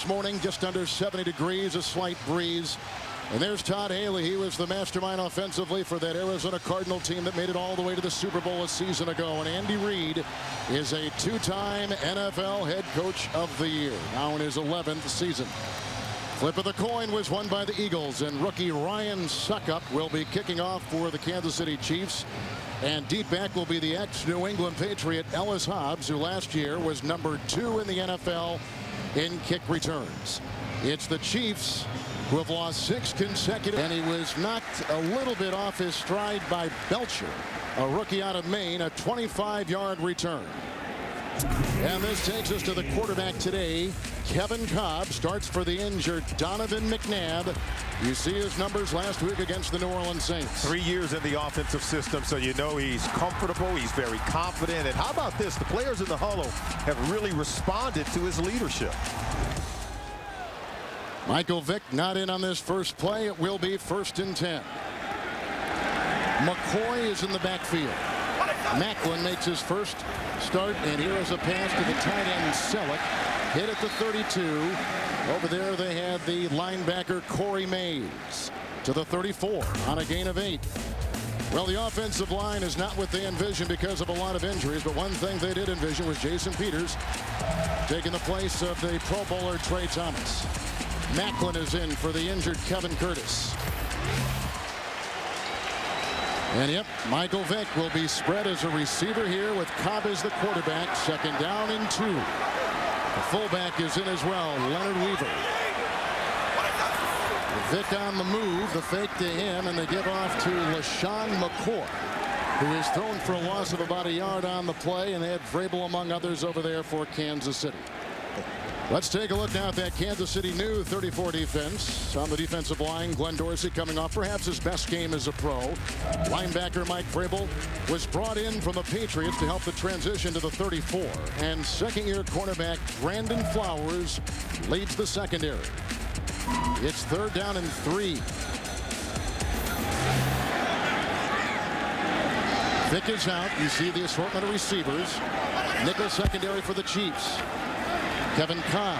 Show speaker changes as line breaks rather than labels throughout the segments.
this morning, just under 70 degrees, a slight breeze. And there's Todd Haley. He was the mastermind offensively for that Arizona Cardinal team that made it all the way to the Super Bowl a season ago. And Andy Reid is a two-time NFL head coach of the year, now in his 11th season. Flip of the coin was won by the Eagles, and rookie Ryan Succop will be kicking off for the Kansas City Chiefs. And deep back will be the ex-New England Patriot Ellis Hobbs, who last year was number 2 in the NFL in kick returns. It's the Chiefs who have lost 6 consecutive, and he was knocked a little bit off his stride by Belcher, a rookie out of Maine, a 25-yard return. And this takes us to the quarterback today. Kevin Kolb starts for the injured Donovan McNabb. You see his numbers last week against the New Orleans Saints.
3 years in the offensive system, so you know he's comfortable, he's very confident. And how about this? The players in the huddle have really responded to his leadership.
Michael Vick not in on this first play. It will be 1st and 10. McCoy is in the backfield. Macklin makes his first start, and here is a pass to the tight end Selleck. Hit at the 32. Over there they have the linebacker Corey Mays to the 34 on a gain of 8. Well, the offensive line is not what they envisioned because of a lot of injuries, but one thing they did envision was Jason Peters taking the place of the Pro Bowler Trey Thomas. Macklin is in for the injured Kevin Curtis. And yep, Michael Vick will be spread as a receiver here with Cobb as the quarterback. 2nd down and 2. The fullback is in as well, Leonard Weaver. Vick on the move, the fake to him, and they give off to LaShawn McCoy, who is thrown for a loss of about a yard on the play, and they had Vrabel among others over there for Kansas City. Let's take a look now at that Kansas City new 34 defense. On the defensive line, Glenn Dorsey coming off perhaps his best game as a pro. Linebacker Mike Vrabel was brought in from the Patriots to help the transition to the 34. And 2nd-year cornerback Brandon Flowers leads the secondary. It's 3rd down and 3. Vick is out. You see the assortment of receivers. Nickel secondary for the Chiefs. Kevin Kolb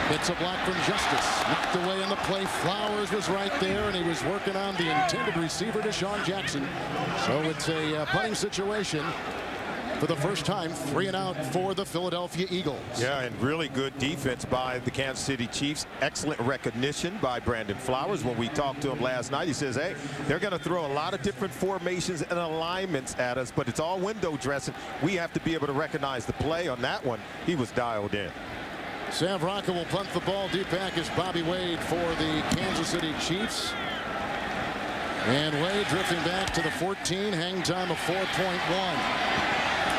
hits a block from Justice. Knocked away in the play. Flowers was right there, and he was working on the intended receiver, Deshaun Jackson. So it's a punting situation for the first time. 3 and out for the Philadelphia Eagles.
Yeah, and really good defense by the Kansas City Chiefs. Excellent recognition by Brandon Flowers. When we talked to him last night, he says, hey, they're going to throw a lot of different formations and alignments at us, but it's all window dressing. We have to be able to recognize the play. On that one, he was dialed in.
Sam Rocca will punt the ball. Deep back is Bobby Wade for the Kansas City Chiefs. And Wade drifting back to the 14. Hang time of 4.1.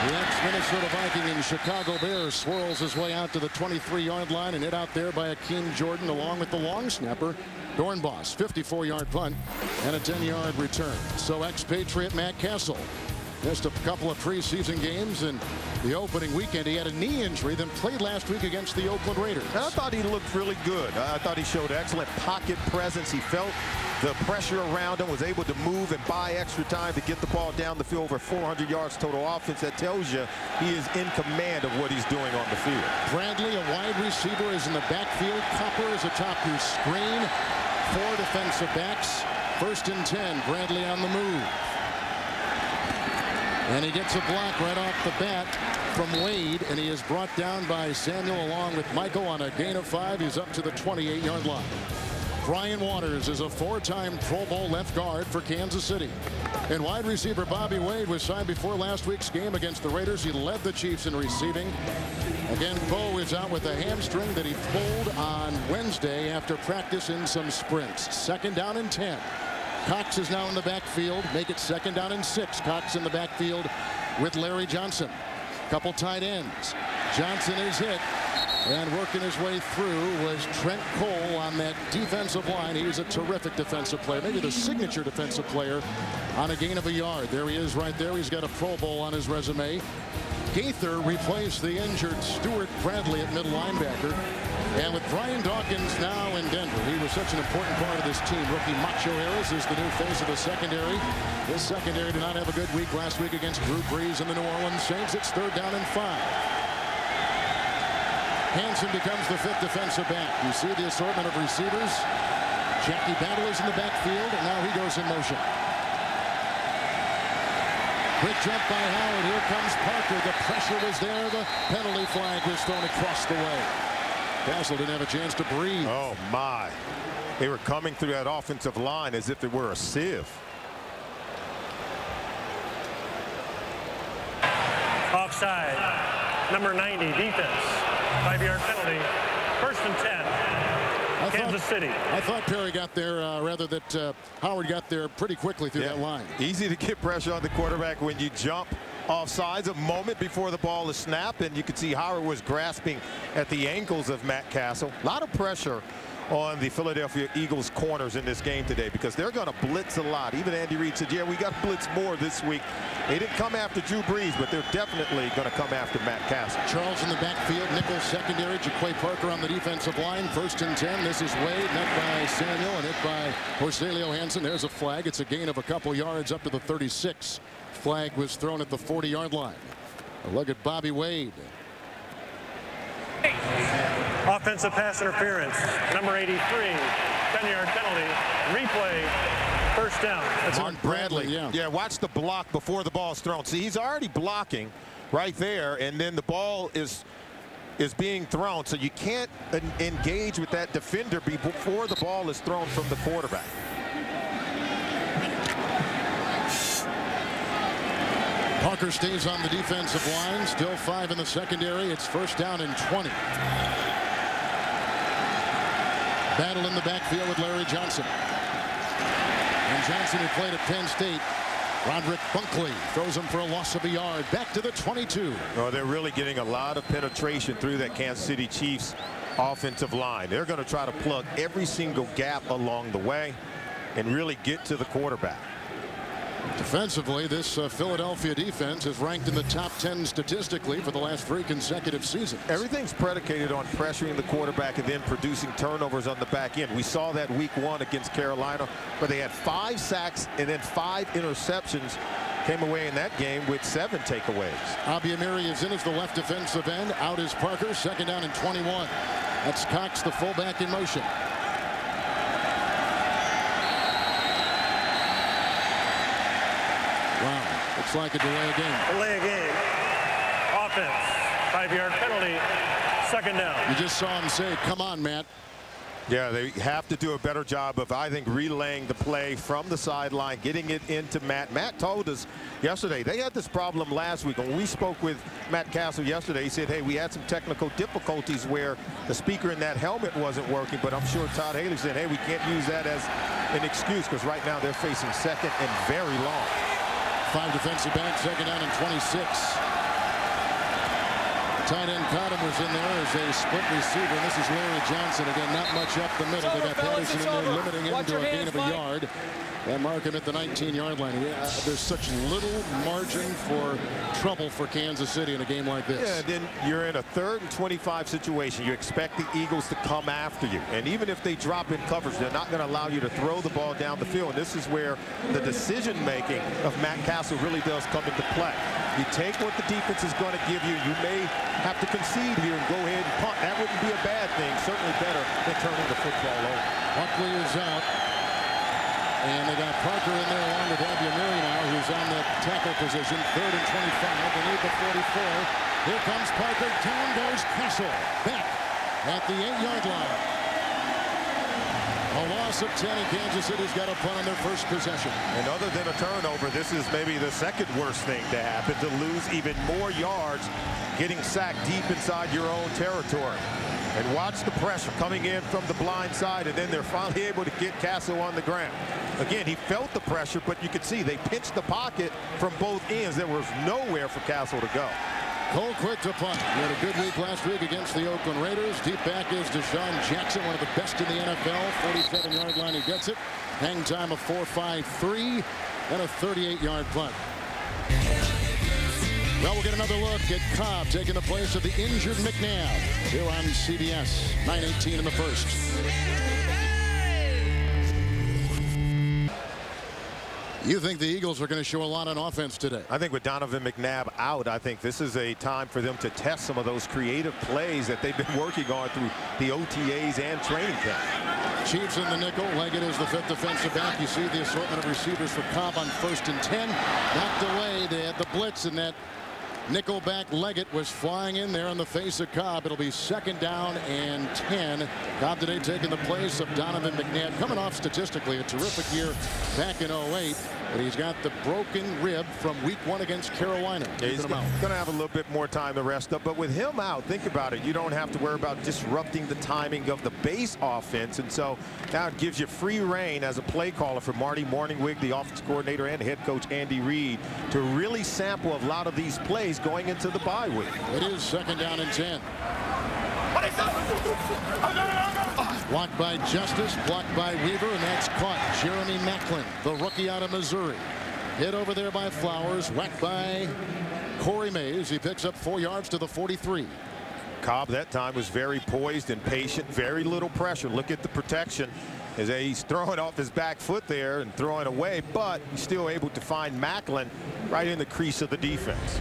The ex-Minnesota Viking and Chicago Bears swirls his way out to the 23-yard line and hit out there by Akeem Jordan along with the long snapper Dornbos. 54-yard punt and a 10-yard return. So ex-Patriot Matt Castle missed a couple of preseason games, and the opening weekend he had a knee injury, then played last week against the Oakland Raiders.
I thought he looked really good. I thought he showed excellent pocket presence. He felt the pressure around him, was able to move and buy extra time to get the ball down the field. Over 400 yards total offense. That tells you he is in command of what he's doing on the field.
Bradley, a wide receiver, is in the backfield. Copper is atop your screen. 4 defensive backs. 1st and 10. Bradley on the move. And he gets a block right off the bat from Wade, and he is brought down by Samuel along with Michael on a gain of 5. He's up to the 28-yard line. Brian Waters is a 4-time Pro Bowl left guard for Kansas City. And wide receiver Bobby Wade was signed before last week's game against the Raiders. He led the Chiefs in receiving. Again, Bo is out with a hamstring that he pulled on Wednesday after practice in some sprints. 2nd down and 10. Cox is now in the backfield. Make it 2nd down and 6. Cox in the backfield with Larry Johnson. Couple tight ends. Johnson is hit. And working his way through was Trent Cole on that defensive line. He was a terrific defensive player. Maybe the signature defensive player on a gain of a yard. There he is right there. He's got a Pro Bowl on his resume. Gaither replaced the injured Stuart Bradley at middle linebacker. And with Brian Dawkins now in Denver, he was such an important part of this team. Rookie Macho Harris is the new face of the secondary. This secondary did not have a good week last week against Drew Brees and the New Orleans Saints. It's 3rd down and 5. Hansen becomes the 5th defensive back. You see the assortment of receivers. Jackie Battle is in the backfield, and now he goes in motion. Quick jump by Howard. Here comes Parker. The pressure was there. The penalty flag was thrown across the way. Castle didn't have a chance to breathe.
Oh, my. They were coming through that offensive line as if it were a sieve.
Offside. Number 90, defense. 5-yard penalty. 1st and 10. Kansas City.
I thought Perry got there, Howard got there pretty quickly through that line.
Easy to get pressure on the quarterback when you jump offsides a moment before the ball is snapped, and you could see Howard was grasping at the ankles of Matt Castle. A lot of pressure on the Philadelphia Eagles corners in this game today because they're going to blitz a lot. Even Andy Reid said, yeah, we got to blitz more this week. They didn't come after Drew Brees, but they're definitely going to come after Matt Castle.
Charles in the backfield, Nichols secondary, Jaquay Parker on the defensive line. 1st and 10. This is Wade, met by Samuel and hit by Porcelio Hansen. There's a flag. It's a gain of a couple yards up to the 36. Flag was thrown at the 40-yard line. A look at Bobby Wade.
Offensive pass interference. Number 83. 10-yard penalty. Replay. 1st down.
That's on Bradley. Yeah, watch the block before the ball is thrown. See, he's already blocking right there, and then the ball is being thrown. So you can't engage with that defender before the ball is thrown from the quarterback.
Parker stays on the defensive line. Still 5 in the secondary. It's 1st down and 20. Battle in the backfield with Larry Johnson. And Johnson, who played at Penn State. Roderick Bunkley throws him for a loss of a yard. Back to the 22.
Oh, they're really getting a lot of penetration through that Kansas City Chiefs offensive line. They're going to try to plug every single gap along the way and really get to the quarterback.
Defensively, this Philadelphia defense is ranked in the top 10 statistically for the last 3 consecutive seasons.
Everything's predicated on pressuring the quarterback and then producing turnovers on the back end. We saw that week 1 against Carolina, where they had 5 sacks and then 5 interceptions. Came away in that game with 7 takeaways.
Abiamiri is in as the left defensive end. Out is Parker. 2nd down and 21. That's Cox, the fullback, in motion. Wow, looks like a delay of game.
Delay of game. Offense. 5-yard penalty. 2nd down.
You just saw him say, come on, Matt.
Yeah, they have to do a better job of, I think, relaying the play from the sideline, getting it into Matt. Matt told us yesterday they had this problem last week. When we spoke with Matt Castle yesterday, he said, hey, we had some technical difficulties where the speaker in that helmet wasn't working, but I'm sure Todd Haley said, hey, we can't use that as an excuse because right now they're facing 2nd and very long.
5 defensive backs, 2nd down and 26. Tight end Cotton was in there as a split receiver. And this is Larry Johnson. Again, not much up the middle. They got Patterson in there, limiting him to a gain of a yard. And mark him at the 19-yard line. There's such little margin for trouble for Kansas City in a game like this.
Yeah, then you're in a 3rd and 25 situation. You expect the Eagles to come after you. And even if they drop in coverage, they're not going to allow you to throw the ball down the field. And this is where the decision-making of Matt Castle really does come into play. You take what the defense is going to give you. You may have to concede here and go ahead and punt. That wouldn't be a bad thing. Certainly better than turning the football over.
Buckley is out. And they got Parker in there along with Abiamiri now, who's on the tackle position. 3rd and 25. They need the 44. Here comes Parker. Down goes Castle. Back at the 8-yard line. A loss of 10, and Kansas City's got a punt on their first possession.
And other than a turnover, this is maybe the 2nd worst thing to happen, to lose even more yards getting sacked deep inside your own territory. And watch the pressure coming in from the blind side, and then they're finally able to get Castle on the ground. Again, he felt the pressure, but you could see they pinched the pocket from both ends. There was nowhere for Castle to go.
Cole Quick to punt. He had a good week last week against the Oakland Raiders. Deep back is Deshaun Jackson, one of the best in the NFL. 47-yard line, he gets it. Hang time of 4.53 and a 38-yard punt. Well, we'll get another look at Cobb taking the place of the injured McNabb here on CBS. 9:18 in the first. You think the Eagles are going to show a lot on offense today?
I think with Donovan McNabb out, I think this is a time for them to test some of those creative plays that they've been working on through the OTAs and training camp.
Chiefs in the nickel. Leggett is the 5th defensive back. You see the assortment of receivers for Cobb on 1st and 10. Knocked away. They had the blitz, and that nickel back Leggett was flying in there on the face of Cobb. It'll be 2nd down and 10. Cobb today taking the place of Donovan McNabb, coming off statistically a terrific year back in 08. But he's got the broken rib from week 1 against Carolina.
Yeah, he's going to have a little bit more time to rest up. But with him out, think about it. You don't have to worry about disrupting the timing of the base offense. And so now it gives you free reign as a play caller for Marty Morningwig, the offense coordinator, and head coach Andy Reid to really sample a lot of these plays going into the bye week.
It is 2nd down and 10. Blocked by Justice, blocked by Weaver, and that's caught. Jeremy Maclin, the rookie out of Missouri. Hit over there by Flowers, whacked by Corey Mays. He picks up 4 yards to the 43.
Cobb that time was very poised and patient, very little pressure. Look at the protection as he's throwing off his back foot there and throwing away, but he's still able to find Maclin right in the crease of the defense.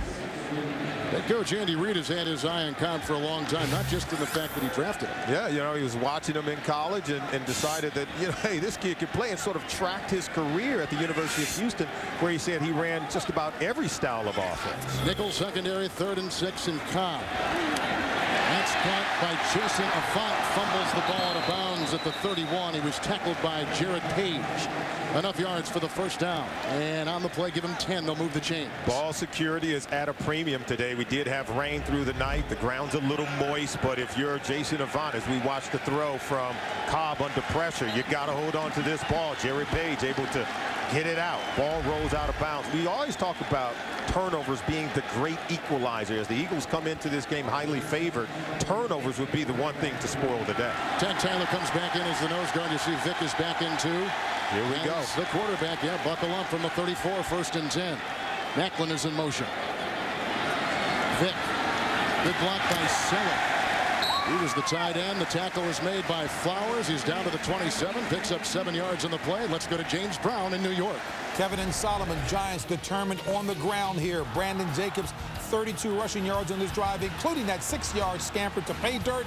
Head coach Andy Reid has had his eye on Cobb for a long time, not just in the fact that he drafted him.
Yeah, you know, he was watching him in college and decided that, you know, hey, this kid could play, and sort of tracked his career at the University of Houston, where he said he ran just about every style of offense.
Nickel secondary, 3rd and 6, and Cobb. That's caught by Jason Avant. Fumbles the ball out of bounds at the 31. He was tackled by Jared Page. Enough yards for the 1st down. And on the play, give him 10. They'll move the chains.
Ball security is at a premium today. We did have rain through the night. The ground's a little moist, but if you're Jason Avant, as we watch the throw from Cobb under pressure, you got to hold on to this ball. Jared Page able to get it out. Ball rolls out of bounds. We always talk about turnovers being the great equalizer. As the Eagles come into this game highly favored, turnovers would be the one thing to spoil the day.
Ted Taylor comes back in as the nose guard. You see Vick is back in too.
Here we go.
The quarterback, yeah, buckle up from the 34, 1st and 10. Maclin is in motion. Vick, good block by Sella. He was the tight end. The tackle was made by Flowers. He's down to the 27, picks up 7 yards on the play. Let's go to James Brown in New York.
Kevin and Solomon, Giants determined on the ground here. Brandon Jacobs, 32 rushing yards on this drive, including that 6-yard scamper to pay dirt,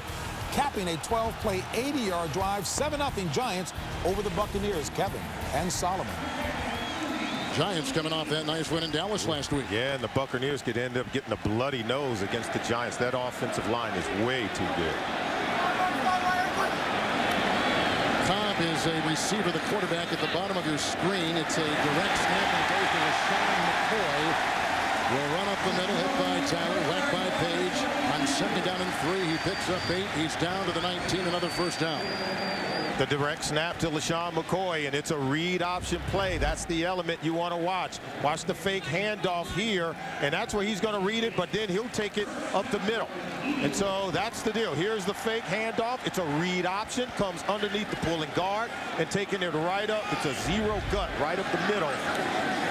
capping a 12-play, 80-yard drive, 7-0 Giants over the Buccaneers. Kevin and Solomon.
Giants coming off that nice win in Dallas last week.
Yeah, and the Buccaneers could end up getting a bloody nose against the Giants. That offensive line is way too good.
Cobb is a receiver, the quarterback at the bottom of your screen. It's a direct snap and goes to LaShawn McCoy. Will run up the middle, hit by Tyler, whacked by Page. On 2nd down and 3, he picks up 8. He's down to the 19, another 1st down.
The direct snap to LaShawn McCoy, and it's a read option play. That's the element you want to watch. Watch the fake handoff here, and that's where he's going to read it, but then he'll take it up the middle. And so that's the deal. Here's the fake handoff. It's a read option, comes underneath the pulling guard and taking it right up. It's a zero gut right up the middle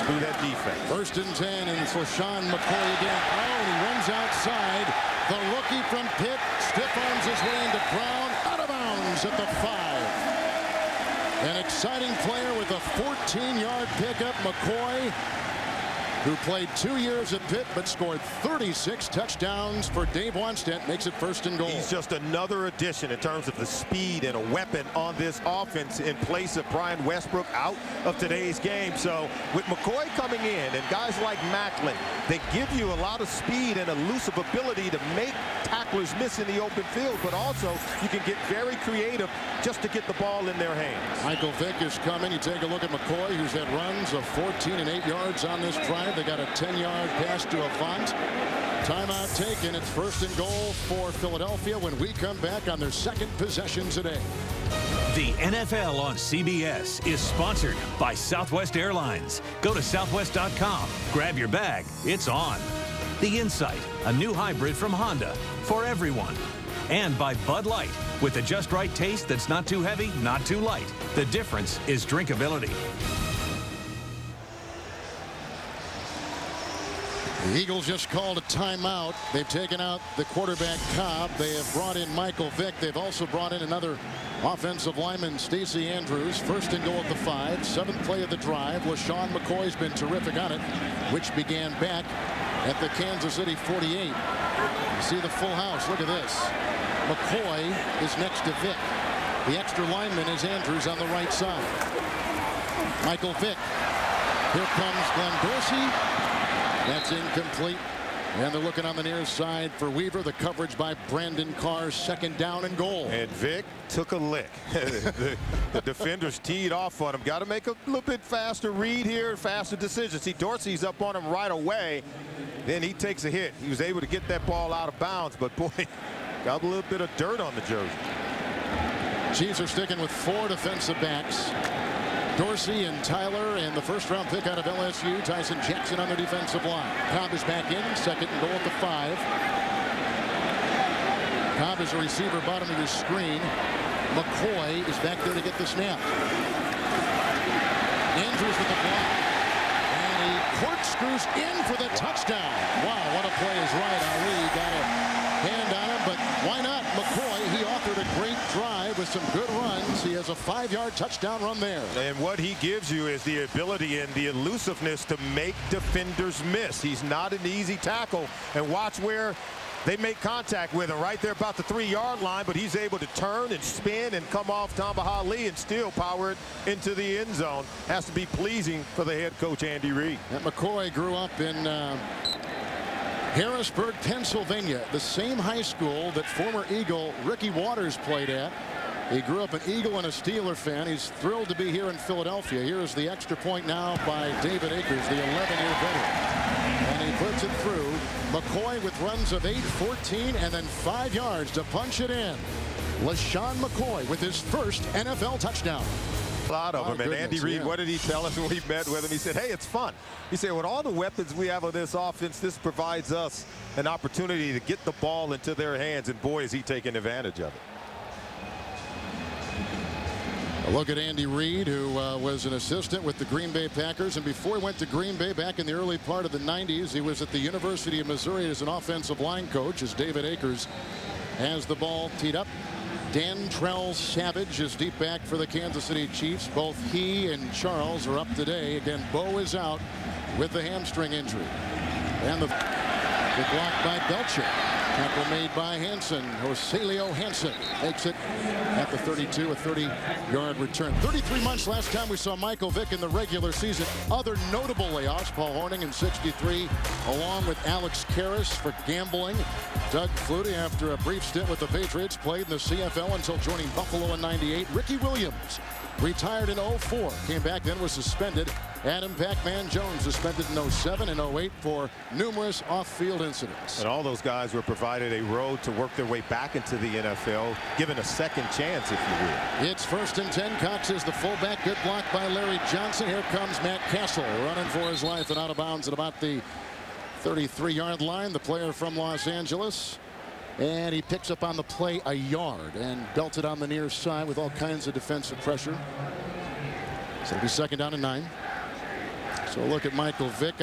through that defense. 1st and 10, and it's LaShawn McCoy again. Oh, and he runs outside. The rookie from Pitt stiff arms his way into Brown, out of bounds at the 5. An exciting player with a 14-yard pickup, McCoy, who played 2 years at Pitt but scored 36 touchdowns for Dave Wannstedt, makes it 1st and goal. He's just another addition in terms of the speed and a weapon on this offense in place of Brian Westbrook out of today's game. So with McCoy coming in and guys like Maclin, they give you a lot of speed and elusive ability to make tacklers miss in the open field, but also you can get very creative just to get the ball in their hands. Michael Vick is coming. You take a look at McCoy, who's had runs of 14 and 8 yards on this drive. They got a 10-yard pass to Avant. Timeout taken. It's 1st and goal for Philadelphia when we come back on their 2nd possession today.
The NFL on CBS is sponsored by Southwest Airlines. Go to southwest.com, grab your bag, it's on. The Insight, a new hybrid from Honda for everyone. And by Bud Light, with the just right taste that's not too heavy, not too light. The difference is drinkability.
The Eagles just called a timeout. They've taken out the quarterback Cobb. They have brought in Michael Vick. They've also brought in another offensive lineman, Stacey Andrews. First and goal at the 5. Seventh play of the drive. LaShawn McCoy's been terrific on it, which began back at the Kansas City 48. You see the full house. Look at this. McCoy is next to Vick. The extra lineman is Andrews on the right side. Michael Vick. Here comes Glenn Dorsey. That's incomplete. And they're looking on the near side for Weaver. The coverage by Brandon Carr. Second down and goal.
And Vick took a lick. the defenders teed off on him. Got to make a little bit faster read here, faster decisions. See, Dorsey's up on him right away. Then he takes a hit. He was able to get that ball out of bounds, but boy, got a little bit of dirt on the jersey.
Chiefs are sticking with 4 defensive backs. Dorsey and Tyler, and the first-round pick out of LSU, Tyson Jackson on the defensive line. Cobb is back in, second and goal at the 5. Cobb is a receiver, bottom of your screen. McCoy is back there to get the snap. Andrews with the block. And he corkscrews in for the touchdown. Wow, what a play is right. Ali got a hand on him, but why not? McCoy, he authored a great drive with some good runs. He has a 5-yard touchdown run there.
And what he gives you is the ability and the elusiveness to make defenders miss. He's not an easy tackle. And watch where they make contact with him right there about the 3-yard line, but he's able to turn and spin and come off Tamba Hali and still power it into the end zone. Has to be pleasing for the head coach, Andy Reid.
And McCoy grew up in Harrisburg, Pennsylvania, the same high school that former Eagle Ricky Waters played at. He grew up an Eagle and a Steeler fan. He's thrilled to be here in Philadelphia. Here is the extra point now by David Akers, the 11-year veteran. And he puts it through. McCoy with runs of 8, 14, and then 5 yards to punch it in. LaShawn McCoy with his first NFL touchdown.
A lot of them. And Andy Reid,
yeah.
what did he tell us when we met with him? He said, hey, it's fun. He said, with all the weapons we have on this offense, this provides us an opportunity to get the ball into their hands. And boy, is he taking advantage of it.
A look at Andy Reid, who was an assistant with the Green Bay Packers. And before he went to Green Bay back in the early part of the 90s, he was at the University of Missouri as an offensive line coach, as David Akers has the ball teed up. Dantrell Savage is deep back for the Kansas City Chiefs. Both he and Charles are up today. Again, Bo is out with the hamstring injury. And the block by Belcher. Tackle made by Hansen. Joselio Hansen makes it at the 32, a 30-yard return. 33 months last time we saw Michael Vick in the regular season. Other notable layoffs, Paul Hornung in 63, along with Alex Karras for gambling. Doug Flutie, after a brief stint with the Patriots, played in the CFL until joining Buffalo in 98. Ricky Williams retired in 04, came back then, was suspended. Adam Pac-Man Jones suspended in 07 and 08 for numerous off-field incidents.
And all those guys were provided a road to work their way back into the NFL, given a second chance, if you will.
It's 1st and 10. Cox is the fullback. Good block by Larry Johnson. Here comes Matt Castle running for his life and out of bounds at about the 33-yard line. The player from Los Angeles. And he picks up on the play a yard and belted on the near side with all kinds of defensive pressure. So it'll be 2nd down and 9. So look at Michael Vick.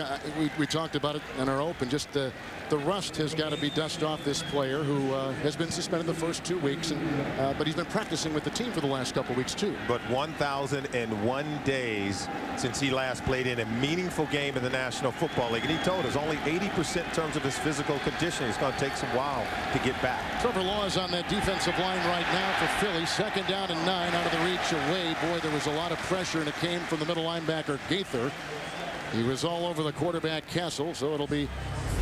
We talked about it in our open. Just the rust has got to be dusted off this player who has been suspended the first 2 weeks. But he's been practicing with the team for the last couple weeks, too.
But 1,001 days since he last played in a meaningful game in the National Football League. And he told us only 80% in terms of his physical conditioning. It's going to take some while to get back.
Trevor Law is on that defensive line right now for Philly. 2nd down and 9 out of the reach of Wade. Boy, there was a lot of pressure, and it came from the middle linebacker, Gaither. He was all over the quarterback, Castle, so it'll be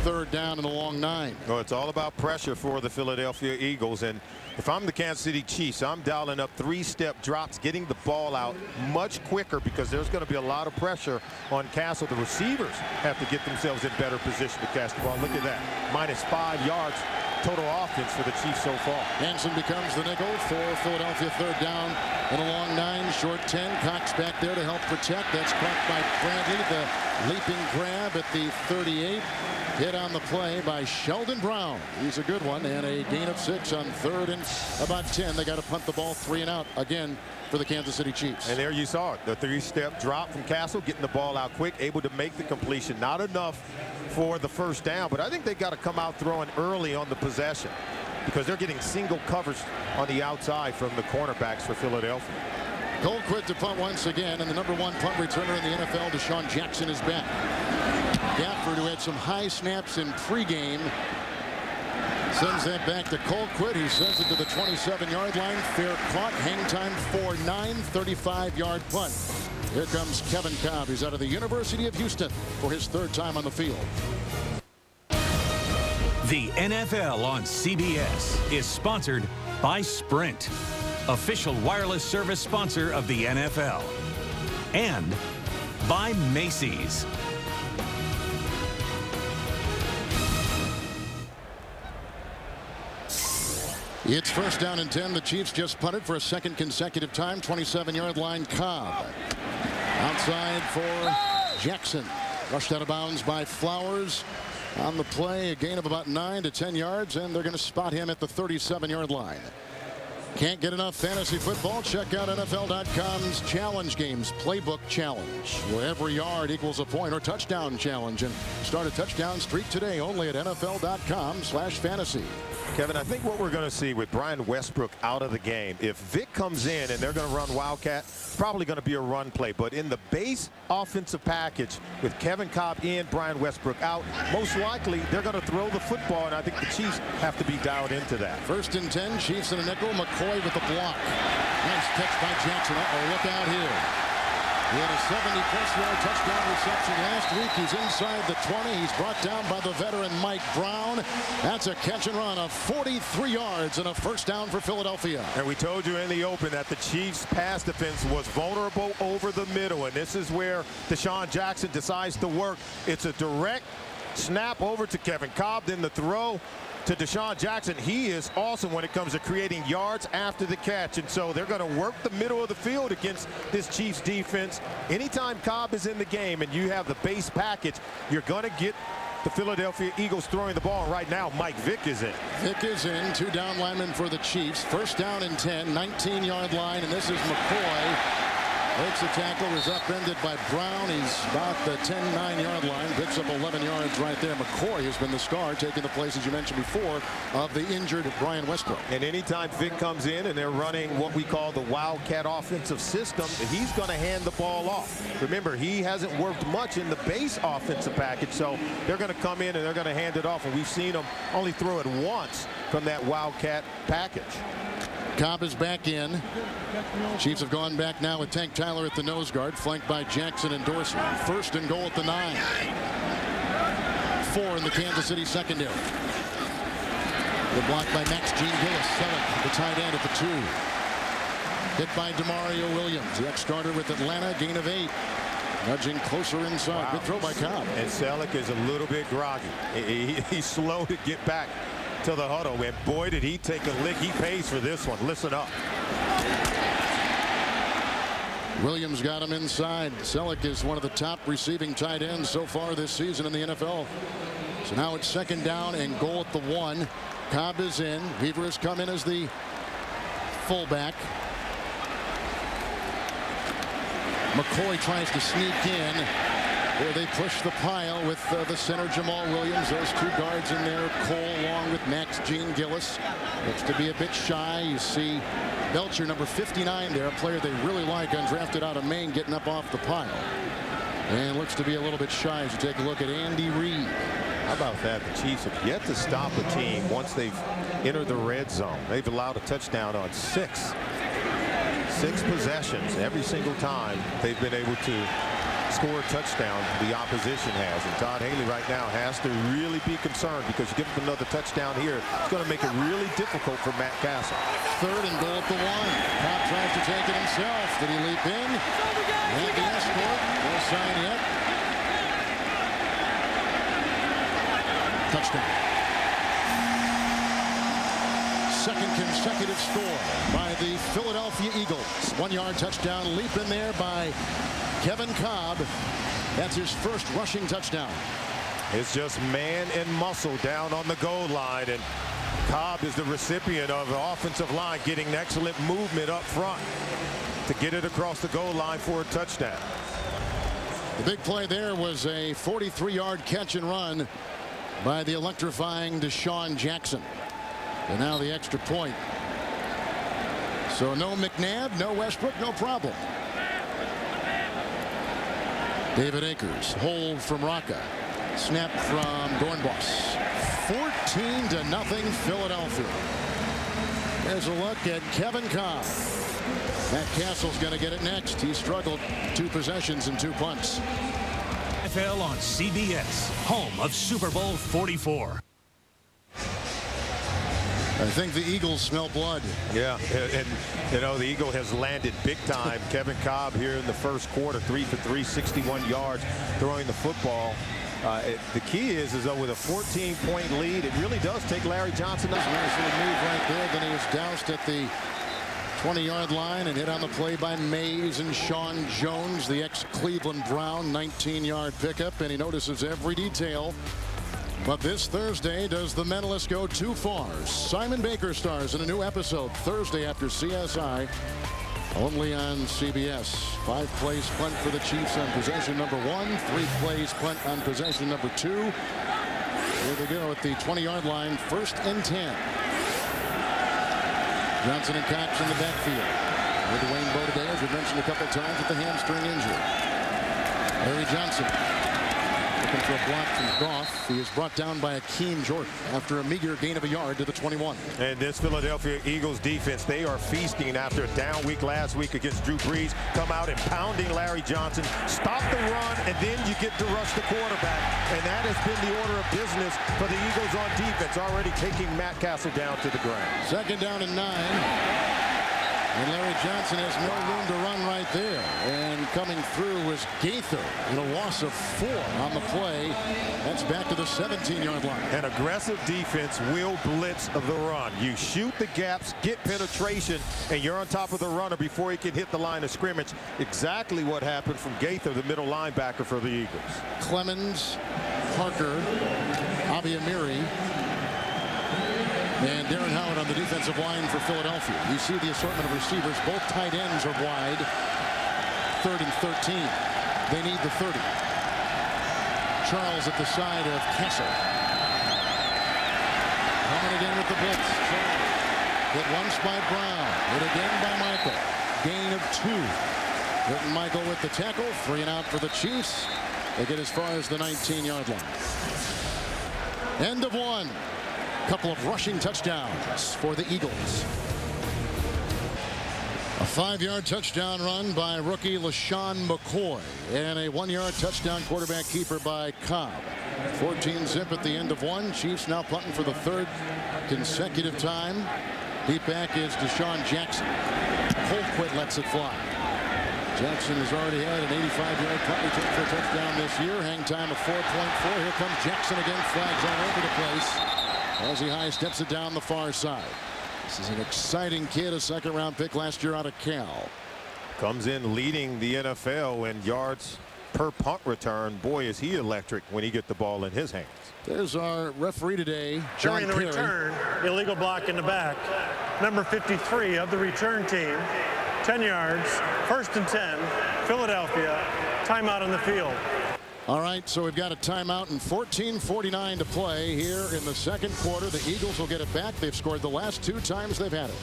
3rd down and a long 9.
Well, it's all about pressure for the Philadelphia Eagles. And if I'm the Kansas City Chiefs, I'm dialing up 3-step drops, getting the ball out much quicker because there's going to be a lot of pressure on Castle. The receivers have to get themselves in better position to catch the ball. Look at that. -5 yards total offense for the Chiefs so far.
Hansen becomes the nickel for Philadelphia. 3rd down and a long 9, short 10. Cox back there to help protect. That's caught by Bradley. The Leaping grab at the 38. Hit on the play by Sheldon Brown. He's a good one, and a gain of 6 on 3rd and about 10. They got to punt the ball 3 and out again for the Kansas City Chiefs.
And there you saw it, the 3-step drop from Castle, getting the ball out quick, able to make the completion. Not enough for the first down, but I think they got to come out throwing early on the possession because they're getting single coverage on the outside from the cornerbacks for Philadelphia.
Colquitt to punt once again, and the #1 punt returner in the NFL, Deshaun Jackson, is back. Gafford, who had some high snaps in pregame, sends that back to Colquitt. He sends it to the 27-yard line. Fair caught. Hang time 4-9, 35-yard punt. Here comes Kevin Cobb. He's out of the University of Houston for his 3rd time on the field.
The NFL on CBS is sponsored by Sprint, official wireless service sponsor of the NFL, and by Macy's.
It's 1st down and 10. The Chiefs just punted for a 2nd consecutive time. 27-yard line. Cobb outside for Jackson. Rushed out of bounds by Flowers. On the play, a gain of about 9 to 10 yards, and they're going to spot him at the 37-yard line. Can't get enough fantasy football? Check out NFL.com's Challenge Games Playbook Challenge, where every yard equals a point, or touchdown challenge, and start a touchdown streak today only at NFL.com/fantasy.
Kevin, I think what we're going to see with Brian Westbrook out of the game, if Vic comes in and they're going to run Wildcat, probably going to be a run play. But in the base offensive package with Kevin Cobb in, Brian Westbrook out, most likely they're going to throw the football, and I think the Chiefs have to be dialed into that.
1st and 10, Chiefs in a nickel. McCoy with the block. Nice catch by Jackson. Uh-oh, look out here. He had a 70-plus-yard touchdown reception last week. He's inside the 20. He's brought down by the veteran Mike Brown. That's a catch and run of 43 yards and a 1st down for Philadelphia.
And we told you in the open that the Chiefs' pass defense was vulnerable over the middle, and this is where Deshaun Jackson decides to work. It's a direct snap over to Kevin Cobb, then the throw to Deshaun Jackson. He is awesome when it comes to creating yards after the catch, and so they're going to work the middle of the field against this Chiefs defense. Anytime Cobb is in the game and you have the base package, you're going to get the Philadelphia Eagles throwing the ball. Right now, Mike Vick is in.
Vick is in. 2 down linemen for the Chiefs. 1st down and 10, 19-yard line, and this is McCoy. Breaks the tackle, is upended by Brown. He's about the 10-9-yard line. Picks up 11 yards right there. McCoy has been the star, taking the place, as you mentioned before, of the injured Brian Westbrook.
And anytime Vick comes in and they're running what we call the Wildcat offensive system, he's going to hand the ball off. Remember, he hasn't worked much in the base offensive package, so they're going to come in and they're going to hand it off. And we've seen him only throw it once from that Wildcat package.
Cobb is back in. Chiefs have gone back now with Tank Tyler at the nose guard, flanked by Jackson and Dorsey. 1st and goal at the 9. 4 in the Kansas City secondary. The block by Max Gene Gillis. Selleck, the tight end, at the 2. Hit by Demario Williams, the ex-starter with Atlanta, gain of 8. Nudging closer inside. Wow. Good throw by Cobb.
And Selleck is a little bit groggy. He's slow to get back to the huddle, and boy did he take a lick. He pays for this one. Listen up.
Williams got him inside. Selleck is one of the top receiving tight ends so far this season in the NFL. So now it's 2nd down and goal at the 1. Cobb is in. Weaver has come in as the fullback. McCoy tries to sneak in. There they push the pile with the center Jamal Williams. Those 2 guards in there. Cole along with Max Gene Gillis. Looks to be a bit shy. You see Belcher, number 59 there, a player they really like, undrafted out of Maine, getting up off the pile. And looks to be a little bit shy as you take a look at Andy Reid.
How about that? The Chiefs have yet to stop a team once they've entered the red zone. They've allowed a touchdown on 6 possessions. Every single time they've been able to score a touchdown, the opposition has. And Todd Haley right now has to really be concerned, because you give him another touchdown here, it's going to make it really difficult for Matt Castle.
3rd and goal at the 1. Cobb tries to take it himself. Did he leap in? And the escort. No sign yet. Touchdown. 2nd consecutive score by the Philadelphia Eagles. 1-yard touchdown leap in there by Kevin Cobb. That's his first rushing touchdown.
It's just man and muscle down on the goal line, and Cobb is the recipient of the offensive line getting excellent movement up front to get it across the goal line for a touchdown.
The big play there was a 43-yard catch and run by the electrifying Deshaun Jackson. And now the extra point. So no McNabb, no Westbrook, no problem. David Akers, hold from Rocca. Snap from Dornbos. 14-0 Philadelphia. There's a look at Kevin Cobb. Matt Castle's going to get it next. He struggled 2 possessions and 2 punts.
NFL on CBS, home of Super Bowl 44.
I think the Eagles smell blood.
Yeah, and you know, the Eagle has landed big time. Kevin Cobb here in the first quarter, 3 for 3, 61 yards throwing the football. The key is though, with a 14-point lead, it really does take Larry Johnson.
Nice little move right there. Then he was doused at the 20-yard line and hit on the play by Mays and Sean Jones, the ex-Cleveland Brown, 19-yard pickup, and he notices every detail. But this Thursday, does the mentalist go too far? Simon Baker stars in a new episode Thursday after CSI, only on CBS. 5 plays punt for the Chiefs on possession number 1, 3 plays punt on possession number 2. Here they go at the 20-yard line, 1st and 10. Johnson and Cox in the backfield. With Dwayne Bodega, as we mentioned a couple times, with the hamstring injury. Larry Johnson looking for a block from Goff. He is brought down by Akeem Jordan after a meager gain of a yard to the 21.
And this Philadelphia Eagles defense, they are feasting after a down week last week against Drew Brees. Come out and pounding Larry Johnson, stop the run, and then you get to rush the quarterback. And that has been the order of business for the Eagles on defense, already taking Matt Castle down to the ground.
2nd down and 9. And Larry Johnson has no room to run right there. And coming through was Gaither in a loss of 4 on the play. That's back to the 17-yard line.
An aggressive defense will blitz the run. You shoot the gaps, get penetration, and you're on top of the runner before he can hit the line of scrimmage. Exactly what happened from Gaither, the middle linebacker for the Eagles.
Clemens, Parker, Abiamiri, and Darren Howard on the defensive line for Philadelphia. You see the assortment of receivers. Both tight ends are wide. 3rd and 13. They need the 30. Charles at the side of Kessel. Coming again with the blitz. Hit once by Brown. Hit again by Michael. Gain of 2. Hilton Michael with the tackle. 3 and out for the Chiefs. They get as far as the 19-yard line. End of 1. Couple of rushing touchdowns for the Eagles. A 5-yard touchdown run by rookie LaShawn McCoy and a 1-yard touchdown quarterback keeper by Cobb. 14-zip at the end of 1. Chiefs now punting for the 3rd consecutive time. Deep back is Deshaun Jackson. Colquitt lets it fly. Jackson has already had an 85-yard punt return for a touchdown this year. Hang time of 4.4. Here comes Jackson again. Flags all over the place as he high steps it down the far side. This is an exciting kid, a 2nd-round pick last year out of Cal.
Comes in leading the NFL in yards per punt return. Boy, is he electric when he gets the ball in his hands.
There's our referee today, John
During the
Perry.
return, illegal block in the back. Number 53 of the return team. 10 yards, 1st and 10, Philadelphia. Timeout on the field.
All right, so we've got a timeout and 14:49 to play here in the 2nd quarter. The Eagles will get it back. They've scored the last 2 times they've had it.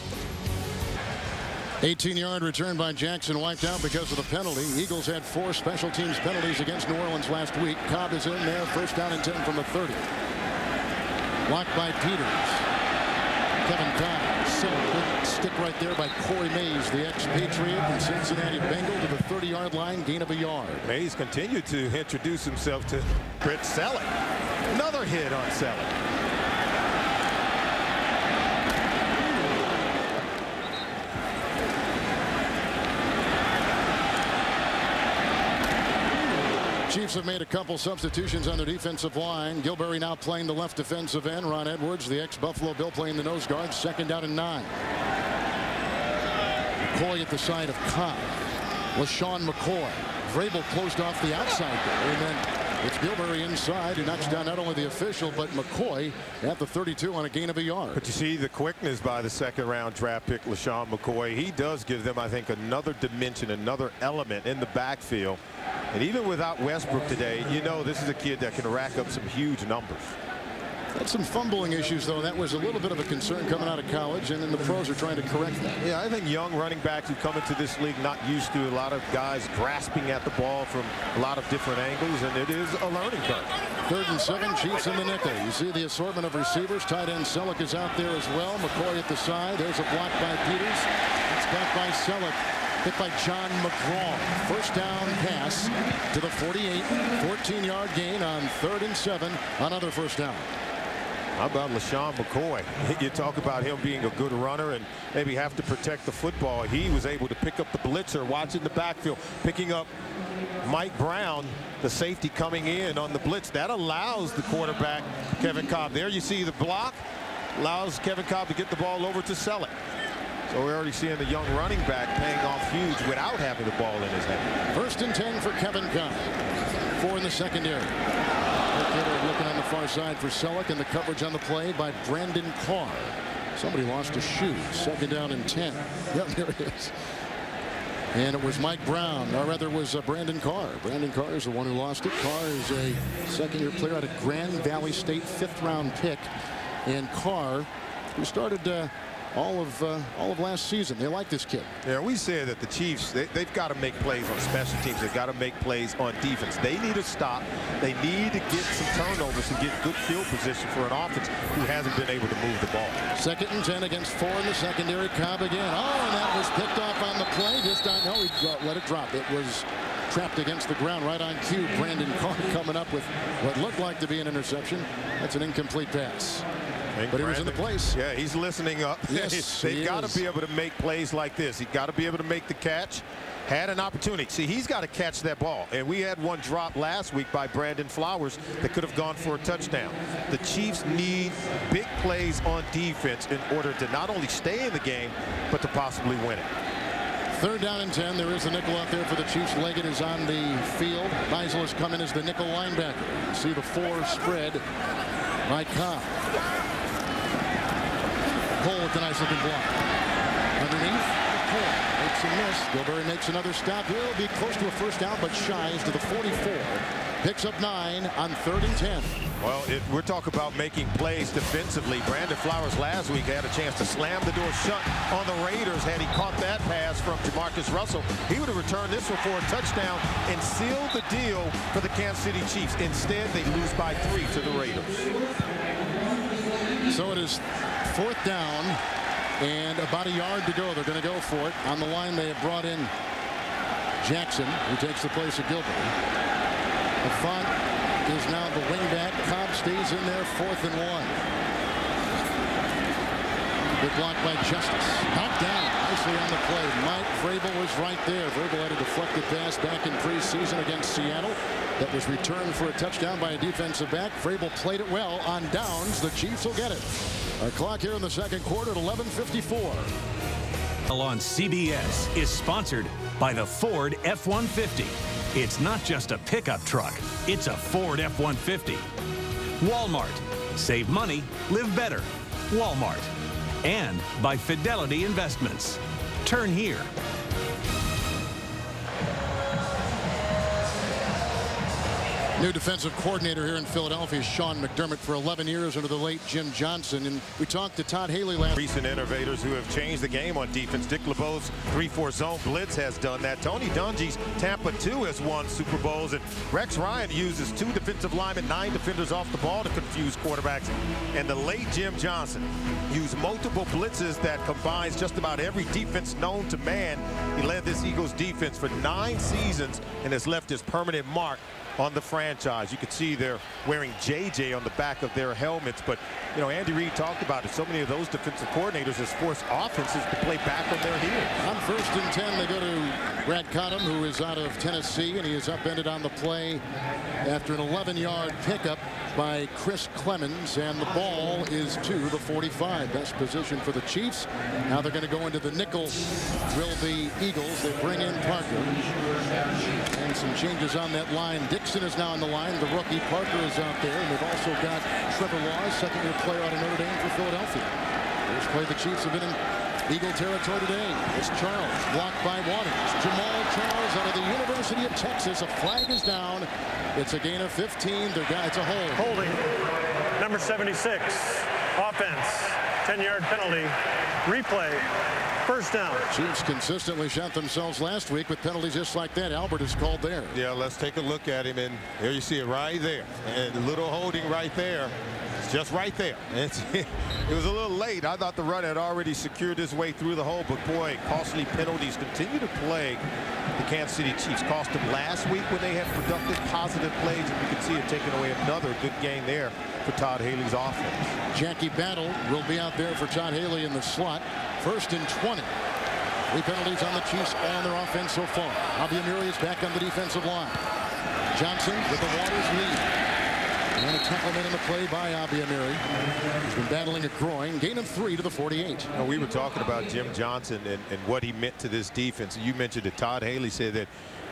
18-yard return by Jackson, wiped out because of the penalty. Eagles had 4 special teams penalties against New Orleans last week. Cobb is in there, 1st down and 10 from the 30. Blocked by Peters. Kevin Cobb. So good stick right there by Corey Mays, the ex-Patriot and Cincinnati Bengal, to the 30-yard line, gain of a yard.
Mays continued to introduce himself to Britt Selleck. Another hit on Selleck.
Chiefs have made a couple substitutions on their defensive line. Gilberry now playing the left defensive end. Ron Edwards, the ex-Buffalo Bill, playing the nose guard. 2nd down and 9. McCoy at the side of Cobb. LaShawn McCoy. Vrabel closed off the outside there, and then it's Gilberry inside who knocks down not only the official but McCoy at the 32 on a gain of a yard.
But you see the quickness by the second-round draft pick, LeSean McCoy. He does give them, I think, another dimension, another element in the backfield. And even without Westbrook today, you know this is a kid that can rack up some huge numbers.
Had some fumbling issues, though. That was a little bit of a concern coming out of college, and then the pros are trying to correct that.
Yeah, I think young running backs who come into this league not used to a lot of guys grasping at the ball from a lot of different angles, and it is a learning curve.
3rd and 7, Chiefs in the nickel. You see the assortment of receivers. Tight end Selleck is out there as well. McCoy at the side. There's a block by Peters. It's back by Selleck. Hit by John McGraw. First down pass to the 48. 14-yard gain on 3rd and 7. Another first down.
How about LeSean McCoy? You talk about him being a good runner and maybe have to protect the football. He was able to pick up the blitzer, watching the backfield, picking up Mike Brown, the safety coming in on the blitz. That allows the quarterback, Kevin Kolb. There you see the block. Allows Kevin Kolb to get the ball over to Selleck. So we're already seeing the young running back paying off huge without having the ball in his hand.
1st and 10 for Kevin Kolb. 4 in the secondary. Looking on the far side for Selleck, and the coverage on the play by Brandon Carr. Somebody lost a shoe. 2nd down and 10. Yep, there it is. And it was Mike Brown, or rather it was Brandon Carr. Brandon Carr is the one who lost it. Carr is a second-year player out of Grand Valley State, 5th-round pick. And Carr, who started all of last season. They like this kid.
Yeah, we said that the Chiefs, they've got to make plays on special teams. They've got to make plays on defense. They need to stop. They need to get some turnovers and get good field position for an offense who hasn't been able to move the ball.
2nd and 10 against 4 in the secondary. Kolb again. Oh, and that was picked off on the play. Just on, no, he let it drop. It was trapped against the ground right on cue. Brandon Carr coming up with what looked like to be an interception. That's an incomplete pass. But he was in the place.
Yeah, he's listening up.
Yes,
they've got to be able to make plays like this. He's got to be able to make the catch. Had an opportunity. See, he's got to catch that ball. And we had one drop last week by Brandon Flowers that could have gone for a touchdown. The Chiefs need big plays on defense in order to not only stay in the game, but to possibly win it.
3rd down and 10. There is a nickel out there for the Chiefs. Leggett is on the field. Meisel has come in as the nickel linebacker. You see the 4 spread by Kolb. Cole with a nice looking block. Underneath, Cole makes a miss. Gilberry makes another stop. He'll be close to a first down, but shies to the 44. Picks up 9 on 3rd and 10.
Well, we're talking about making plays defensively. Brandon Flowers last week had a chance to slam the door shut on the Raiders. Had he caught that pass from Jamarcus Russell, he would have returned this one for a touchdown and sealed the deal for the Kansas City Chiefs. Instead, they lose by 3 to the Raiders.
So it is 4th down and about a yard to go. They're going to go for it. On the line, they have brought in Jackson, who takes the place of Gilbert. Font is now the wingback. Kolb stays in there, 4th and 1. Good block by Justice. Knocked down nicely on the play. Mike Vrabel was right there. Vrabel had a deflected pass back in preseason against Seattle that was returned for a touchdown by a defensive back. Vrabel played it well on downs. The Chiefs will get it. Our clock here in the 2nd quarter at 11:54.
On CBS is sponsored by the Ford F-150. It's not just a pickup truck, it's a Ford F-150. Walmart. Save money, live better. Walmart. And by Fidelity Investments. Turn here.
New defensive coordinator here in Philadelphia, Sean McDermott, for 11 years under the late Jim Johnson. And we talked to Todd Haley last.
Recent innovators who have changed the game on defense. Dick LeBeau's 3-4 zone blitz has done that. Tony Dungy's Tampa 2 has won Super Bowls. And Rex Ryan uses 2 defensive linemen, 9 defenders off the ball to confuse quarterbacks. And the late Jim Johnson used multiple blitzes that combines just about every defense known to man. He led this Eagles defense for 9 seasons and has left his permanent mark on the franchise. You can see they're wearing JJ on the back of their helmets, but you know, Andy Reid talked about it. So many of those defensive coordinators has forced offenses to play back on their heels.
On 1st and 10, they go to Brad Cottam, who is out of Tennessee, and he is upended on the play after an 11-yard pickup by Chris Clemens, and the ball is to the 45. Best position for the Chiefs. Now they're going to go into the nickel, will the Eagles. They bring in Parker. And some changes on that line. Dixon is now on the line. The rookie Parker is out there. And they've also got Trevor Laws, second-year player out of Notre Dame for Philadelphia. First play the Chiefs have been in Eagle territory today. It's Charles, blocked by Waters. Jamal Charles out of the University of Texas. A flag is down. It's a gain of 15. It's a hold.
Holding. Number 76. Offense. 10-yard penalty. Replay. First down.
Chiefs consistently shot themselves last week with penalties just like that. Albert is called there.
Yeah, let's take a look at him, and there you see it right there. And a little holding right there. It's just right there. It was a little late. I thought the run had already secured his way through the hole, but boy, costly penalties continue to plague the Kansas City Chiefs. Cost them last week when they had productive, positive plays, and you can see it taking away another good game there for Todd Haley's offense.
Jackie Battle will be out there for Todd Haley in the slot. 1st and 20. 3 penalties on the Chiefs on their offense so far. Abiamiri is back on the defensive line. Johnson with the Waters lead. And a tackle made in the play by Abiamiri. He's been battling a groin. Gain of 3 to the 48.
Now, we were talking about Jim Johnson and what he meant to this defense. You mentioned that Todd Haley said that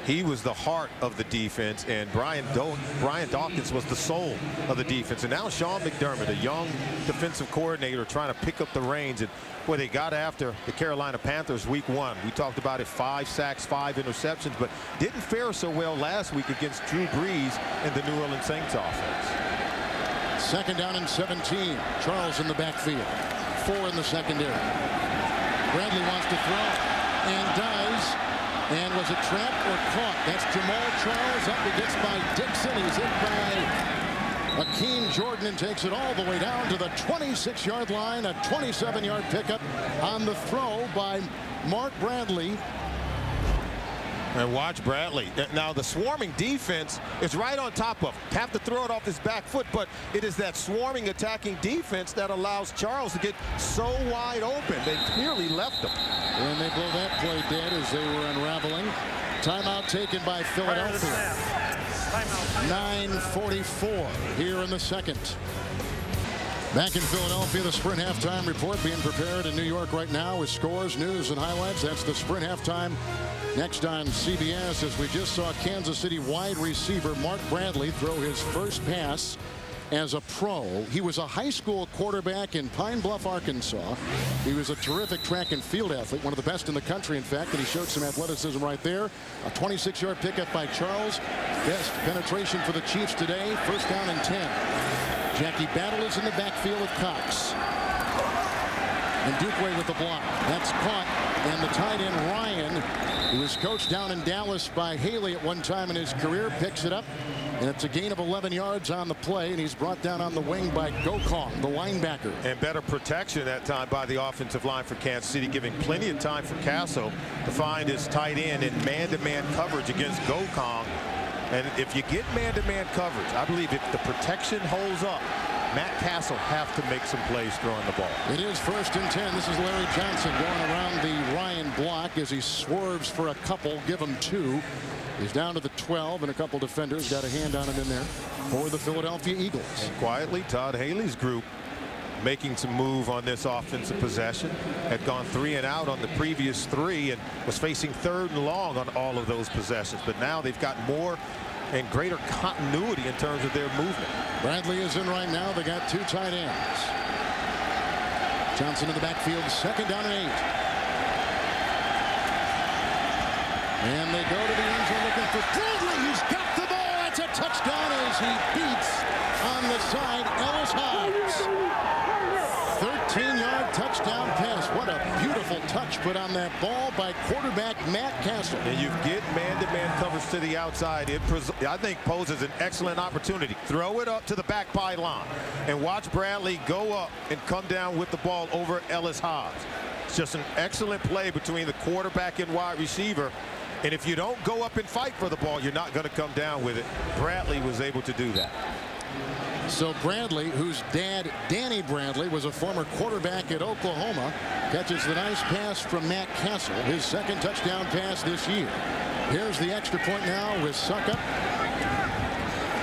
he was the heart of the defense, and Brian Dawkins was the soul of the defense. And now Sean McDermott, a young defensive coordinator, trying to pick up the reins. And boy, they got after the Carolina Panthers week 1. We talked about it, 5 sacks, 5 interceptions, but didn't fare so well last week against Drew Brees and the New Orleans Saints offense.
2nd down and 17. Charles in the backfield. 4 in the secondary. Bradley wants to throw and does. And was it trapped or caught? That's Jamal Charles. Up he gets by Dixon. He's hit by Akeem Jordan and takes it all the way down to the 26-yard line. A 27-yard pickup on the throw by Mark Bradley.
And watch Bradley. Now the swarming defense is right on top of him. Have to throw it off his back foot, but it is that swarming attacking defense that allows Charles to get so wide open. They clearly left him.
And they blow that play dead as they were unraveling. Timeout taken by Philadelphia. 9:44 here in the second. Back in Philadelphia, the Sprint halftime report being prepared in New York right now with scores, news, and highlights. That's the Sprint halftime. Next on CBS, as we just saw Kansas City wide receiver Mark Bradley throw his first pass as a pro. He was a high school quarterback in Pine Bluff, Arkansas. He was a terrific track and field athlete, one of the best in the country, in fact, and he showed some athleticism right there. A 26-yard pickup by Charles. Best penetration for the Chiefs today. 1st down and 10. Jackie Battle is in the backfield with Cox. And Dukeway with the block. That's caught. And the tight end Ryan, who was coached down in Dallas by Haley at one time in his career, picks it up. And it's a gain of 11 yards on the play. And he's brought down on the wing by Gokong, the linebacker.
And better protection that time by the offensive line for Kansas City, giving plenty of time for Castle to find his tight end in man-to-man coverage against Gokong. And if you get man-to-man coverage, I believe if the protection holds up, Matt Castle have to make some plays throwing the ball.
It is 1st and 10. This is Larry Johnson going around the Ryan block as he swerves for a couple. Give him 2. He's down to the 12, and a couple defenders got a hand on him in there for the Philadelphia Eagles.
And quietly, Todd Haley's group making some move on this offensive possession. Had gone 3 and out on the previous 3 and was facing 3rd and long on all of those possessions. But now they've got more and greater continuity in terms of their movement.
Bradley is in right now. They got 2 tight ends. Johnson in the backfield, 2nd down and 8. And they go to the end zone looking for Bradley. He's got the ball. That's a touchdown as he beats on the side Ellis Hobbs. 13-yard touchdown pass. What a beautiful touch put on that ball by quarterback Matt Castle.
And you get man-to-man coverage to the outside. It, I think, poses an excellent opportunity. Throw it up to the back pylon and watch Bradley go up and come down with the ball over Ellis Hobbs. It's just an excellent play between the quarterback and wide receiver. And if you don't go up and fight for the ball, you're not going to come down with it. Bradley was able to do that.
So Bradley, whose dad, Danny Bradley, was a former quarterback at Oklahoma, catches the nice pass from Matt Castle, his second touchdown pass this year. Here's the extra point now with Succop.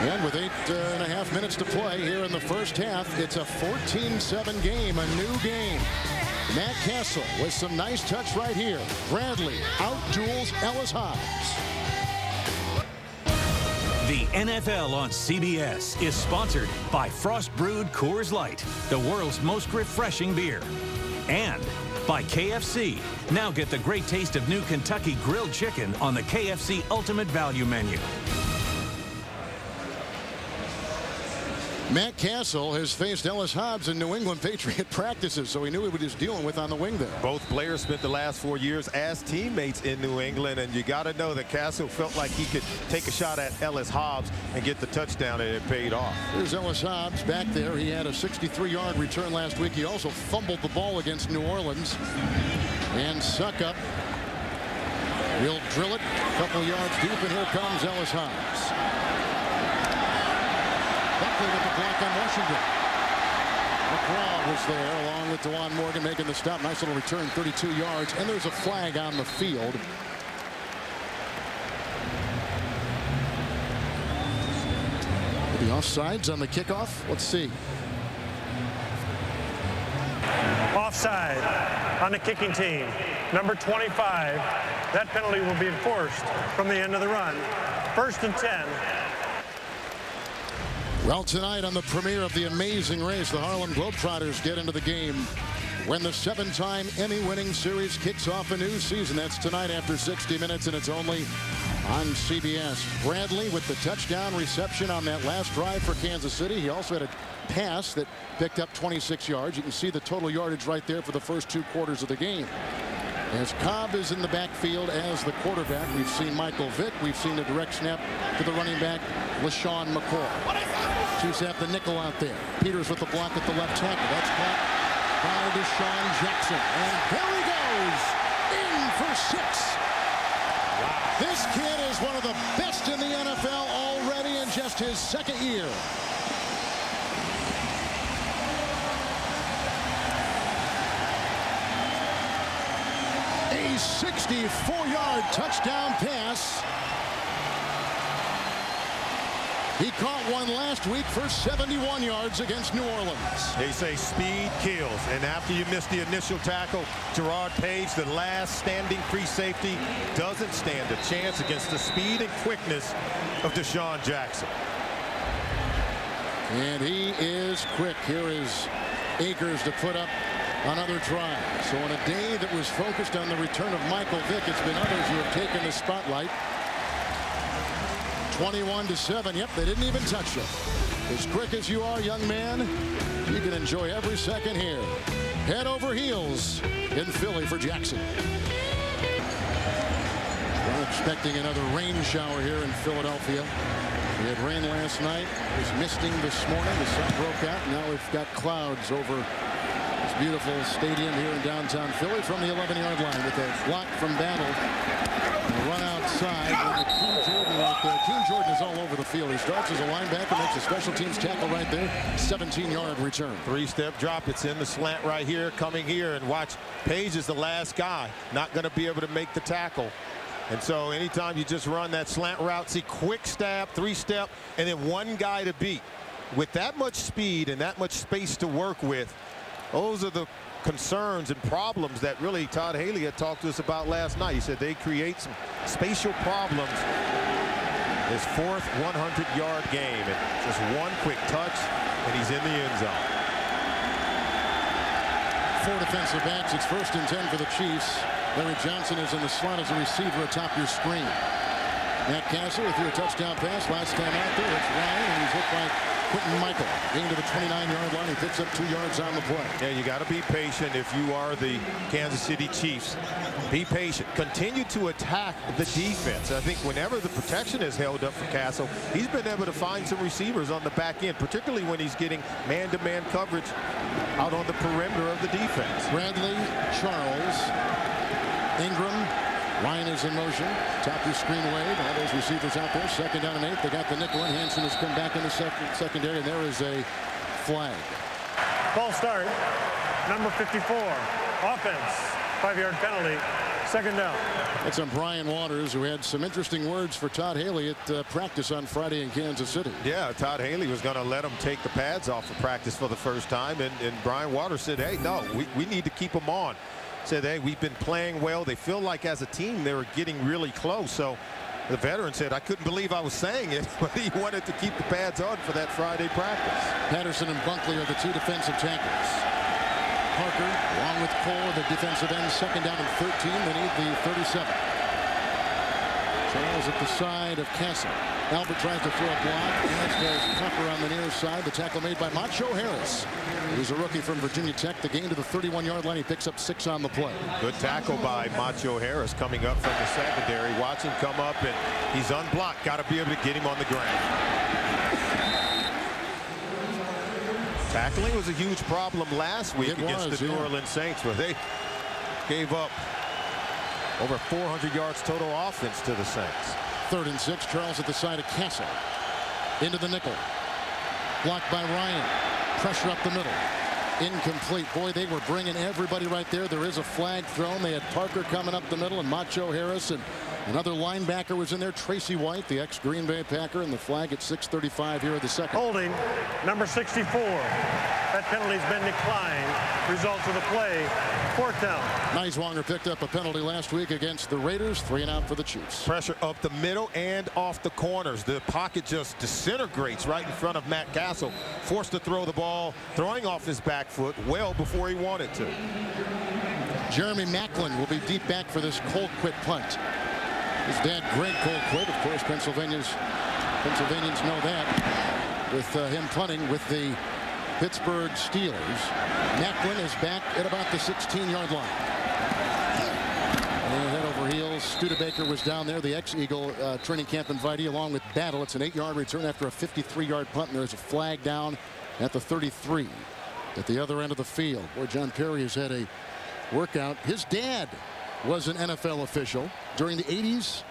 And with 8.5 minutes to play here in the first half, it's a 14-7 game, a new game. Matt Castle with some nice touch right here. Bradley out-duels Ellis Hobbs.
The NFL on CBS is sponsored by Frost Brewed Coors Light, the world's most refreshing beer. And by KFC. Now get the great taste of new Kentucky Grilled Chicken on the KFC Ultimate Value Menu.
Matt Castle has faced Ellis Hobbs in New England Patriot practices, so he knew what he was dealing with on the wing there.
Both players spent the last 4 years as teammates in New England, and you got to know that Castle felt like he could take a shot at Ellis Hobbs and get the touchdown, and it paid off.
Here's Ellis Hobbs back there. He had a 63-yard return last week. He also fumbled the ball against New Orleans. And Succop will drill it a couple yards deep, and here comes Ellis Hobbs. Buckley with the block on Washington. McCraw was there along with DeJuan Morgan making the stop. Nice little return, 32 yards. And there's a flag on the field. The offsides on the kickoff. Let's see.
Offside on the kicking team. Number 25. That penalty will be enforced from the end of the run. 1st and 10.
Well, tonight on the premiere of The Amazing Race, the Harlem Globetrotters get into the game when the 7-time Emmy-winning series kicks off a new season. That's tonight after 60 minutes, and it's only on CBS. Bradley with the touchdown reception on that last drive for Kansas City. He also had a pass that picked up 26 yards. You can see the total yardage right there for the first 2 quarters of the game. As Cobb is in the backfield as the quarterback, we've seen Michael Vick. We've seen the direct snap to the running back, LaShawn McCoy. Chiefs have the nickel out there. Peters with the block at the left tackle. That's caught by Deshaun Jackson. And there he goes, in for 6. Wow. This kid is one of the best in the NFL already in just his 2nd year. A 64-yard touchdown pass. He caught one last week for 71 yards against New Orleans.
They say speed kills, and after you miss the initial tackle, Gerard Page, the last standing free safety, doesn't stand a chance against the speed and quickness of Deshaun Jackson.
And he is quick. Here is Akers to put up another try. So on a day that was focused on the return of Michael Vick, it's been others who have taken the spotlight. 21-7. Yep, they didn't even touch him. As quick as you are, young man, you can enjoy every second here. Head over heels in Philly for Jackson. We're expecting another rain shower here in Philadelphia. We had rain last night. It was misting this morning. The sun broke out. Now we've got clouds over this beautiful stadium here in downtown Philly from the 11-yard line with a block from Battle. Run outside. Team Jordan is all over the field. He starts as a linebacker, makes a special teams tackle right there. 17-yard return.
3-step drop. It's in the slant right here, coming here, and watch. Page is the last guy, not going to be able to make the tackle. And so anytime you just run that slant route, see quick stab, 3-step, and then one guy to beat. With that much speed and that much space to work with, those are the concerns and problems that really Todd Haley had talked to us about last night. He said they create some spatial problems. His 4th 100-yard game, and just one quick touch, and he's in the end zone.
4 defensive backs. It's 1st and 10 for the Chiefs. Larry Johnson is in the slot as a receiver atop your screen. Matt Castle with your touchdown pass last time out there. It's Ryan, and he's hit by Quentin Michael. Getting to the 29-yard line. He picks up 2 yards on the play.
Yeah, you got to be patient if you are the Kansas City Chiefs. Be patient. Continue to attack the defense. I think whenever the protection is held up for Castle, he's been able to find some receivers on the back end, particularly when he's getting man-to-man coverage out on the perimeter of the defense.
Bradley, Charles, Ingram, Ryan is in motion. Top of the screen, Wade. All those receivers out there. Second down and 8. They got the nickel in. Hansen has come back in the secondary, and there is a flag.
False start. Number 54. Offense. 5-yard penalty. Second down.
That's on Brian Waters, who had some interesting words for Todd Haley at practice on Friday in Kansas City.
Yeah, Todd Haley was going to let him take the pads off of practice for the first time, and Brian Waters said, hey, no, we need to keep them on. Said, hey, we've been playing well. They feel like as a team they were getting really close. So the veteran said, I couldn't believe I was saying it, but he wanted to keep the pads on for that Friday practice.
Patterson and Bunkley are the two defensive tackles. Parker, along with Cole, the defensive end, second down and 13. They need the 37. Charles at the side of Castle. Albert tries to throw a block. As goes Copper on the near side. The tackle made by Macho Harris, who's a rookie from Virginia Tech. The gain to the 31-yard line. He picks up 6 on the play.
Good tackle by Macho Harris coming up from the secondary. Watch him come up, and he's unblocked. Got to be able to get him on the ground. Tackling was a huge problem last week against the New Orleans Saints, where they gave up over 400 yards total offense to the Saints.
3rd and 6. Charles at the side of Castle. Into the nickel. Blocked by Ryan. Pressure up the middle. Incomplete. Boy, they were bringing everybody right there. There is a flag thrown. They had Parker coming up the middle and Macho Harris, and another linebacker was in there, Tracy White, the ex-Green Bay Packer, and the flag at 6:35 here at the second.
Holding. Number 64. That penalty's been declined. Result of the play. 4th down.
Neiswanger picked up a penalty last week against the Raiders. 3 and out for the Chiefs.
Pressure up the middle and off the corners. The pocket just disintegrates right in front of Matt Castle. Forced to throw the ball, throwing off his back foot well before he wanted to.
Jeremy Maclin will be deep back for this Colquitt punt. His dad, Greg Colquitt, of course, Pennsylvanians know that. With him punting with the Pittsburgh Steelers. Maclin is back at about the 16-yard line. And head over heels. Studebaker was down there, the ex-Eagle training camp invitee, along with Battle. It's an 8-yard return after a 53-yard punt, and there's a flag down at the 33 at the other end of the field. Boy, John Perry has had a workout. His dad was an NFL official during the 80s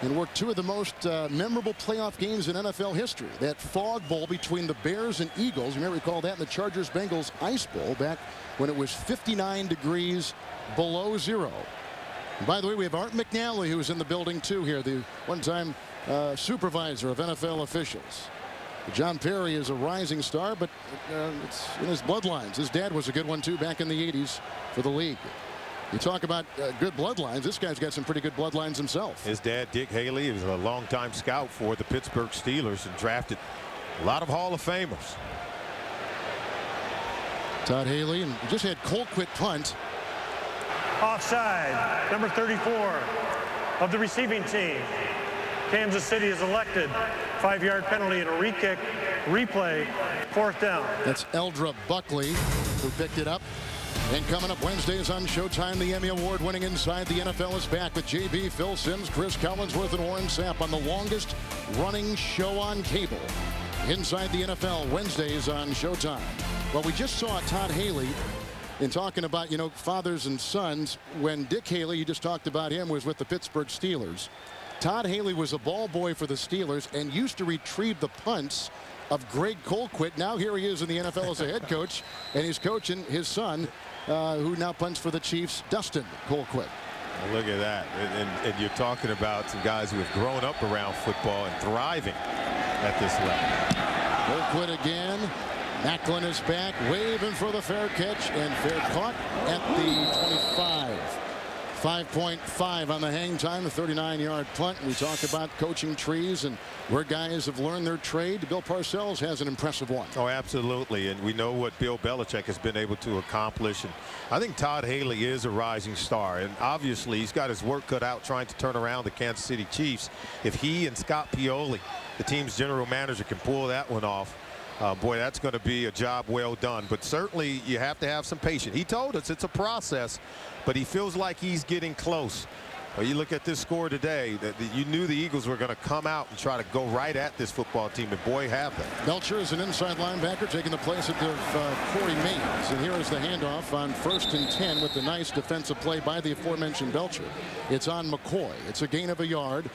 and worked 2 of the most memorable playoff games in NFL history. That Fog Bowl between the Bears and Eagles. You may recall that in the Chargers-Bengals Ice Bowl back when it was 59 degrees below zero. And by the way, we have Art McNally, who was in the building too here, the one-time supervisor of NFL officials. John Perry is a rising star, but it's in his bloodlines. His dad was a good one too back in the 80s for the league. You talk about good bloodlines. This guy's got some pretty good bloodlines himself.
His dad, Dick Haley, was a longtime scout for the Pittsburgh Steelers and drafted a lot of Hall of Famers.
Todd Haley, and just had Colquitt punt.
Offside. Number 34 of the receiving team. Kansas City is elected. 5-yard penalty and a re-kick. Replay. 4th down.
That's Eldra Buckley who picked it up. And coming up Wednesdays on Showtime, the Emmy Award-winning Inside the NFL is back with JB, Phil Simms, Chris Collinsworth, and Warren Sapp on the longest-running show on cable. Inside the NFL, Wednesdays on Showtime. Well, we just saw Todd Haley in talking about, fathers and sons. When Dick Haley, you just talked about him, was with the Pittsburgh Steelers. Todd Haley was a ball boy for the Steelers and used to retrieve the punts of Greg Colquitt. Now here he is in the NFL as a head coach, and he's coaching his son, who now punts for the Chiefs, Dustin Colquitt.
Look at that. And you're talking about some guys who have grown up around football and thriving at this level.
Colquitt again. Maclin is back, waving for the fair catch, and fair caught at the 25. 5.5 on the hang time, a 39-yard punt. We talk about coaching trees and where guys have learned their trade. Bill Parcells has an impressive one.
Oh, absolutely. And we know what Bill Belichick has been able to accomplish. And I think Todd Haley is a rising star. And obviously, he's got his work cut out trying to turn around the Kansas City Chiefs. If he and Scott Pioli, the team's general manager, can pull that one off, boy, that's going to be a job well done. But certainly, you have to have some patience. He told us it's a process, but he feels like he's getting close Well, you look at this score today, that you knew the Eagles were going to come out and try to go right at this football team, and boy, have they.
Belcher is an inside linebacker taking the place of Corey Mays. And here is the handoff on 1st and 10 with the nice defensive play by the aforementioned Belcher. It's on McCoy. It's a gain of a yard.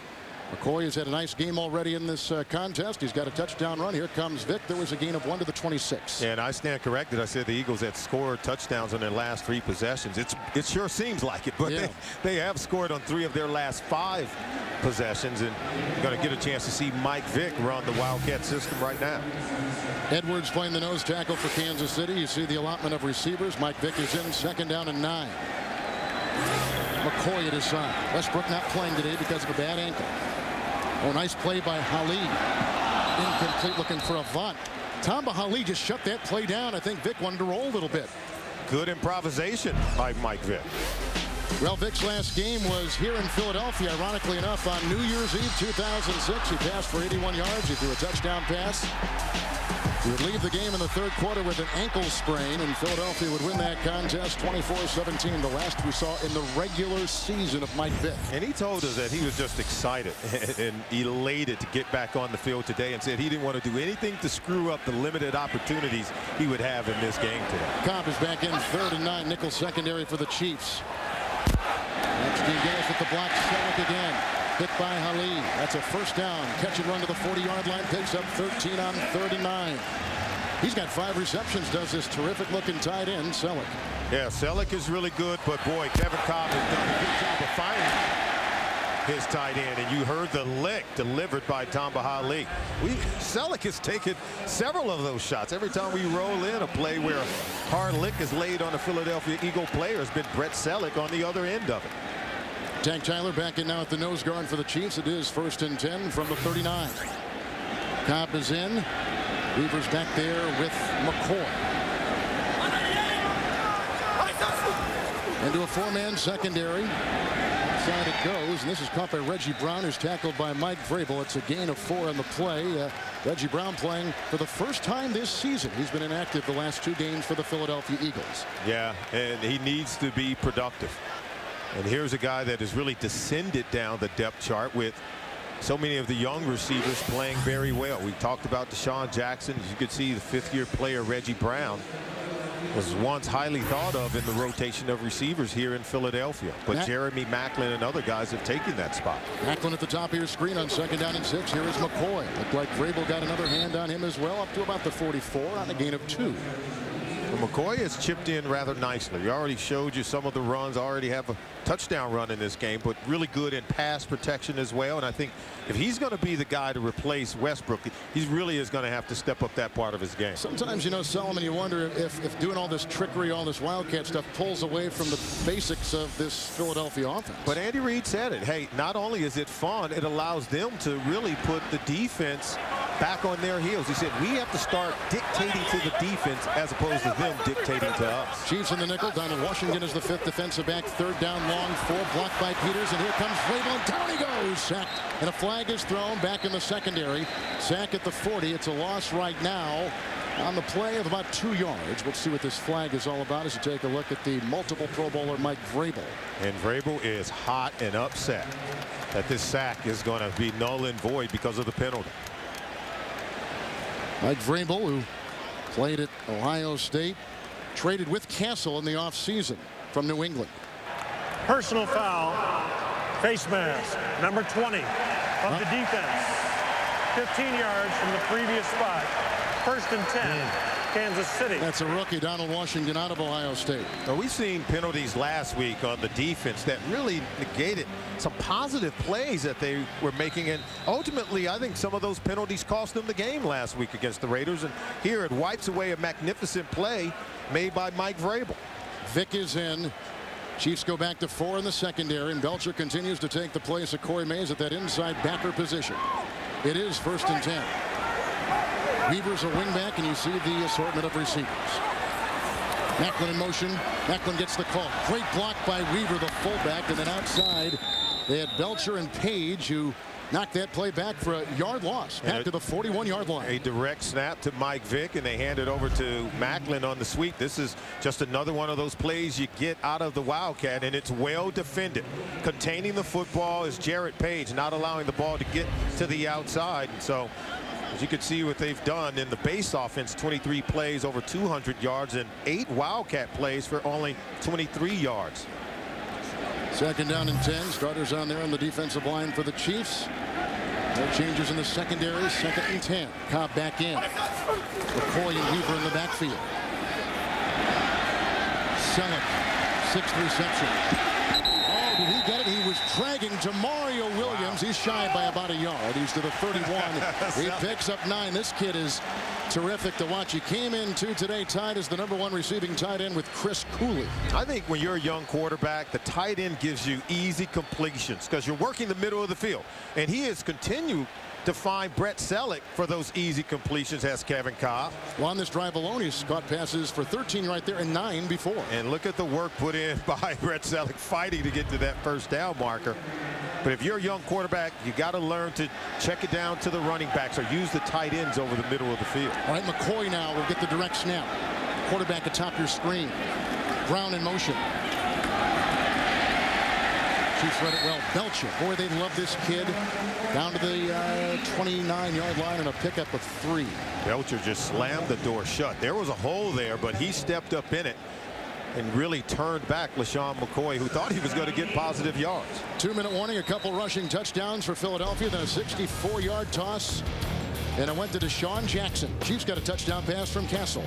McCoy has had a nice game already in this contest. He's got a touchdown run. Here comes Vick. There was a gain of 1 to the 26.
And I stand corrected. I said the Eagles had scored touchdowns on their last 3 possessions. It sure seems like it, but
yeah,
they have scored on 3 of their last 5 possessions, and you're going to get a chance to see Mike Vick run the Wildcat system right now.
Edwards playing the nose tackle for Kansas City. You see the allotment of receivers. Mike Vick is in, 2nd down and 9. McCoy at his side. Westbrook not playing today because of a bad ankle. Oh, nice play by Hali. Incomplete, looking for Avant. Tamba Hali just shut that play down. I think Vick wanted to roll a little bit.
Good improvisation by Mike Vick.
Well, Vick's last game was here in Philadelphia. Ironically enough, on New Year's Eve 2006, he passed for 81 yards. He threw a touchdown pass. He would leave the game in the 3rd quarter with an ankle sprain, and Philadelphia would win that contest 24-17, the last we saw in the regular season of Mike Vick.
And he told us that he was just excited and elated to get back on the field today, and said he didn't want to do anything to screw up the limited opportunities he would have in this game today.
Cobb is back in, 3rd and 9, nickel secondary for the Chiefs. Next team goes with the block. Selleck again. Hit by Hali. That's a 1st down. Catch and run to the 40-yard line. Picks up 13 on 3rd and 9. He's got 5 receptions. Does this terrific looking tight end, Selleck.
Yeah, Selleck is really good, but boy, Kevin Cobb has done a good job of finding his tight end, and you heard the lick delivered by Tamba Hali. Selleck has taken several of those shots. Every time we roll in a play where a hard lick is laid on a Philadelphia Eagle player, has been Brett Selleck on the other end of it.
Tank Tyler back in now at the nose guard for the Chiefs. It is 1st and 10 from the 39. Cobb is in. Weaver's back there with McCoy. Into a 4-man secondary. Inside it goes, and this is caught by Reggie Brown, who's tackled by Mike Vrabel. It's a gain of 4 on the play. Reggie Brown playing for the first time this season. He's been inactive the last 2 games for the Philadelphia Eagles.
Yeah, and he needs to be productive. And here's a guy that has really descended down the depth chart with so many of the young receivers playing very well. We talked about Deshaun Jackson. As you could see, the 5th-year player Reggie Brown was once highly thought of in the rotation of receivers here in Philadelphia. But Jeremy Maclin and other guys have taken that spot.
Maclin at the top of your screen on 2nd down and 6. Here is McCoy. Looked like Vrabel got another hand on him as well, up to about the 44 on a gain of 2.
Well, McCoy has chipped in rather nicely. He already showed you some of the runs. Already have a touchdown run in this game, but really good in pass protection as well. And I think if he's going to be the guy to replace Westbrook, he really is going to have to step up that part of his game.
Sometimes, you know, Solomon, you wonder if doing all this trickery, all this Wildcat stuff pulls away from the basics of this Philadelphia offense.
But Andy Reid said it. Hey, not only is it fun, it allows them to really put the defense back on their heels. He said we have to start dictating to the defense as opposed to them dictating to us.
Chiefs in the nickel. Donald Washington is the 5th defensive back. 3rd down, long 4, blocked by Peters, and here comes Vrabel, and down he goes. Sacked, and a flag is thrown back in the secondary. Sack at the 40. It's a loss right now on the play of about 2 yards. We'll see what this flag is all about as you take a look at the multiple Pro Bowler Mike Vrabel.
And Vrabel is hot and upset that this sack is going to be null and void because of the penalty.
Mike Vrabel, who played at Ohio State, traded with Castle in the offseason from New England.
Personal foul, face mask, number 20 of the defense. 15 yards from the previous spot. 1st and 10, Kansas City.
That's a rookie, Donald Washington, out of Ohio State.
Now, we've seen penalties last week on the defense that really negated some positive plays that they were making, and ultimately I think some of those penalties cost them the game last week against the Raiders, and here it wipes away a magnificent play made by Mike Vrabel.
Vick is in. Chiefs go back to 4 in the secondary, and Belcher continues to take the place of Corey Mays at that inside backer position. It is 1st and 10. Weaver's a wingback, and you see the assortment of receivers. Maclin in motion. Maclin gets the call. Great block by Weaver, the fullback, and then outside they had Belcher and Page, who knocked that play back for a yard loss, back to the 41-yard line.
A direct snap to Mike Vick, and they hand it over to Macklin on the sweep. This is just another one of those plays you get out of the Wildcat, and it's well defended. Containing the football is Jarrett Page, not allowing the ball to get to the outside. And so, as you can see what they've done in the base offense, 23 plays over 200 yards and 8 Wildcat plays for only 23 yards.
2nd down and 10. Starters on there on the defensive line for the Chiefs. No changes in the secondary. 2nd and 10. Cobb back in. McCoy and Weaver in the backfield. Selleck, 6th reception. Oh, did he get it? He was dragging Jamario Williams. He's shy by about a yard. He's to the 31. He picks up 9. This kid is terrific to watch. He came in today tied as the #1 receiving tight end with Chris Cooley.
I think when you're a young quarterback, the tight end gives you easy completions because you're working the middle of the field. And he has continued to find Brett Selleck for those easy completions, has Kevin Cobb.
Well, on this drive alone, he's caught passes for 13 right there and 9 before.
And look at the work put in by Brett Selleck fighting to get to that 1st down marker. But if you're a young quarterback, you got to learn to check it down to the running backs or use the tight ends over the middle of the field.
All right, McCoy now will get the direct snap. Quarterback atop your screen. Brown in motion. Chiefs read it well. Belcher. Boy, they love this kid. Down to the 29-yard line and a pickup of 3.
Belcher just slammed the door shut. There was a hole there, but he stepped up in it and really turned back LaShawn McCoy, who thought he was going to get positive yards.
2-minute warning, a couple rushing touchdowns for Philadelphia, then a 64-yard toss, and it went to Deshaun Jackson. Chiefs got a touchdown pass from Castle.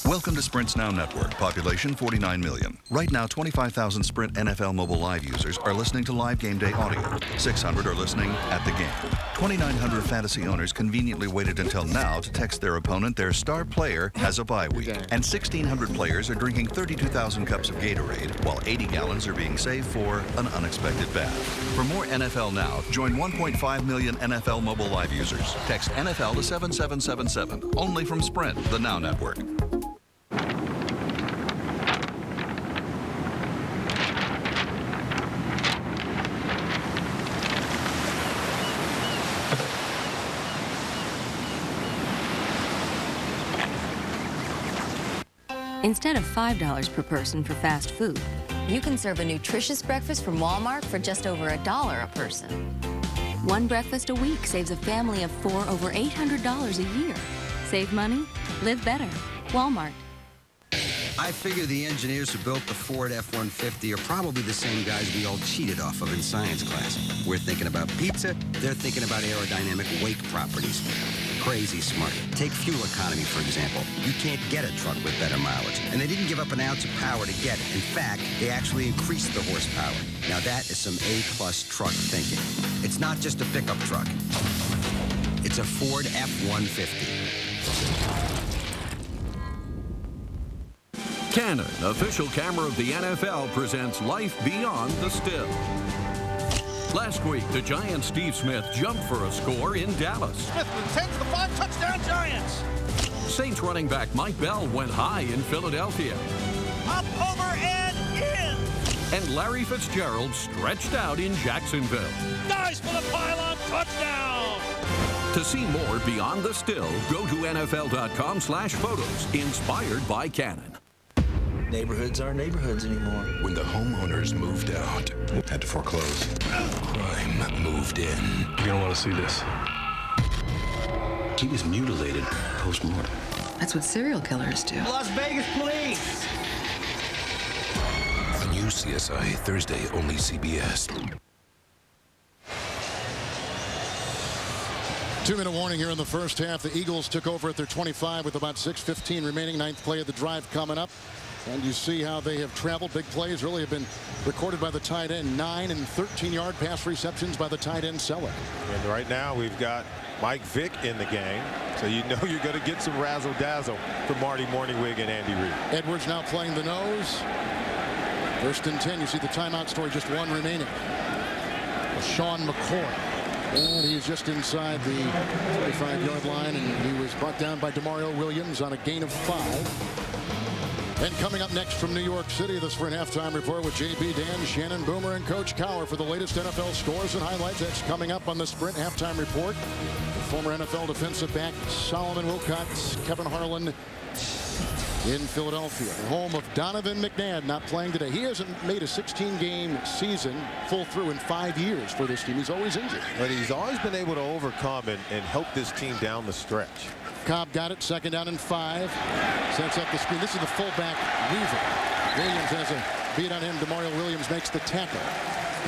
Welcome to Sprint's Now Network, population 49 million. Right now, 25,000 Sprint NFL Mobile Live users are listening to live game day audio. 600 are listening at the game. 2,900 fantasy owners conveniently waited until now to text their opponent their star player has a bye week. And 1,600 players are drinking 32,000 cups of Gatorade, while 80 gallons are being saved for an unexpected bath. For more NFL Now, join 1.5 million NFL Mobile Live users. Text NFL to 7777, only from Sprint, the Now Network.
Instead of $5 per person for fast food,
you can serve a nutritious breakfast from Walmart for just over $1 a person.
One breakfast a week saves a family of 4 over $800 a year. Save money, live better. Walmart.
I figure the engineers who built the Ford F-150 are probably the same guys we all cheated off of in science class. We're thinking about pizza, they're thinking about aerodynamic wake properties. Crazy smart. Take fuel economy, for example. You can't get a truck with better mileage. And they didn't give up an ounce of power to get it. In fact, they actually increased the horsepower. Now that is some A-plus truck thinking. It's not just a pickup truck. It's a Ford F-150.
Canon, official camera of the NFL, presents Life Beyond the Still. Last week, the Giants' Steve Smith jumped for a score in Dallas.
Smith with 10 to the 5, touchdown Giants.
Saints running back Mike Bell went high in Philadelphia.
Up, over, and in.
And Larry Fitzgerald stretched out in Jacksonville.
Nice for the pylon, touchdown.
To see more Beyond the Still, go to NFL.com/photos, inspired by Canon.
Neighborhoods aren't neighborhoods anymore.
When the homeowners moved out, had to foreclose. Crime moved in.
You're gonna want to see this.
He was mutilated post-mortem.
That's what serial killers do.
Las Vegas police.
A new CSI, Thursday, only CBS.
2-minute warning here in the first half. The Eagles took over at their 25 with about 6:15 remaining. 9th play of the drive coming up. And you see how they have traveled. Big plays really have been recorded by the tight end. 9 and 13-yard pass receptions by the tight end Selleck.
And right now we've got Mike Vick in the game. So you know you're going to get some razzle-dazzle from Marty Morningwig and Andy Reid.
Edwards now playing the nose. 1st and 10. You see the timeout story, just 1 remaining. Sean McCoy. And he's just inside the 45-yard line, and he was brought down by Demario Williams on a gain of 5. And coming up next from New York City, the Sprint Halftime Report with JB, Dan, Shannon, Boomer, and Coach Cowher for the latest NFL scores and highlights. That's coming up on the Sprint Halftime Report. The former NFL defensive back Solomon Wilcots, Kevin Harlan in Philadelphia, the home of Donovan McNabb, not playing today. He hasn't made a 16-game season full through in 5 years for this team. He's always injured.
But he's always been able to overcome and help this team down the stretch.
Cobb got it, 2nd down and 5. Sets up the screen. This is the fullback, Weaver. Williams has a beat on him. DeMario Williams makes the tackle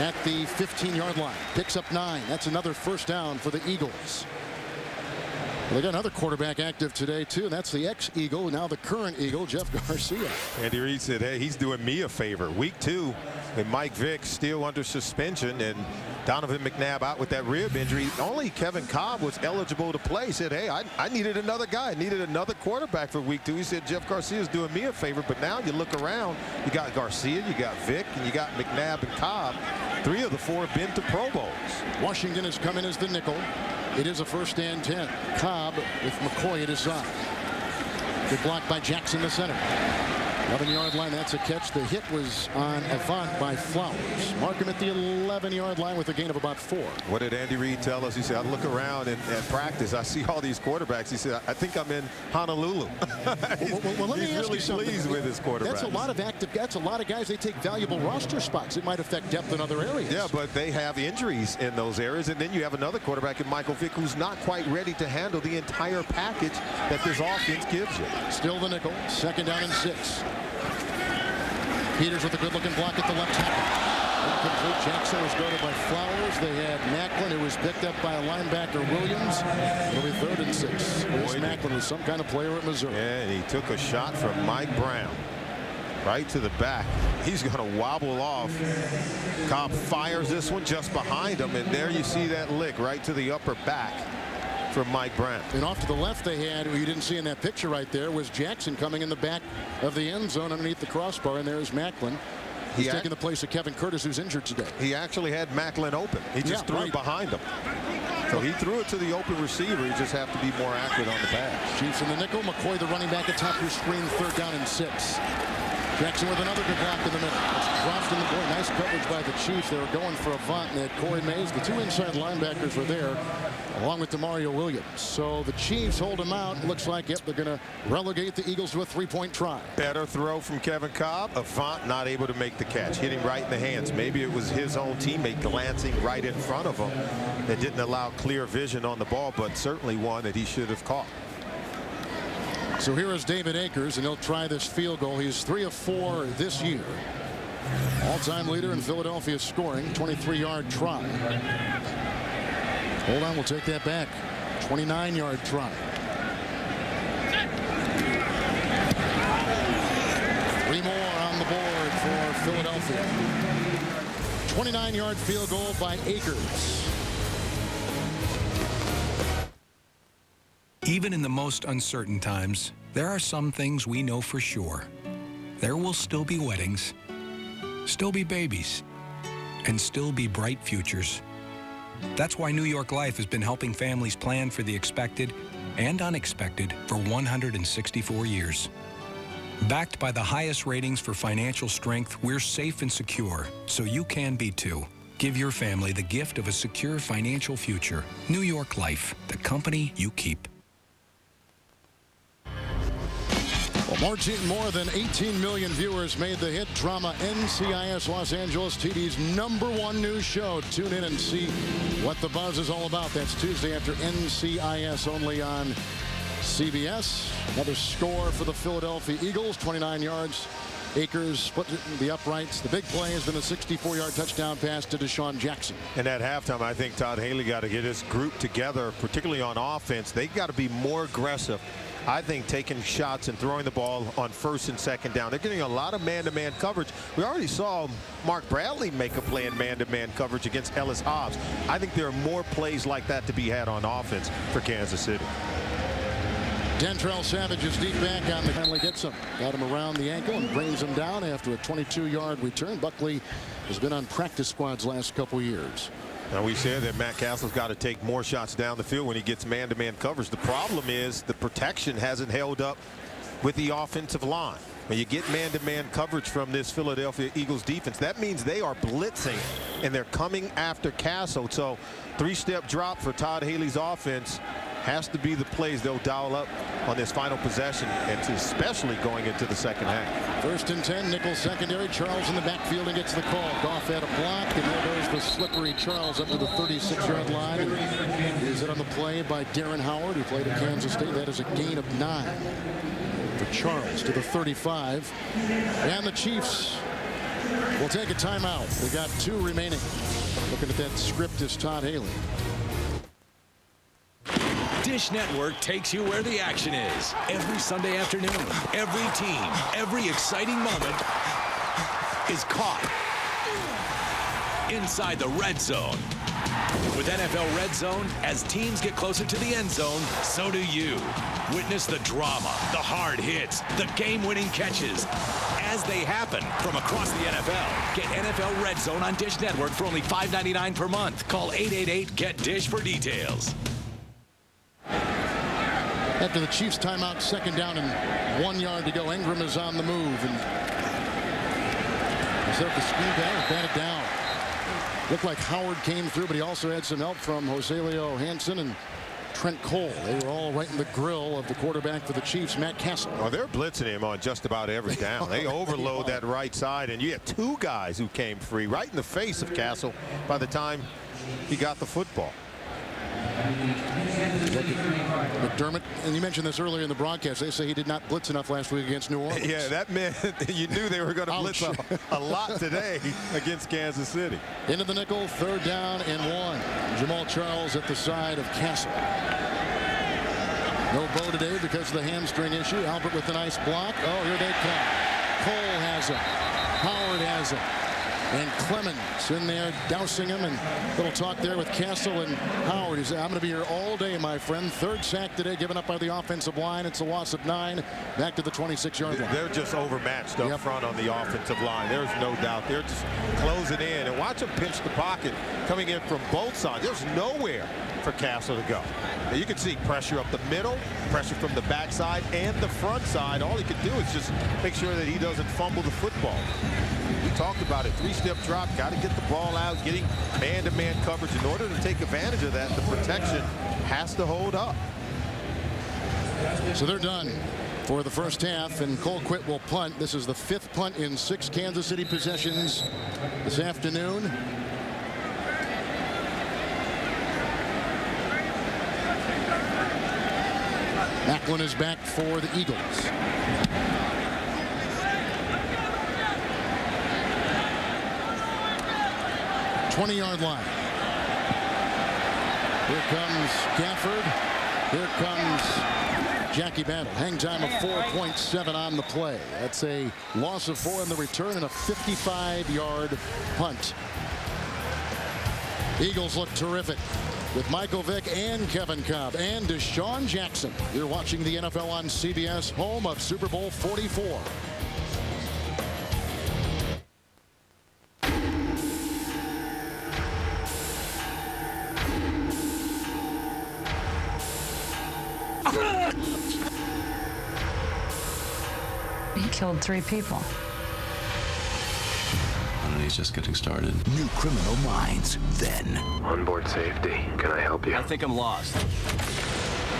at the 15-yard line. Picks up 9. That's another first down for the Eagles. Well, they got another quarterback active today, too. That's the ex-Eagle, now the current Eagle, Jeff Garcia.
Andy Reid said, hey, he's doing me a favor. Week 2, and Mike Vick still under suspension, and Donovan McNabb out with that rib injury. Only Kevin Cobb was eligible to play. He said, hey, I needed another guy. I needed another quarterback for Week 2. He said, Jeff Garcia's doing me a favor. But now you look around, you got Garcia, you got Vick, and you got McNabb and Cobb. 3 of the 4 have been to Pro Bowls.
Washington has come in as the nickel. It is a 1st and 10. Cobb with McCoy at his side. Good block by Jackson, the center. 11-yard line. That's a catch. The hit was on Avant by Flowers. Mark him at the 11-yard line with a gain of about 4.
What did Andy Reid tell us? He said, I look around and at practice, I see all these quarterbacks. He said, I think I'm in Honolulu.
well, let me ask
really
you something.
Pleased with his quarterback.
That's a lot of active guys. A lot of guys. They take valuable roster spots. It might affect depth in other areas.
Yeah, but they have injuries in those areas. And then you have another quarterback in Michael Vick who's not quite ready to handle the entire package that this offense gives you.
Still the nickel. 2nd down and 6. Peters with a good-looking block at the left tackle. Incomplete. Jackson was guarded by Flowers. They had Macklin, who was picked up by a linebacker, Williams. It'll be 3rd and 6. Boy, Macklin was some kind of player at Missouri.
Yeah, and he took a shot from Mike Brown right to the back. He's going to wobble off. Cobb fires this one just behind him, and there you see that lick right to the upper back from Mike Brown.
And off to the left they had, who you didn't see in that picture right there, was Jackson coming in the back of the end zone underneath the crossbar, and there's Macklin. He's taking the place of Kevin Curtis, who's injured today.
He actually had Macklin open. He just threw it behind him. So he threw it to the open receiver. He just have to be more accurate on the pass.
Chiefs in the nickel. McCoy, the running back, atop your screen, 3rd down and 6. Jackson with another good block in the middle. Dropped in the board. Nice coverage by the Chiefs. They were going for Avant, and they had Corey Mays. The 2 inside linebackers were there, along with DeMario Williams. So the Chiefs hold him out. It looks like, yep, they're going to relegate the Eagles to a 3-point try.
Better throw from Kevin Cobb. Avant not able to make the catch. Hitting right in the hands. Maybe it was his own teammate glancing right in front of him that didn't allow clear vision on the ball, but certainly one that he should have caught.
So here is David Akers, and he'll try this field goal. He's 3 of 4 this year. All-time leader in Philadelphia scoring. 23-yard try. Hold on, we'll take that back. 29-yard try. 3 more on the board for Philadelphia. 29-yard field goal by Akers.
Even in the most uncertain times, there are some things we know for sure. There will still be weddings, still be babies, and still be bright futures. That's why New York Life has been helping families plan for the expected and unexpected for 164 years. Backed by the highest ratings for financial strength, we're safe and secure, so you can be too. Give your family the gift of a secure financial future. New York Life, the company you keep.
Well, more than 18 million viewers made the hit drama NCIS Los Angeles TV's #1 news show. Tune in and see what the buzz is all about. That's Tuesday after NCIS, only on CBS. Another score for the Philadelphia Eagles, 29 yards. Akers put it in the uprights. The big play has been a 64-yard touchdown pass to Deshaun Jackson.
And at halftime, I think Todd Haley got to get his group together, particularly on offense. They got to be more aggressive. I think taking shots and throwing the ball on 1st and 2nd down. They're getting a lot of man-to-man coverage. We already saw Mark Bradley make a play in man-to-man coverage against Ellis Hobbs. I think there are more plays like that to be had on offense for Kansas City.
Dentrell Savage is deep back on the finally gets him. Got him around the ankle and brings him down after a 22-yard return. Buckley has been on practice squads last couple years.
Now we said that Matt Castle's got to take more shots down the field when he gets man-to-man coverage. The problem is the protection hasn't held up with the offensive line. When you get man-to-man coverage from this Philadelphia Eagles defense, that means they are blitzing and they're coming after Castle. So 3-step drop for Todd Haley's offense has to be the plays they'll dial up on this final possession, and especially going into the second half.
1st and 10, Nickel secondary. Charles in the backfield and gets the call. Goff had a block, and there goes the slippery Charles up to the 36-yard line. Is it on the play by Darren Howard, who played at Kansas State? That is a gain of 9 for Charles to the 35. And the Chiefs will take a timeout. They got 2 remaining. Looking at that script is Todd Haley.
Dish Network takes you where the action is. Every Sunday afternoon, every team, every exciting moment is caught inside the red zone. With NFL Red Zone, as teams get closer to the end zone, so do you. Witness the drama, the hard hits, the game-winning catches as they happen from across the NFL. Get NFL Red Zone on Dish Network for only $5.99 per month. Call 888-GET-DISH for details.
After the Chiefs timeout, 2nd down and 1 yard to go. Ingram is on the move and set up the screen down, batted down. Looked like Howard came through, but he also had some help from Joselio Hansen and Trent Cole. They were all right in the grill of the quarterback for the Chiefs, Matt Castle.
Well, they're blitzing him on just about every down. They overload that right side, and you had 2 guys who came free right in the face of Castle by the time he got the football.
McDermott, and you mentioned this earlier in the broadcast, they say he did not blitz enough last week against New Orleans.
Yeah, that meant you knew they were going to blitz a lot today against Kansas City.
Into the nickel, 3rd down and 1. Jamal Charles at the side of Castle. No Bo today because of the hamstring issue. Albert with a nice block. Oh, here they come. Cole has him. Howard has him. And Clemens in there dousing him, and little talk there with Castle and Howard. He said, I'm going to be here all day, my friend. 3rd sack today given up by the offensive line. It's a loss of 9 back to the 26-yard line.
They're just overmatched up front on the offensive line. There's no doubt. They're just closing in, and watch them pinch the pocket coming in from both sides. There's nowhere for Castle to go. Now, you can see pressure up the middle, pressure from the backside and the front side. All he can do is just make sure that he doesn't fumble the football. We talked about it. 3-step drop. Got to get the ball out, getting man-to-man coverage. In order to take advantage of that, the protection has to hold up.
So they're done for the first half, and Colquitt will punt. This is the 5th punt in 6 Kansas City possessions this afternoon. Macklin is back for the Eagles. '20-yard line. Here comes Gafford. Here comes Jackie Battle. Hang time of 4.7 on the play. That's a loss of 4 in the return and a 55-yard punt. Eagles look terrific with Michael Vick and Kevin Cobb and Deshaun Jackson. You're watching the NFL on CBS, home of Super Bowl 44.
He killed 3 people.
And he's just getting started.
New Criminal Minds, then.
Onboard safety. Can I help you?
I think I'm lost.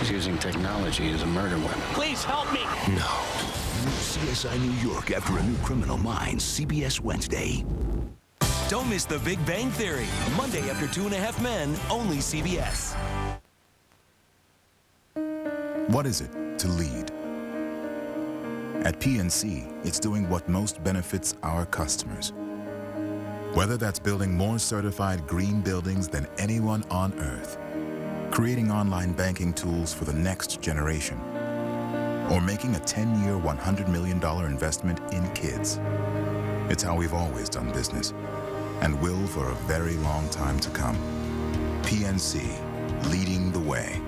He's using technology as a murder weapon.
Please help me.
No. New CSI New York after a New Criminal Minds, CBS Wednesday.
Don't miss The Big Bang Theory. Monday after 2.5 Men, only CBS.
What is it to lead? At PNC, it's doing what most benefits our customers. Whether that's building more certified green buildings than anyone on Earth, creating online banking tools for the next generation, or making a 10-year, $100 million investment in kids. It's how we've always done business, and will for a very long time to come. PNC, leading the way.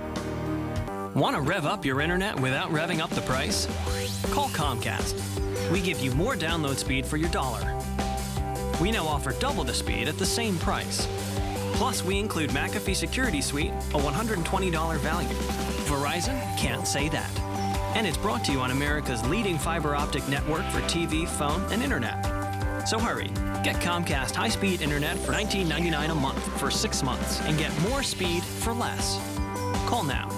Want to rev up your internet without revving up the price? Call Comcast. We give you more download speed for your dollar. We now offer double the speed at the same price. Plus, we include McAfee Security Suite, a $120 value. Verizon can't say that. And it's brought to you on America's leading fiber optic network for TV, phone, and internet. So hurry, get Comcast high-speed internet for $19.99 a month for 6 months and get more speed for less. Call now.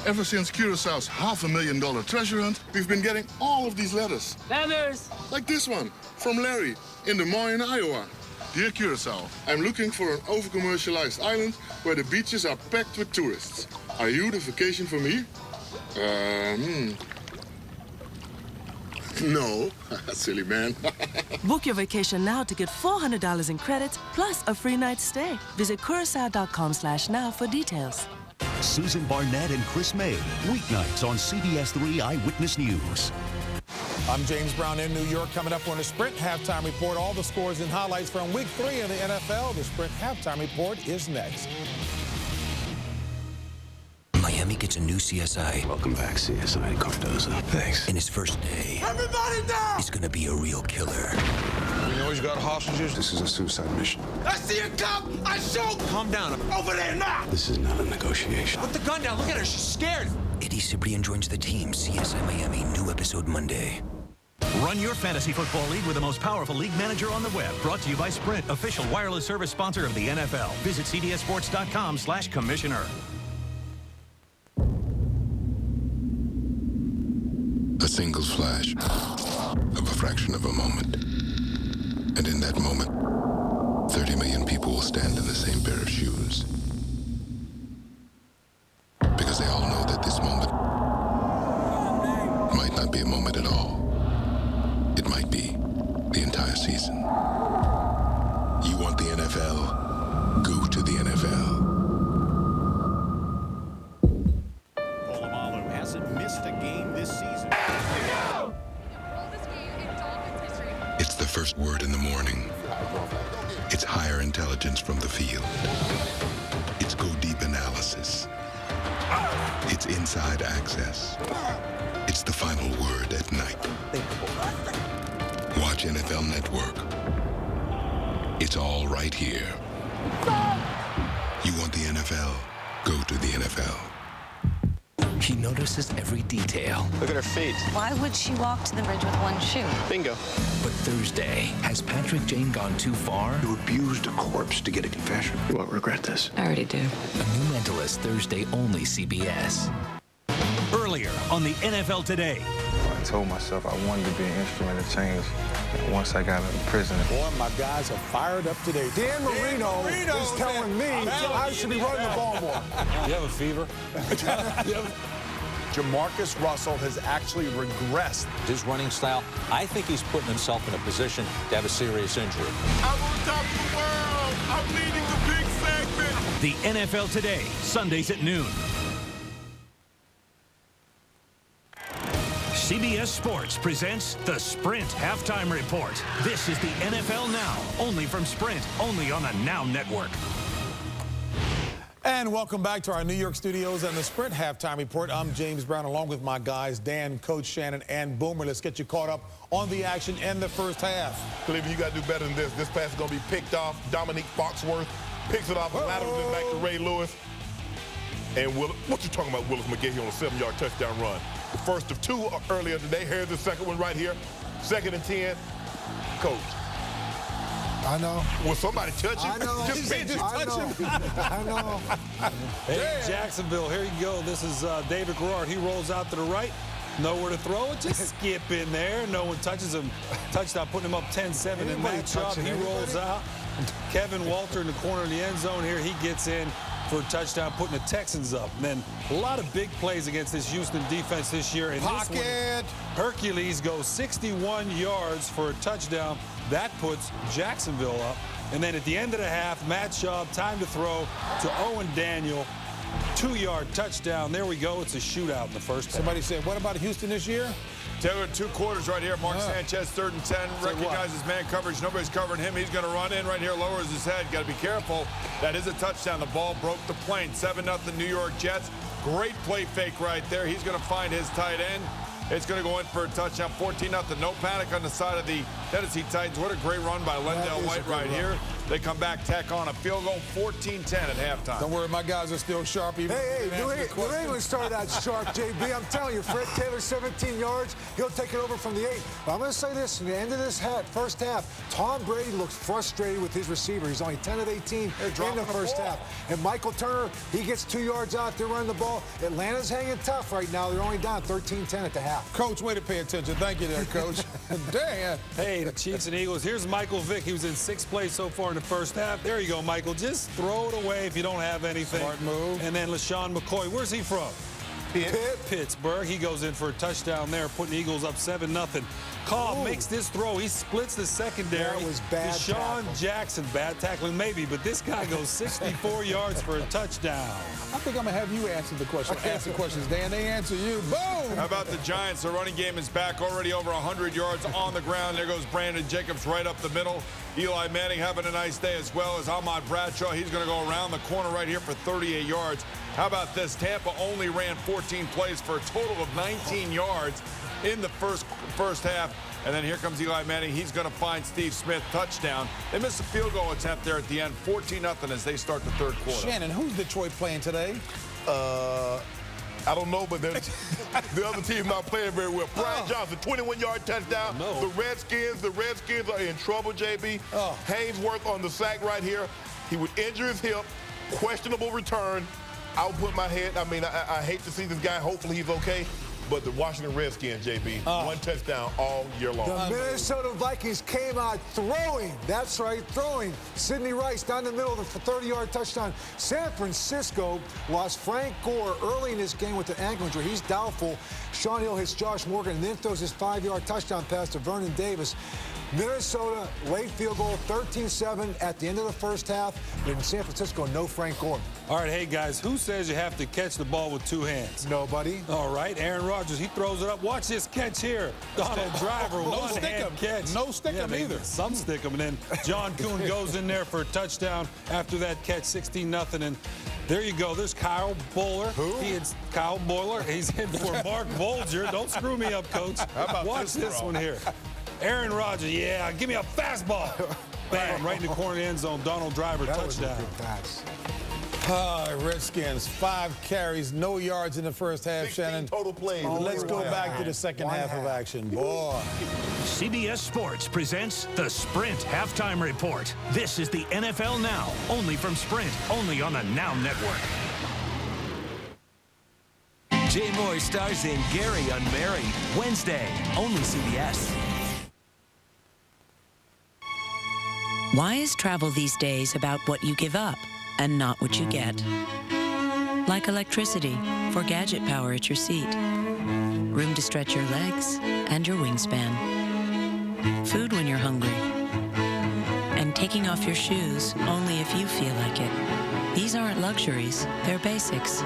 Ever since Curaçao's $500,000 treasure hunt, we've been getting all of these letters.
Letters!
Like this one, from Larry, in Des Moines, Iowa. Dear Curaçao, I'm looking for an over-commercialized island where the beaches are packed with tourists. Are you the vacation for me? No, silly man.
Book your vacation now to get $400 in credits plus a free night stay. Visit Curacao.com/now for details.
Susan Barnett and Chris May, weeknights on CBS 3 Eyewitness News.
I'm James Brown in New York. Coming up on the Sprint Halftime Report, all the scores and highlights from Week 3 in the NFL. The Sprint Halftime Report is next.
Miami gets a new CSI.
Welcome back, CSI Cardozo. Thanks.
And his first day.
Everybody down!
He's gonna be a real killer.
You know he's got hostages? This is a suicide mission.
I see a cop! I shoot!
Calm down.
Over there now!
This is not a negotiation.
Put the gun down. Look at her. She's scared.
Eddie Cibrian joins the team. CSI Miami. New episode Monday.
Run your fantasy football league with the most powerful league manager on the web. Brought to you by Sprint, official wireless service sponsor of the NFL. Visit cbssports.com/commissioner.
A single flash of a fraction of a moment. And in that moment, 30 million people will stand in the same pair of shoes. Because they all know that this moment might not be a moment at all. It might be the entire season. You want the NFL? Go to the NFL.
Polamalu hasn't missed a game this season.
It's the first word in the morning. It's higher intelligence from the field. It's go-deep analysis. It's inside access. It's the final word at night. Watch NFL Network. It's all right here. You want the NFL? Go to the NFL.
He notices every detail.
Look at her feet.
Why would she walk to the bridge with one shoe?
Bingo.
But Thursday, has Patrick Jane gone too far?
You abused a corpse to get a confession.
You won't regret this.
I already do.
A new Mentalist Thursday only CBS.
Earlier on the NFL Today.
I told myself I wanted to be an instrument of change once I got out of prison.
Boy, my guys are fired up today. Dan Marino is telling me I should be running the ball more.
You have a fever?
Jamarcus Russell has actually regressed.
His running style, I think he's putting himself in a position to have a serious injury.
I'm on top of the world. I'm leading the big segment.
The NFL Today, Sundays at noon. CBS Sports presents the Sprint Halftime Report. This is the NFL Now, only from Sprint, only on the Now Network.
And welcome back to our New York studios and the Sprint Halftime Report. I'm James Brown, along with my guys, Dan, Coach Shannon, and Boomer. Let's get you caught up on the action in the first half.
Cleveland, you got to do better than this. This pass is going to be picked off. Dominique Foxworth picks it off and laterals it back to Ray Lewis. And what you talking about, Willis McGahee on a 7-yard touchdown run? The first of two earlier today. Here's the second one right here. 2nd and 10. Coach.
I know.
Will somebody touch him?
I know.
Just touch him.
I know.
Hey, Jacksonville, here you go. This is David Garrard. He rolls out to the right. Nowhere to throw it. Just skip in there. No one touches him. Touchdown, putting him up 10-7 in that job. He rolls out. Kevin Walter in the corner of the end zone here. He gets in for a touchdown, putting the Texans up. And then a lot of big plays against this Houston defense this year. And
Pocket.
This one, Hercules goes 61 yards for a touchdown. That puts Jacksonville up. And then at the end of the half, Matt Schaub, time to throw to Owen Daniel. 2-yard touchdown. There we go. It's a shootout in the first half.
Somebody said, what about Houston this year?
Taylor, 2 quarters right here. Mark Sanchez, 3rd and 10. Recognizes man coverage. Nobody's covering him. He's going to run in right here, lowers his head. Got to be careful. That is a touchdown. The ball broke the plane. 7-0 New York Jets. Great play fake right there. He's going to find his tight end. It's going to go in for a touchdown. 14-0. No panic on the side of the Tennessee Titans. What a great run by Lendell White right here. They come back, tack on a field goal, 14-10 at halftime.
Don't worry, my guys are still sharp. Even
Hey, New England started out sharp, JB. I'm telling you, Fred Taylor, 17 yards. He'll take it over from the 8. But I'm going to say this, in the end of this first half, Tom Brady looks frustrated with his receiver. He's only 10 of 18 in the first half. And Michael Turner, he gets 2 yards out there running the ball. Atlanta's hanging tough right now. They're only down 13-10 at the half.
Coach, way to pay attention. Thank you there, Coach. Dang.
Hey, the Chiefs and Eagles. Here's Michael Vick. He was in 6 plays so far in the first half. There you go, Michael. Just throw it away if you don't have anything.
Smart move.
And then LaShawn McCoy. Where's he from? Pittsburgh. He goes in for a touchdown there, putting the Eagles up 7-0. Cobb makes this throw. He splits the secondary.
That was bad
Deshaun Jackson, bad tackling maybe, but this guy goes 64 yards for a touchdown.
I think I'm going to have you answer the question. Answer questions, Dan. They answer you. Boom!
How about the Giants? The running game is back, already over 100 yards on the ground. There goes Brandon Jacobs right up the middle. Eli Manning having a nice day, as well as Ahmad Bradshaw. He's going to go around the corner right here for 38 yards. How about this? Tampa only ran 14 plays for a total of 19 yards in the first half. And then here comes Eli Manning. He's going to find Steve Smith. Touchdown. They missed a field goal attempt there at the end. 14-0 as they start the third quarter.
Shannon, who's Detroit playing today?
I don't know, but the other team's not playing very well. Brian Johnson, 21-yard touchdown. The Redskins are in trouble, JB. Haynesworth on the sack right here. He would injure his hip. Questionable return. I'll put my head. I mean, I hate to see this guy. Hopefully he's okay. But the Washington Redskins, JB, 1 touchdown all year long.
The Minnesota Vikings came out throwing. That's right, throwing. Sidney Rice down the middle for a 30-yard touchdown. San Francisco lost Frank Gore early in this game with an ankle injury. He's doubtful. Sean Hill hits Josh Morgan and then throws his 5-yard touchdown pass to Vernon Davis. Minnesota, late field goal, 13-7 at the end of the first half. But in San Francisco, no Frank Gore.
All right, hey, guys, who says you have to catch the ball with 2 hands?
Nobody.
All right, Aaron Rodgers, he throws it up. Watch this catch here. Donald Driver, one-hand catch.
No stick him either.
Some stick him. And then John Kuhn goes in there for a touchdown after that catch, 16-0. And there you go. There's Kyle Boller.
Who?
Kyle Boller. He's in for Mark Bolger. Don't screw me up, Coach.
How about
Watch this one here. Aaron Rodgers, yeah, give me a fastball. Bam, right in the corner of the end zone. Donald Driver, touchdown.
Was a good pass.
Redskins, 5 carries, no yards in the first half, Shannon.
Total plays.
Let's go back to the second half of action. Boy.
CBS Sports presents the Sprint Halftime Report. This is the NFL Now, only from Sprint, only on the Now Network.
Jay Moore stars in Gary Unmarried, Wednesday, only CBS.
Why is travel these days about what you give up and not what you get? Like electricity for gadget power at your seat, room to stretch your legs and your wingspan, food when you're hungry, and taking off your shoes only if you feel like it. These aren't luxuries, they're basics.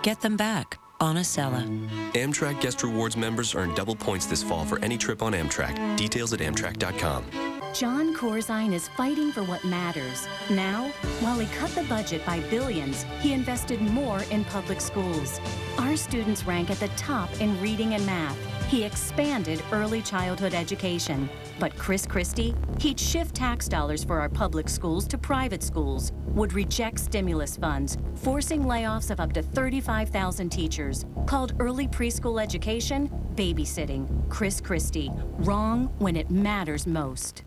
Get them back on Acela.
Amtrak Guest Rewards members earn double points this fall for any trip on Amtrak. Details at Amtrak.com.
John Corzine is fighting for what matters. Now, while he cut the budget by billions, he invested more in public schools. Our students rank at the top in reading and math. He expanded early childhood education. But Chris Christie, he'd shift tax dollars for our public schools to private schools, would reject stimulus funds, forcing layoffs of up to 35,000 teachers. Called early preschool education babysitting. Chris Christie, wrong when it matters most.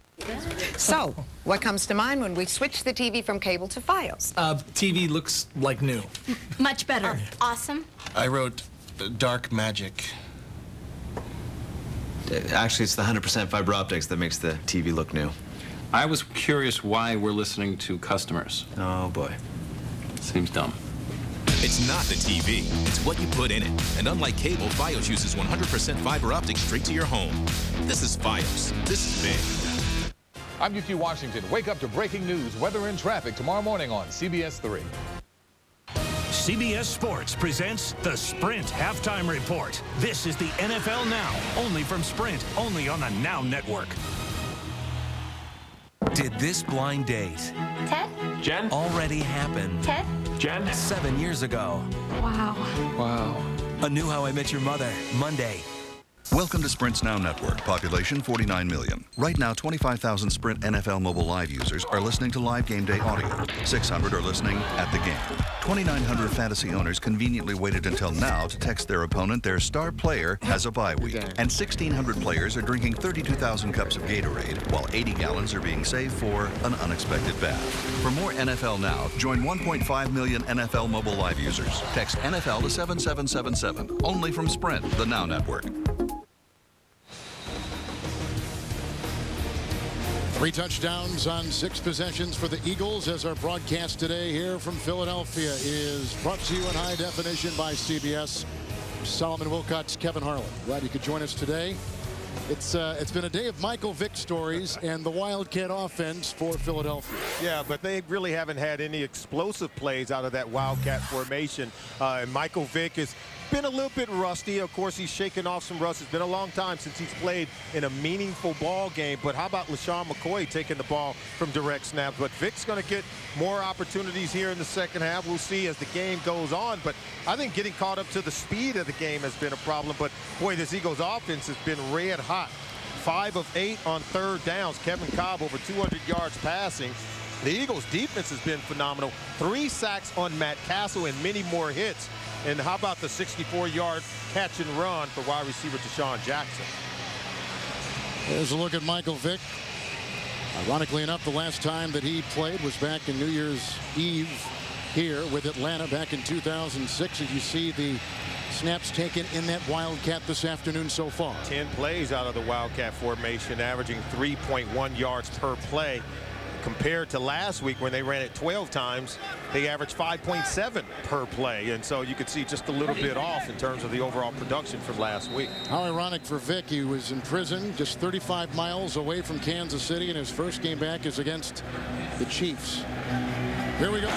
So, what comes to mind when we switch the TV from cable to Fios?
TV looks like new.
Much better. Awesome.
I wrote dark magic.
Actually, it's the 100% fiber optics that makes the TV look new.
I was curious why we're listening to customers.
Oh, boy.
Seems dumb.
It's not the TV, it's what you put in it. And unlike cable, Fios uses 100% fiber optics straight to your home. This is Fios. This is big.
I'm UT Washington. Wake up to breaking news, weather, and traffic tomorrow morning on CBS 3.
CBS Sports presents the Sprint Halftime Report. This is the NFL Now, only from Sprint, only on the Now Network.
Did this blind date
Ted?
Jen already happen?
Ted?
Jen? 7 years ago.
Wow.
Wow. A New How I Met Your Mother, Monday.
Welcome to Sprint's Now Network, population 49 million. Right now, 25,000 Sprint NFL Mobile Live users are listening to live game day audio. 600 are listening at the game. 2,900 fantasy owners conveniently waited until now to text their opponent their star player has a bye week. And 1,600 players are drinking 32,000 cups of Gatorade, while 80 gallons are being saved for an unexpected bath. For more NFL Now, join 1.5 million NFL Mobile Live users. Text NFL to 7777, only from Sprint, the Now Network.
3 touchdowns on 6 possessions for the Eagles, as our broadcast today here from Philadelphia is brought to you in high definition by CBS. Solomon Wilcott's Kevin Harlan. Glad you could join us today. It's been a day of Michael Vick stories and the Wildcat offense for Philadelphia.
Yeah, but they really haven't had any explosive plays out of that Wildcat formation. And Michael Vick has been a little bit rusty. Of course, he's shaking off some rust. It's been a long time since he's played in a meaningful ball game. But how about LaShawn McCoy taking the ball from direct snaps? But Vick's going to get more opportunities here in the second half. We'll see as the game goes on. But I think getting caught up to the speed of the game has been a problem. But, boy, this Eagles offense has been red hot. 5 of 8 on third downs. Kevin Cobb over 200 yards passing. The Eagles' defense has been phenomenal. 3 sacks on Matt Castle and many more hits. And how about the 64-yard catch and run for wide receiver Deshaun Jackson?
There's a look at Michael Vick. Ironically enough, the last time that he played was back in New Year's Eve here with Atlanta back in 2006. As you see the snaps taken in that Wildcat this afternoon so far.
10 plays out of the Wildcat formation, averaging 3.1 yards per play. Compared to last week when they ran it 12 times, they averaged 5.7 per play. And so you could see just a little bit off in terms of the overall production from last week.
How ironic for Vick. He was in prison just 35 miles away from Kansas City, and his first game back is against the Chiefs. Here we go.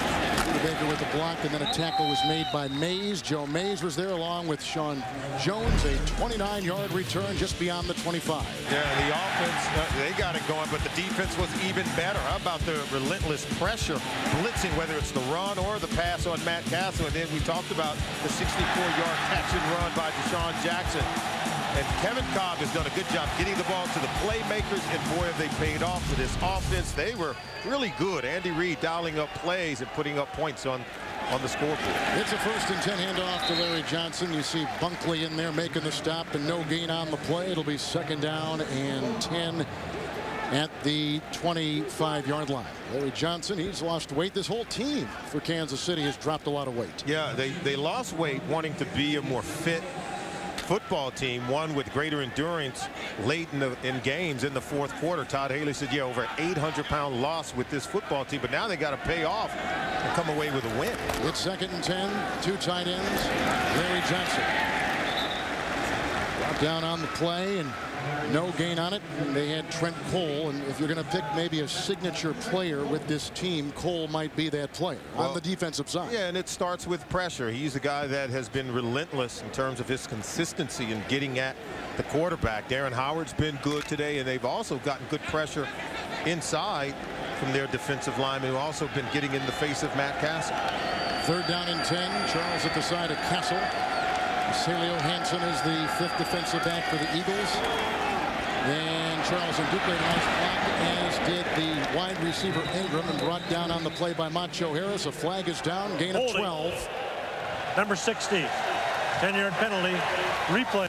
Baker with the block, and then a tackle was made by Mays. Joe Mays was there along with Sean Jones. A 29-yard return just beyond the 25.
Yeah, the offense, they got it going, but the defense was even better. How about the relentless pressure, blitzing, whether it's the run or the pass on Matt Castle. And then we talked about the 64-yard catch and run by Deshaun Jackson. And Kevin Cobb has done a good job getting the ball to the playmakers, and boy, have they paid off for this offense. They were really good. Andy Reid dialing up plays and putting up points on the scoreboard.
It's a 1st and 10 handoff to Larry Johnson. You see Bunkley in there making the stop and no gain on the play. It'll be 2nd down and 10 at the 25-yard line. Larry Johnson, he's lost weight. This whole team for Kansas City has dropped a lot of weight.
Yeah, they lost weight wanting to be a more fit football team, one with greater endurance late in games in the 4th quarter. Todd Haley said, yeah, over 800-pound loss with this football team, but now they got to pay off and come away with a win.
It's 2nd and 10, 2 tight ends. Larry Johnson dropped down on the play and no gain on it. And they had Trent Cole, and if you're going to pick maybe a signature player with this team, Cole might be that player on the defensive side.
Yeah, and it starts with pressure. He's a guy that has been relentless in terms of his consistency in getting at the quarterback. Darren Howard's been good today, and they've also gotten good pressure inside from their defensive linemen, who also been getting in the face of Matt Castle.
3rd down and 10. Charles at the side of Castle. Saleo Hansen is the 5th defensive back for the Eagles. And Charles Ndukwe nice block, as did the wide receiver Ingram, and brought down on the play by Macho Harris. A flag is down, gain of 12.
Number 60, 10-yard penalty, replay,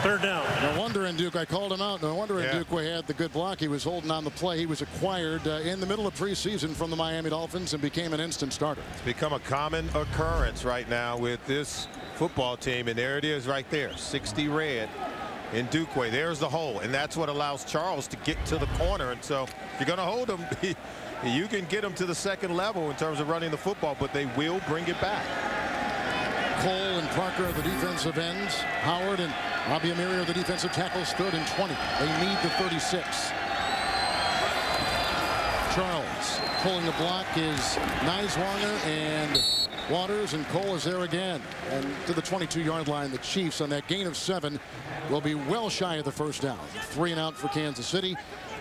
3rd down.
No wonder Ndukwe, I called him out. No wonder Ndukwe had the good block. He was holding on the play. He was acquired in the middle of preseason from the Miami Dolphins and became an instant starter.
It's become a common occurrence right now with this football team, and there it is right there, 60 red. Ndukwe, there's the hole, and that's what allows Charles to get to the corner. And so if you're going to hold him, you can get him to the 2nd level in terms of running the football, but they will bring it back.
Cole and Parker are the defensive ends. Howard and Robbie Amiri are the defensive tackles. 3rd and 20. They need the 36. Charles pulling the block is Neiswanger and Waters, and Cole is there again. And to the 22-yard line, the Chiefs on that gain of 7 will be well shy of the 1st down. 3 and out for Kansas City.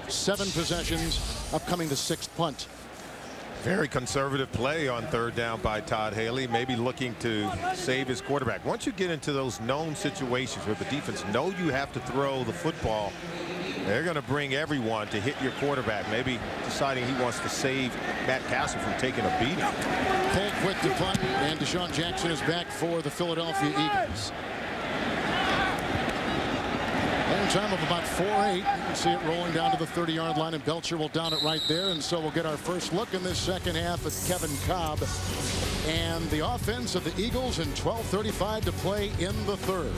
7 possessions, upcoming the 6th punt
Very conservative play on third down by Todd Haley, maybe looking to save his quarterback. Once you get into those known situations where the defense know you have to throw the football, they're going to bring everyone to hit your quarterback, maybe deciding he wants to save Matt Castle from taking a beating.
Colquitt to punt, and Deshaun Jackson is back for the Philadelphia Eagles. Long time of about 4-8. You can see it rolling down to the 30-yard line, and Belcher will down it right there. And so we'll get our first look in this second half at Kevin Kolb and the offense of the Eagles, and 12:35 to play in the third.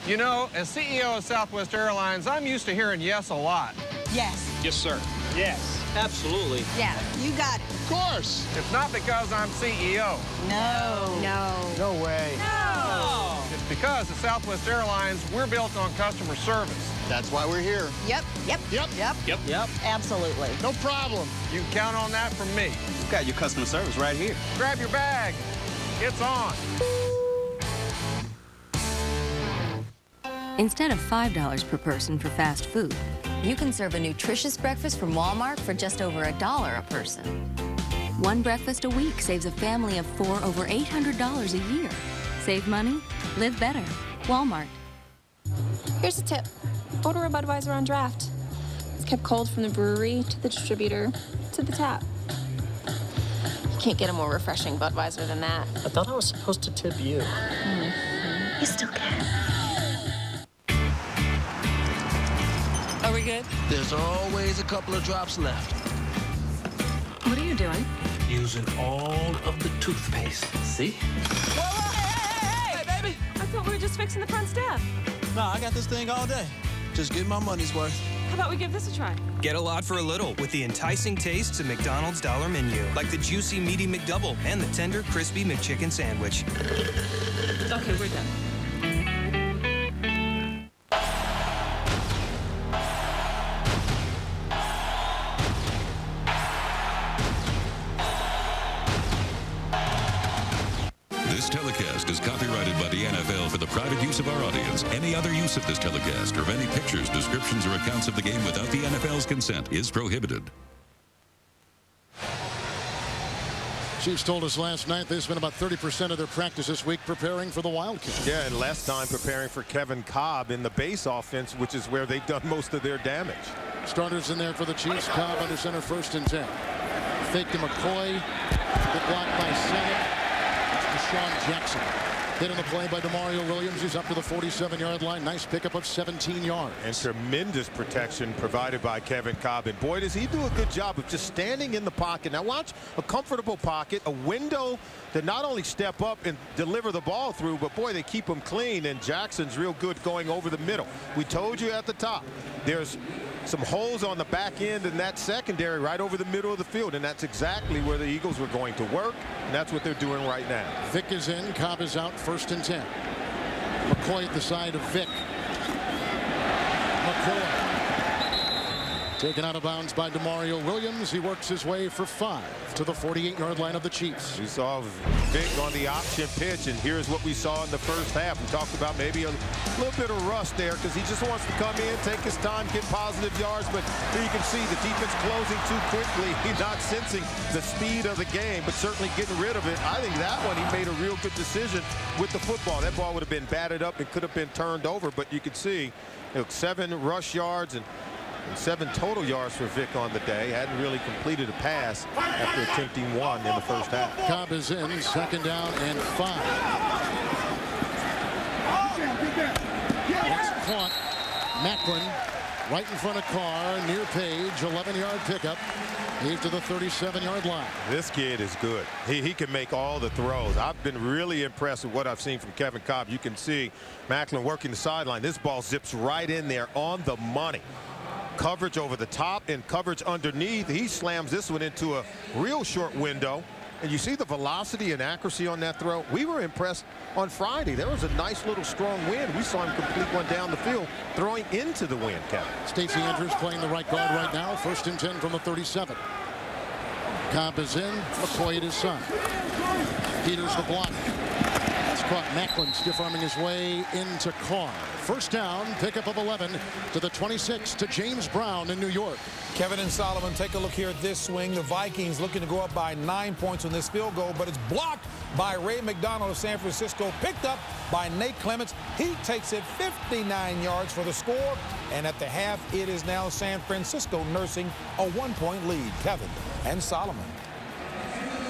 You know, as CEO of Southwest Airlines, I'm used to hearing yes a lot.
Yes.
Yes, sir. Yes. Absolutely.
Yeah, you got it.
Of course. It's not because I'm CEO.
No. No.
No way.
No.
It's because at Southwest Airlines, we're built on customer service. That's why we're here.
Yep. Yep.
Yep.
Yep.
Yep. Yep.
Absolutely.
No problem. You can count on that from me.
We've got your customer service right here.
Grab your bag. It's on.
Instead of $5 per person for fast food, you can serve a nutritious breakfast from Walmart for just over $1 a person. One breakfast a week saves a family of 4 over $800 a year. Save money, live better. Walmart.
Here's a tip. Order a Budweiser on draft. It's kept cold from the brewery to the distributor to the tap. You can't get a more refreshing Budweiser than that.
I thought I was supposed to tip you.
Mm-hmm. You still can.
Are we good?
There's always a couple of drops left.
What are you doing?
Using all of the toothpaste. See?
Hey, baby! I thought we were just fixing the front step.
Nah, I got this thing all day. Just get my money's worth.
How about we give this a try?
Get a lot for a little with the enticing tastes of McDonald's Dollar Menu, like the juicy, meaty McDouble and the tender, crispy McChicken sandwich.
Okay, we're done.
This telecast is copyrighted by the NFL for the private use of our audience. Any other use of this telecast or of any pictures, descriptions, or accounts of the game without the NFL's consent is prohibited.
Chiefs told us last night they spent about 30% of their practice this week preparing for the Wildcats.
Yeah, and less time preparing for Kevin Kolb in the base offense, which is where they've done most of their damage.
Starters in there for the Chiefs. Kolb under center, 1st and 10. Fake to McCoy. Good block by Senate. Deshaun Jackson. Hit on the play by DeMario Williams. He's up to the 47-yard line. Nice pickup of 17 yards.
And tremendous protection provided by Kevin Kolb. And boy, does he do a good job of just standing in the pocket. Now watch, a comfortable pocket, a window to not only step up and deliver the ball through, but boy, they keep him clean. And Jackson's real good going over the middle. We told you at the top, there's some holes on the back end in that secondary right over the middle of the field, and that's exactly where the Eagles were going to work, and that's what they're doing right now.
Vick is in, Kolb is out, 1st and 10. McCoy at the side of Vick. McCoy taken out of bounds by DeMario Williams. He works his way for 5 to the 48-yard line of the Chiefs.
We saw Vick on the option pitch, and here's what we saw in the first half. We talked about maybe a little bit of rust there because he just wants to come in, take his time, get positive yards. But here you can see the defense closing too quickly. He's not sensing the speed of the game, but certainly getting rid of it. I think that one he made a real good decision with the football. That ball would have been batted up and could have been turned over, but you could see 7 rush yards and 7 total yards for Vick on the day. Hadn't really completed a pass after attempting 1 in the first half.
Kolb is in, 2nd down and 5. Next caught, Macklin right in front of Carr, near Page, 11-yard pickup. He's to the 37-yard line.
This kid is good. He can make all the throws. I've been really impressed with what I've seen from Kevin Kolb. You can see Macklin working the sideline. This ball zips right in there on the money. Coverage over the top and coverage underneath. He slams this one into a real short window. And you see the velocity and accuracy on that throw. We were impressed on Friday. There was a nice little strong wind. We saw him complete one down the field, throwing into the wind, Kevin.
Stacey Andrews playing the right guard right now. 1st and 10 from the 37. Kolb is in. McCoy at his side. Peters the block. That's caught Macklin stiff-arming his way into Carr. First down, pickup of 11 to the 26 to James Brown in New York.
Kevin and Solomon, take a look here at this swing. The Vikings looking to go up by 9 points on this field goal, but it's blocked by Ray McDonald of San Francisco, picked up by Nate Clements. He takes it 59 yards for the score, and at the half, it is now San Francisco nursing a 1-point lead. Kevin and Solomon.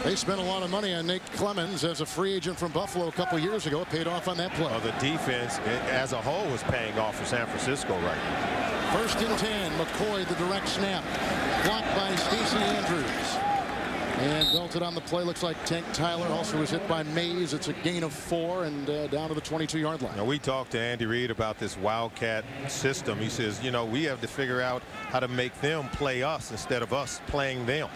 They spent a lot of money on Nate Clemens as a free agent from Buffalo a couple years ago. It paid off on that play.
The defense as a whole is paying off for San Francisco right now.
First and 10. McCoy, the direct snap. Blocked by Stacey Andrews. And belted on the play. Looks like Tank Tyler also was hit by Mays. It's a gain of 4 and down to the 22-yard line.
Now, we talked to Andy Reid about this Wildcat system. He says, you know, we have to figure out how to make them play us instead of us playing them.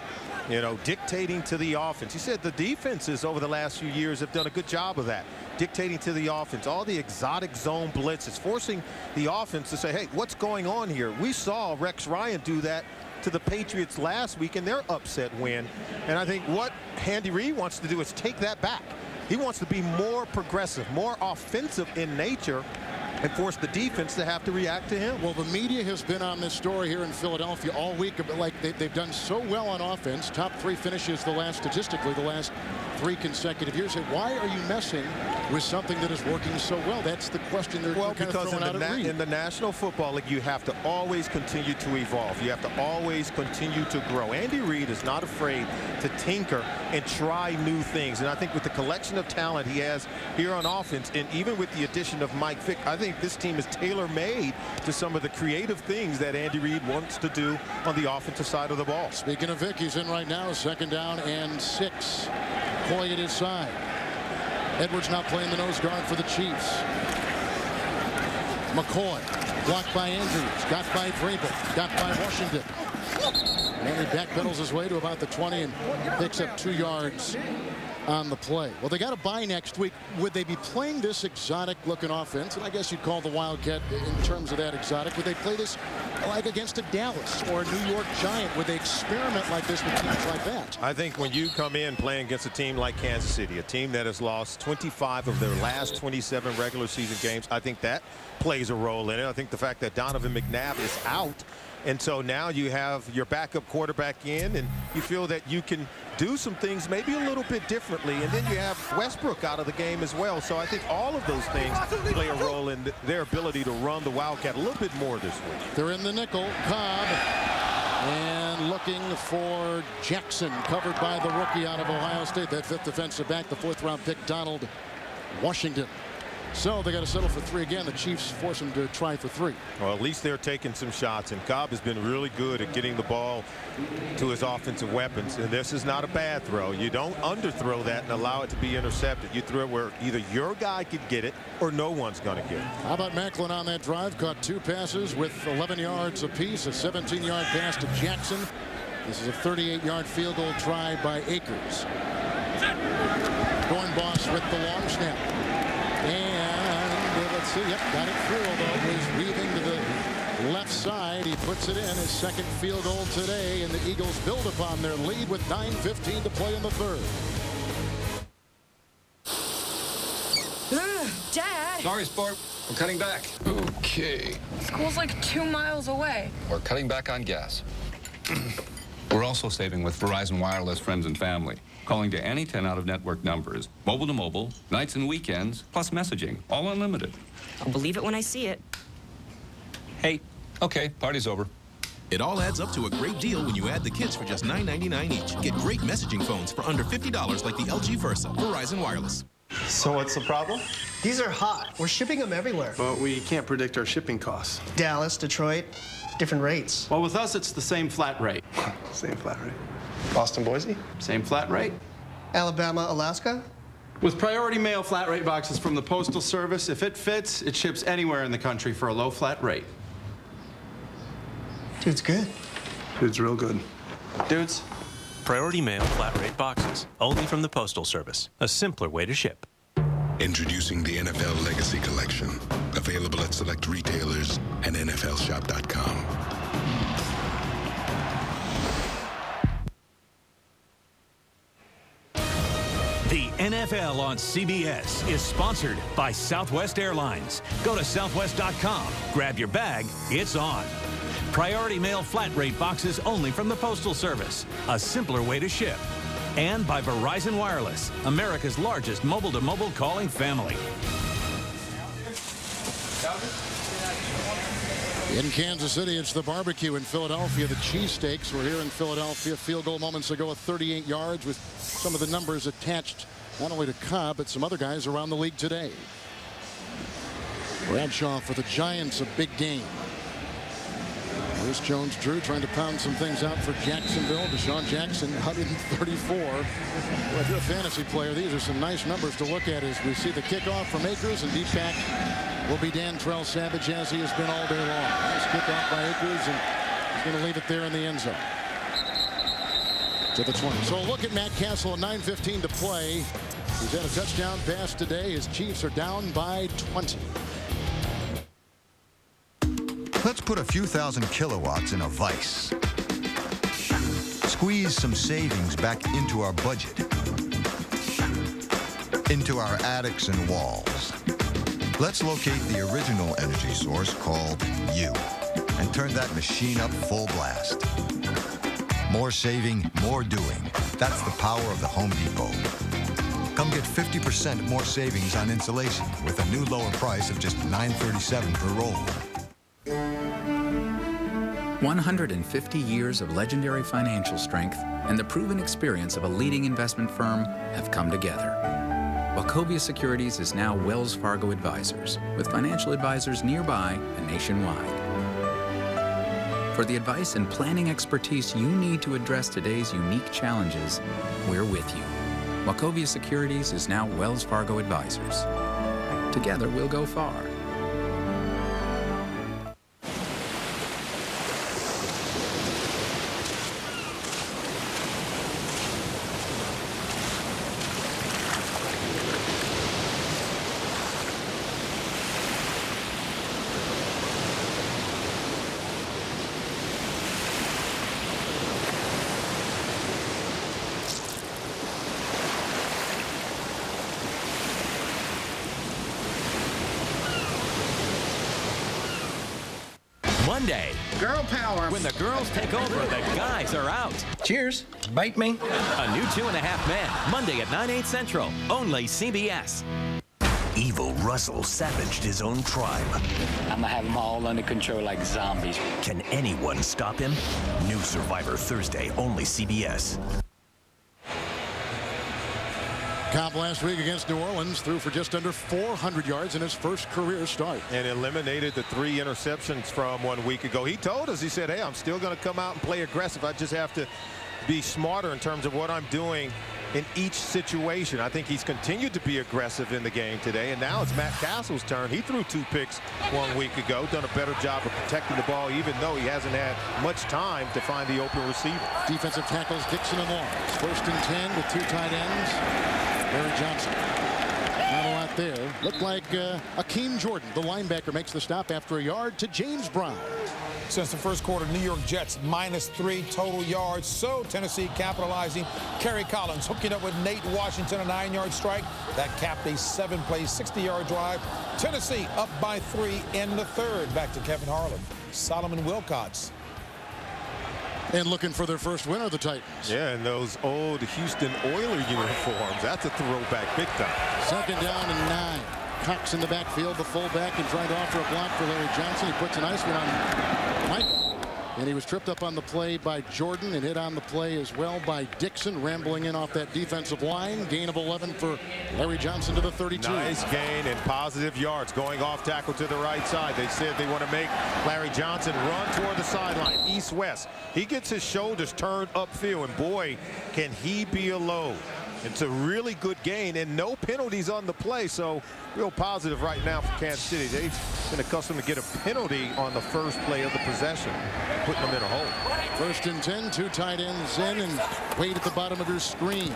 You know, dictating to the offense. He said the defenses over the last few years have done a good job of that. Dictating to the offense. All the exotic zone blitzes. Forcing the offense to say, hey, what's going on here? We saw Rex Ryan do that to the Patriots last week in their upset win. And I think what Andy Reid wants to do is take that back. He wants to be more progressive, more offensive in nature, and force the defense to have to react to him.
Well, the media has been on this story here in Philadelphia all week. Like they've done so well on offense. Top 3 finishes statistically the last 3 consecutive years. Why are you messing with something that is working so well? That's the question they're kind of throwing out at Reid.
In the National Football League, you have to always continue to evolve. You have to always continue to grow. Andy Reid is not afraid to tinker and try new things. And I think with the collection of talent he has here on offense, and even with the addition of Mike Vick, I think this team is tailor-made to some of the creative things that Andy Reid wants to do on the offensive side of the ball.
Speaking of Vick, he's in right now. 2nd down and 6. Coy at his side. Edwards now playing the nose guard for the Chiefs. McCoy blocked by Andrews, got by Vrabel, got by Washington. And he backpedals his way to about the 20 and picks up 2 yards on the play. Well, they got a bye next week. Would they be playing this exotic-looking offense? And I guess you'd call the Wildcat in terms of that exotic. Would they play this like against a Dallas or a New York Giant? Would they experiment like this with teams like that?
I think when you come in playing against a team like Kansas City, a team that has lost 25 of their last 27 regular season games, I think that plays a role in it. I think the fact that Donovan McNabb is out, and so now you have your backup quarterback in, and you feel that you can do some things maybe a little bit differently, and then you have Westbrook out of the game as well. So I think all of those things play a role in their ability to run the Wildcat a little bit more this week.
They're in the nickel. Cobb and looking for Jackson, covered by the rookie out of Ohio State, that 5th defensive back, the 4th-round pick, Donald Washington. So they got to settle for 3 again. The Chiefs force them to try for 3.
Well, at least they're taking some shots, and Cobb has been really good at getting the ball to his offensive weapons. And this is not a bad throw. You don't underthrow that and allow it to be intercepted. You throw it where either your guy could get it or no one's going to get it.
How about Macklin on that drive? Caught 2 passes with 11 yards apiece. A 17-yard pass to Jackson. This is a 38-yard field goal try by Akers. Dornbos with the long snap. And let's see, yep, got it through, although he's weaving to the left side. He puts it in, his 2nd field goal today, and the Eagles build upon their lead with 9:15 to play in the 3rd.
Dad!
Sorry, sport. We're cutting back. Okay.
School's like 2 miles away.
We're cutting back on gas. We're also saving with Verizon Wireless Friends and Family. Calling to any 10 out-of-network numbers. Mobile to mobile, nights and weekends, plus messaging. All unlimited.
I'll believe it when I see it.
Hey. Okay, party's over.
It all adds up to a great deal when you add the kits for just $9.99 each. Get great messaging phones for under $50 like the LG Versa. Verizon Wireless.
So what's the problem? These are hot. We're shipping them everywhere.
But we can't predict our shipping costs.
Dallas, Detroit, different rates.
Well, with us, it's the same flat rate. Same flat rate. Boston, Boise? Same flat rate.
Alabama, Alaska?
With Priority Mail flat rate boxes from the Postal Service, if it fits, it ships anywhere in the country for a low flat rate.
Dude's good.
Dude's real good.
Dudes. Priority Mail flat rate boxes, only from the Postal Service. A simpler way to ship.
Introducing the NFL Legacy Collection. Available at select retailers and NFLshop.com.
The NFL on CBS is sponsored by Southwest Airlines. Go to southwest.com, grab your bag, it's on. Priority mail flat rate boxes only from the Postal Service, a simpler way to ship. And by Verizon Wireless, America's largest mobile-to-mobile calling family.
In Kansas City, it's the barbecue. In Philadelphia, the cheesesteaks. We're here in Philadelphia. Field goal moments ago at 38 yards with some of the numbers attached not only to Cobb, but some other guys around the league today. Bradshaw for the Giants, a big game. Here's Jones-Drew trying to pound some things out for Jacksonville. Deshaun Jackson, 134. Well, if you're a fantasy player, these are some nice numbers to look at as we see the kickoff from Akers, and deep back will be Dantrell Savage, as he has been all day long. Nice kickoff by Akers, and he's going to leave it there in the end zone. To the 20. So look at Matt Castle at 9:15 to play. He's had a touchdown pass today. His Chiefs are down by 20.
Let's put a few thousand kilowatts in a vise. Squeeze some savings back into our budget, into our attics and walls. Let's locate the original energy source called you and turn that machine up full blast. More saving, more doing. That's the power of the Home Depot. Come get 50% more savings on insulation with a new lower price of just $9.37 per roll.
150 years of legendary financial strength and the proven experience of a leading investment firm have come together. Wachovia Securities is now Wells Fargo Advisors, with financial advisors nearby and nationwide. For the advice and planning expertise you need to address today's unique challenges, we're with you. Wachovia Securities is now Wells Fargo Advisors. Together, we'll go far.
Monday.
Girl power.
When the girls take over, the guys are out.
Cheers. Bite me.
A new 2.5 Men. Monday at 9/8 Central. Only CBS.
Evil Russell savaged his own tribe.
I'm gonna have them all under control like zombies.
Can anyone stop him? New Survivor Thursday, only CBS.
Cobb last week against New Orleans threw for just under 400 yards in his first career start.
And eliminated the 3 interceptions from 1 week ago. He told us, he said, hey, I'm still going to come out and play aggressive. I just have to be smarter in terms of what I'm doing in each situation. I think he's continued to be aggressive in the game today. And now it's Matt Castle's turn. He threw 2 picks 1 week ago. Done a better job of protecting the ball, even though he hasn't had much time to find the open receiver.
Defensive tackles Dixon and Long. 1st and 10 with 2 tight ends. Larry Johnson. Not a lot there. Looked like Akeem Jordan, the linebacker, makes the stop after a yard to James Brown.
Since the first quarter, New York Jets -3 total yards. So Tennessee capitalizing. Kerry Collins hooking up with Nate Washington, a 9-yard strike. That capped a 7-play, 60-yard drive. Tennessee up by 3 in the third. Back to Kevin Harlan. Solomon Wilcots.
And looking for their first win are the Titans.
Yeah, and those old Houston Oiler uniforms. That's a throwback big time.
2nd down and 9. Cox in the backfield, the fullback, and trying to offer a block for Larry Johnson. He puts a nice one on Mike. And he was tripped up on the play by Jordan and hit on the play as well by Dixon, rambling in off that defensive line. Gain of 11 for Larry Johnson to the 32.
Nice gain and positive yards going off tackle to the right side. They said they want to make Larry Johnson run toward the sideline, east-west. He gets his shoulders turned upfield, and boy, can he be a load. It's a really good gain and no penalties on the play, so real positive right now for Kansas City. They've been accustomed to get a penalty on the first play of the possession, putting them in a hole.
1st and 10, 2 tight ends in, and Wade at the bottom of your screen.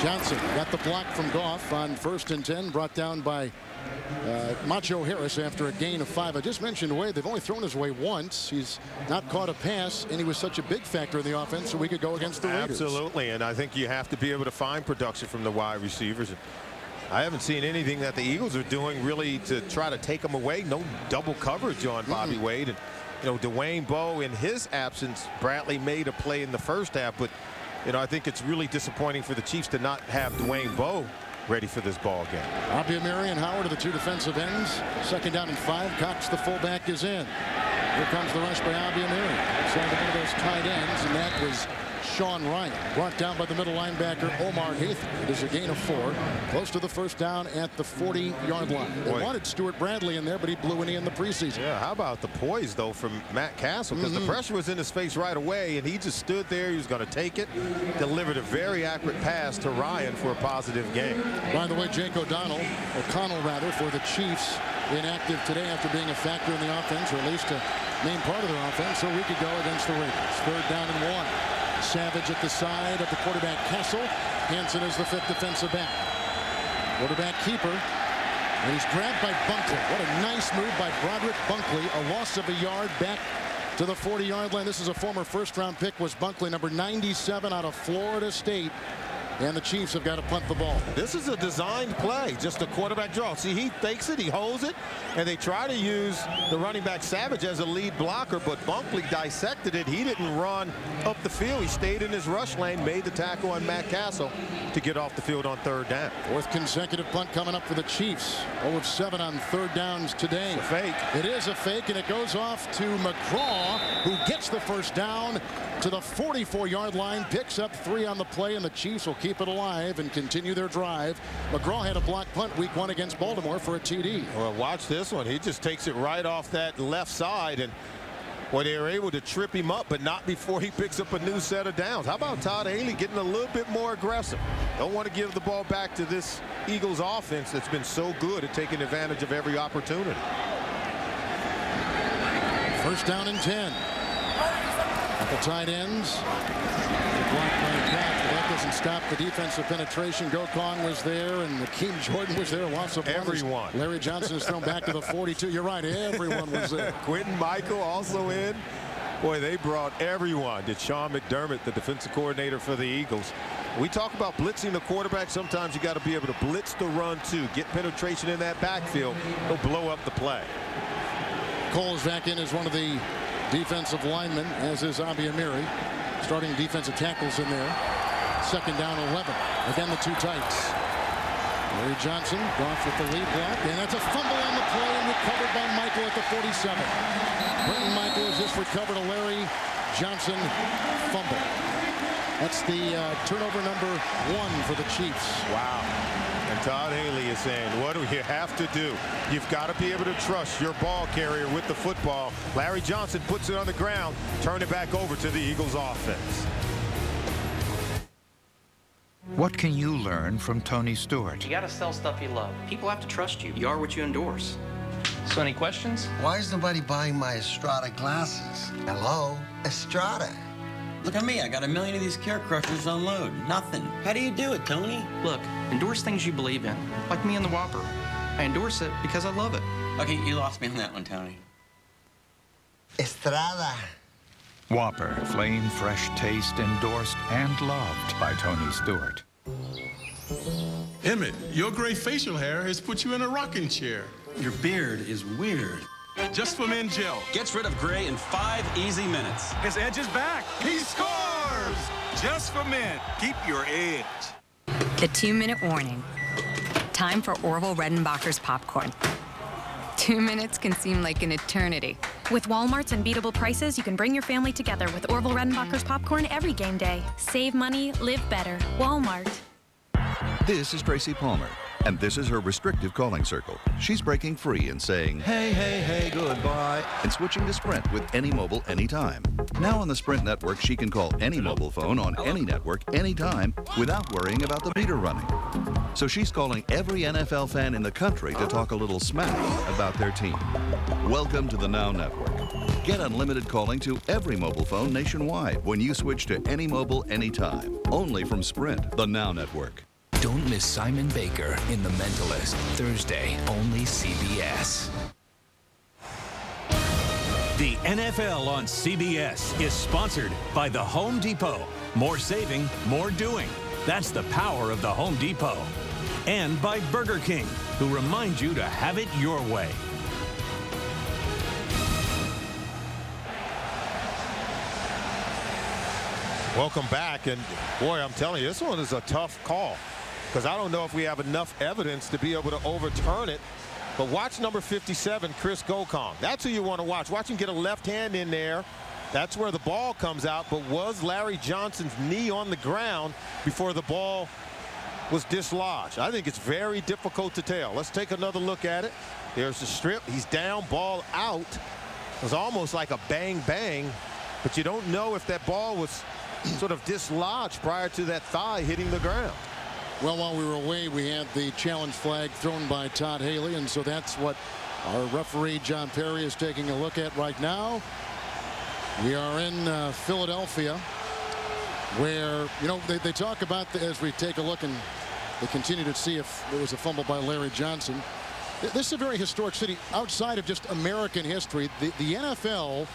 Johnson got the block from Goff on 1st and 10, brought down by Macho Harris after a gain of 5. I just mentioned Wade, they've only thrown his way once. He's not caught a pass, and he was such a big factor in the offense, so we could go against the Raiders.
Absolutely, and I think you have to be able to find production from the wide receivers. I haven't seen anything that the Eagles are doing really to try to take them away. No double coverage on Bobby Wade. And, you know, Dwayne Bowe, in his absence, Bradley made a play in the first half, but, you know, I think it's really disappointing for the Chiefs to not have Dwayne Bowe ready for this ball game.
Abiamiri and Howard are the 2 defensive ends. 2nd down and 5. Cox, the fullback, is in. Here comes the rush by Abiamiri. Outside one of those tight ends, and that was Sean Ryan. Brought down by the middle linebacker, Omar Heath. It is a gain of 4. Close to the first down at the 40-yard line. They wanted Stuart Bradley in there, but he blew an E in the preseason.
Yeah, how about the poise, though, from Matt Castle? Because the pressure was in his face right away, and he just stood there. He was going to take it, delivered a very accurate pass to Ryan for a positive game.
By the way, Jake O'Connell, for the Chiefs, inactive today after being a factor in the offense, or at least a main part of their offense, so we could go against the Raiders. 3rd down and 1. Savage at the side of the quarterback Castle. Hansen is the 5th defensive back. Quarterback keeper. And he's grabbed by Bunkley. What a nice move by Broderick Bunkley. A loss of a yard back to the 40-yard line. This is a former first-round pick, was Bunkley, number 97 out of Florida State. And the Chiefs have got to punt the ball.
This is a designed play, just a quarterback draw. See, he fakes it, he holds it, and they try to use the running back Savage as a lead blocker, but Bunkley dissected it. He didn't run up the field. He stayed in his rush lane, made the tackle on Matt Castle to get off the field on 3rd down.
4th consecutive punt coming up for the Chiefs. 0 of 7 on 3rd downs today.
It's a fake.
It is a fake, and it goes off to McGraw, who gets the first down to the 44-yard line, picks up 3 on the play, and the Chiefs will keep it alive and continue their drive. McGraw had a block punt week 1 against Baltimore for a TD.
Well, watch this one. He just takes it right off that left side, and well, they were able to trip him up, but not before he picks up a new set of downs. How about Todd Haley getting a little bit more aggressive? Don't want to give the ball back to this Eagles offense that's been so good at taking advantage of every opportunity.
1st down and 10. At the tight ends. Blocked by Pat, but that doesn't stop the defensive penetration. Gokong was there, and Hakeem Jordan was there. Lots of
everyone.
Larry Johnson is thrown back to the 42. You're right. Everyone was there.
Quentin Michael also in. Boy, they brought everyone. Did Sean McDermott, the defensive coordinator for the Eagles. We talk about blitzing the quarterback. Sometimes you got to be able to blitz the run, too. Get penetration in that backfield. They'll blow up the play.
Cole is back in as one of the defensive linemen, as is Abiamiri. Starting defensive tackles in there. 2nd down 11. Again, the 2 tights. Larry Johnson off with the lead block, and that's a fumble on the play and recovered by Michael at the 47. Brenton Michael has just recovered a Larry Johnson fumble. That's the turnover number 1 for the Chiefs.
Wow. And Todd Haley is saying, what do you have to do? You've got to be able to trust your ball carrier with the football. Larry Johnson puts it on the ground, turn it back over to the Eagles offense.
What can you learn from Tony Stewart?
You got to sell stuff you love. People have to trust you. You are what you endorse. So any questions?
Why is nobody buying my Estrada glasses? Hello? Estrada.
Look at me, I got a million of these Care Crushers on load. Nothing. How do you do it, Tony?
Look, endorse things you believe in, like me and the Whopper. I endorse it because I love it.
Okay, you lost me on that one, Tony.
Estrada.
Whopper, flame fresh taste, endorsed and loved by Tony Stewart.
Emmett, your gray facial hair has put you in a rocking chair.
Your beard is weird.
Just for Men Gel.
Gets rid of gray in 5 easy minutes.
His edge is back. He scores! Just for men. Keep your edge.
The 2-minute warning. Time for Orville Redenbacher's popcorn. 2 minutes can seem like an eternity.
With Walmart's unbeatable prices, you can bring your family together with Orville Redenbacher's popcorn every game day. Save money, live better. Walmart.
This is Tracy Palmer, and this is her restrictive calling circle. She's breaking free and saying, hey, hey, hey, goodbye, and switching to Sprint with any mobile, anytime. Now on the Sprint network, she can call any mobile phone on any network, anytime, without worrying about the meter running. So she's calling every NFL fan in the country to talk a little smack about their team. Welcome to the Now Network. Get unlimited calling to every mobile phone nationwide when you switch to any mobile, anytime. Only from Sprint, the Now Network.
Don't miss Simon Baker in The Mentalist, Thursday, only CBS.
The NFL on CBS is sponsored by the Home Depot. More saving, more doing. That's the power of the Home Depot. And by Burger King, who remind you to have it your way.
Welcome back, and boy, I'm telling you, this one is a tough call because I don't know if we have enough evidence to be able to overturn it. But watch number 57, Chris Gokong. That's who you want to watch. Watch him get a left hand in there. That's where the ball comes out. But was Larry Johnson's knee on the ground before the ball was dislodged? I think it's very difficult to tell. Let's take another look at it. There's the strip. He's down, ball out. It was almost like a bang bang, but you don't know if that ball was sort of dislodged prior to that thigh hitting the ground.
Well, while we were away, we had the challenge flag thrown by Todd Haley, and so that's what our referee John Perry is taking a look at right now. We are in Philadelphia, where, you know, they talk about, as we take a look and they continue to see if there was a fumble by Larry Johnson. This is a very historic city outside of just American history. The NFL,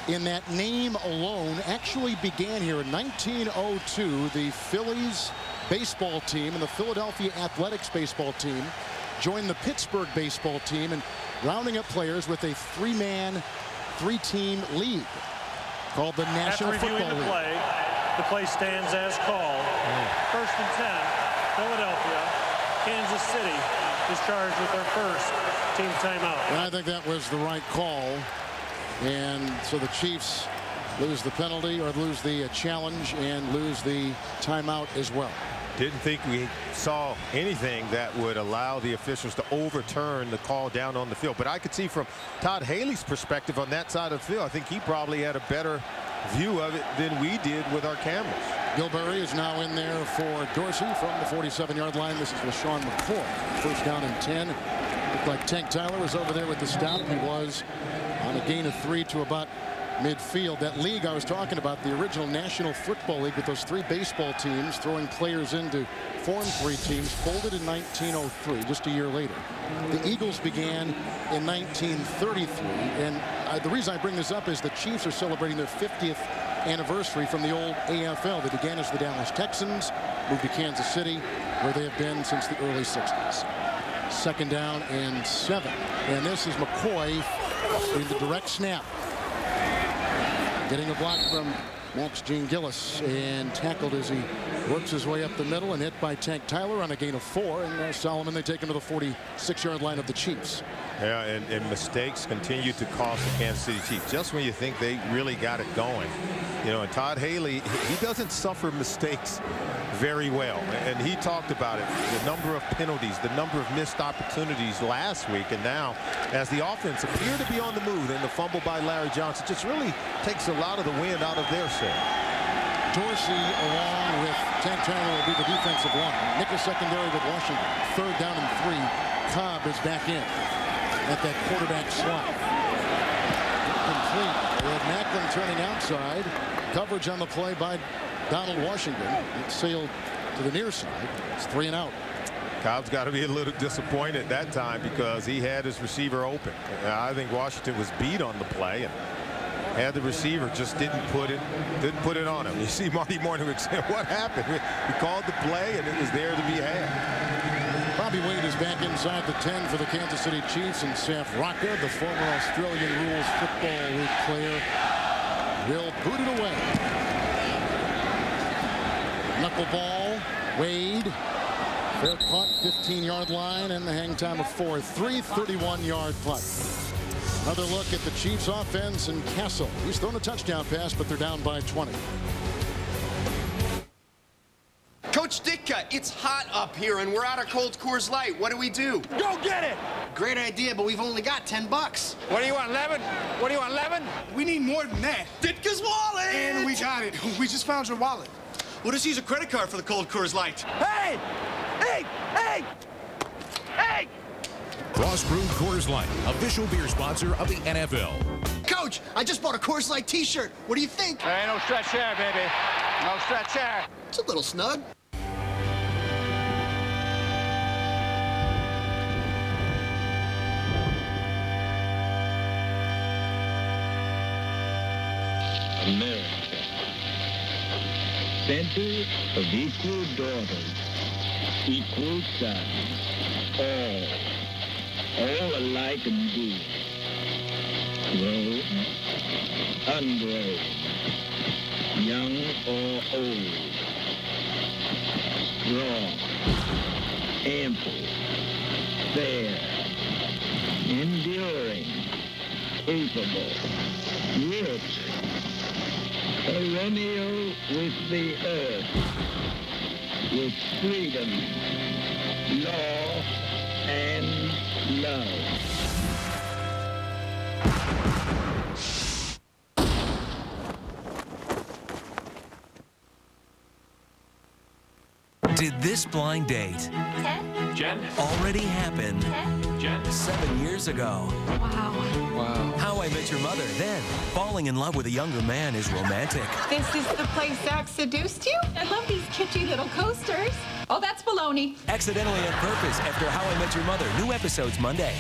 in that name alone, actually began here in 1902. The Phillies baseball team and the Philadelphia Athletics baseball team joined the Pittsburgh baseball team, and rounding up players with a three-team league called the National Football League.
The play stands as called. First and 10, Philadelphia. Kansas City is charged with their first team timeout.
And I think that was the right call. And so the Chiefs lose the penalty, or lose the challenge, and lose the timeout as well.
Didn't think we saw anything that would allow the officials to overturn the call down on the field. But I could see from Todd Haley's perspective on that side of the field, I think he probably had a better view of it than we did with our cameras.
Gilberry is now in there for Dorsey from the 47-yard line. This is LaShawn McCoy. First down and 10. Looked like Tank Tyler was over there with the stop. He was on a gain of 3 to about midfield. That league I was talking about, the original National Football League with those 3 baseball teams throwing players in to form 3 teams, folded in 1903, just a year later. The Eagles began in 1933, and the reason I bring this up is the Chiefs are celebrating their 50th anniversary from the old AFL. They began as the Dallas Texans, moved to Kansas City, where they have been since the early 60s. Second down and 7, and this is McCoy in the direct snap. Getting a block from Max Gene Gillis, and tackled as he works his way up the middle, and hit by Tank Tyler on a gain of 4. And Solomon, they take him to the 46-yard line of the Chiefs.
Yeah, and mistakes continue to cost the Kansas City Chiefs. Just when you think they really got it going. You know, and Todd Haley, he doesn't suffer mistakes very well. And he talked about it, the number of penalties, the number of missed opportunities last week. And now, as the offense appear to be on the move, and the fumble by Larry Johnson just really takes a lot of the wind out of their sail.
Dorsey, along with Tank Tyler, will be the defensive line. Nickel secondary with Washington. Third down and 3. Cobb is back in at that quarterback slot. Complete. With Macklin turning outside. Coverage on the play by Donald Washington. It sailed to the near side. It's 3 and out.
Cobb's got to be a little disappointed that time because he had his receiver open. I think Washington was beat on the play and had the receiver, just didn't put it on him. You see Marty Morningwig saying, what happened? He called the play and it was there to be had.
Bobby Wade is back inside the 10 for the Kansas City Chiefs, and Saf Rocca, the former Australian Rules Football League player, will boot it away. Knuckleball, Wade, fair punt, 15-yard line, and the hang time of 4. 31-yard punt. Another look at the Chiefs offense, and Castle. He's thrown a touchdown pass, but they're down by 20.
Coach Ditka, it's hot up here, and we're out of cold Coors Light. What do we do?
Go get it!
Great idea, but we've only got $10.
What do you want, 11? What do you want, 11?
We need more than that. Ditka's wallet!
And we got it. We just found your wallet.
We'll just use a credit card for the cold Coors Light.
Hey! Hey! Hey! Hey!
Cross-brewed Coors Light, official beer sponsor of the NFL.
Coach, I just bought a Coors Light t-shirt. What do you think?
There ain't no stretch there, baby. No stretch there.
It's a little snug.
America. Center of equal daughters, equal sons, all alike and good. Grown, ungrown, young or old, strong, ample, fair, enduring, capable, rich, perennial with the earth, with freedom, law, and love.
Did this blind date
Jen?
already happen 7 years ago?
Wow.
How I Met Your Mother. Then, falling in love with a younger man is romantic.
This is the place Zach seduced you? I love these kitschy little coasters. Oh, that's baloney.
Accidentally on purpose after How I Met Your Mother. New episodes Monday.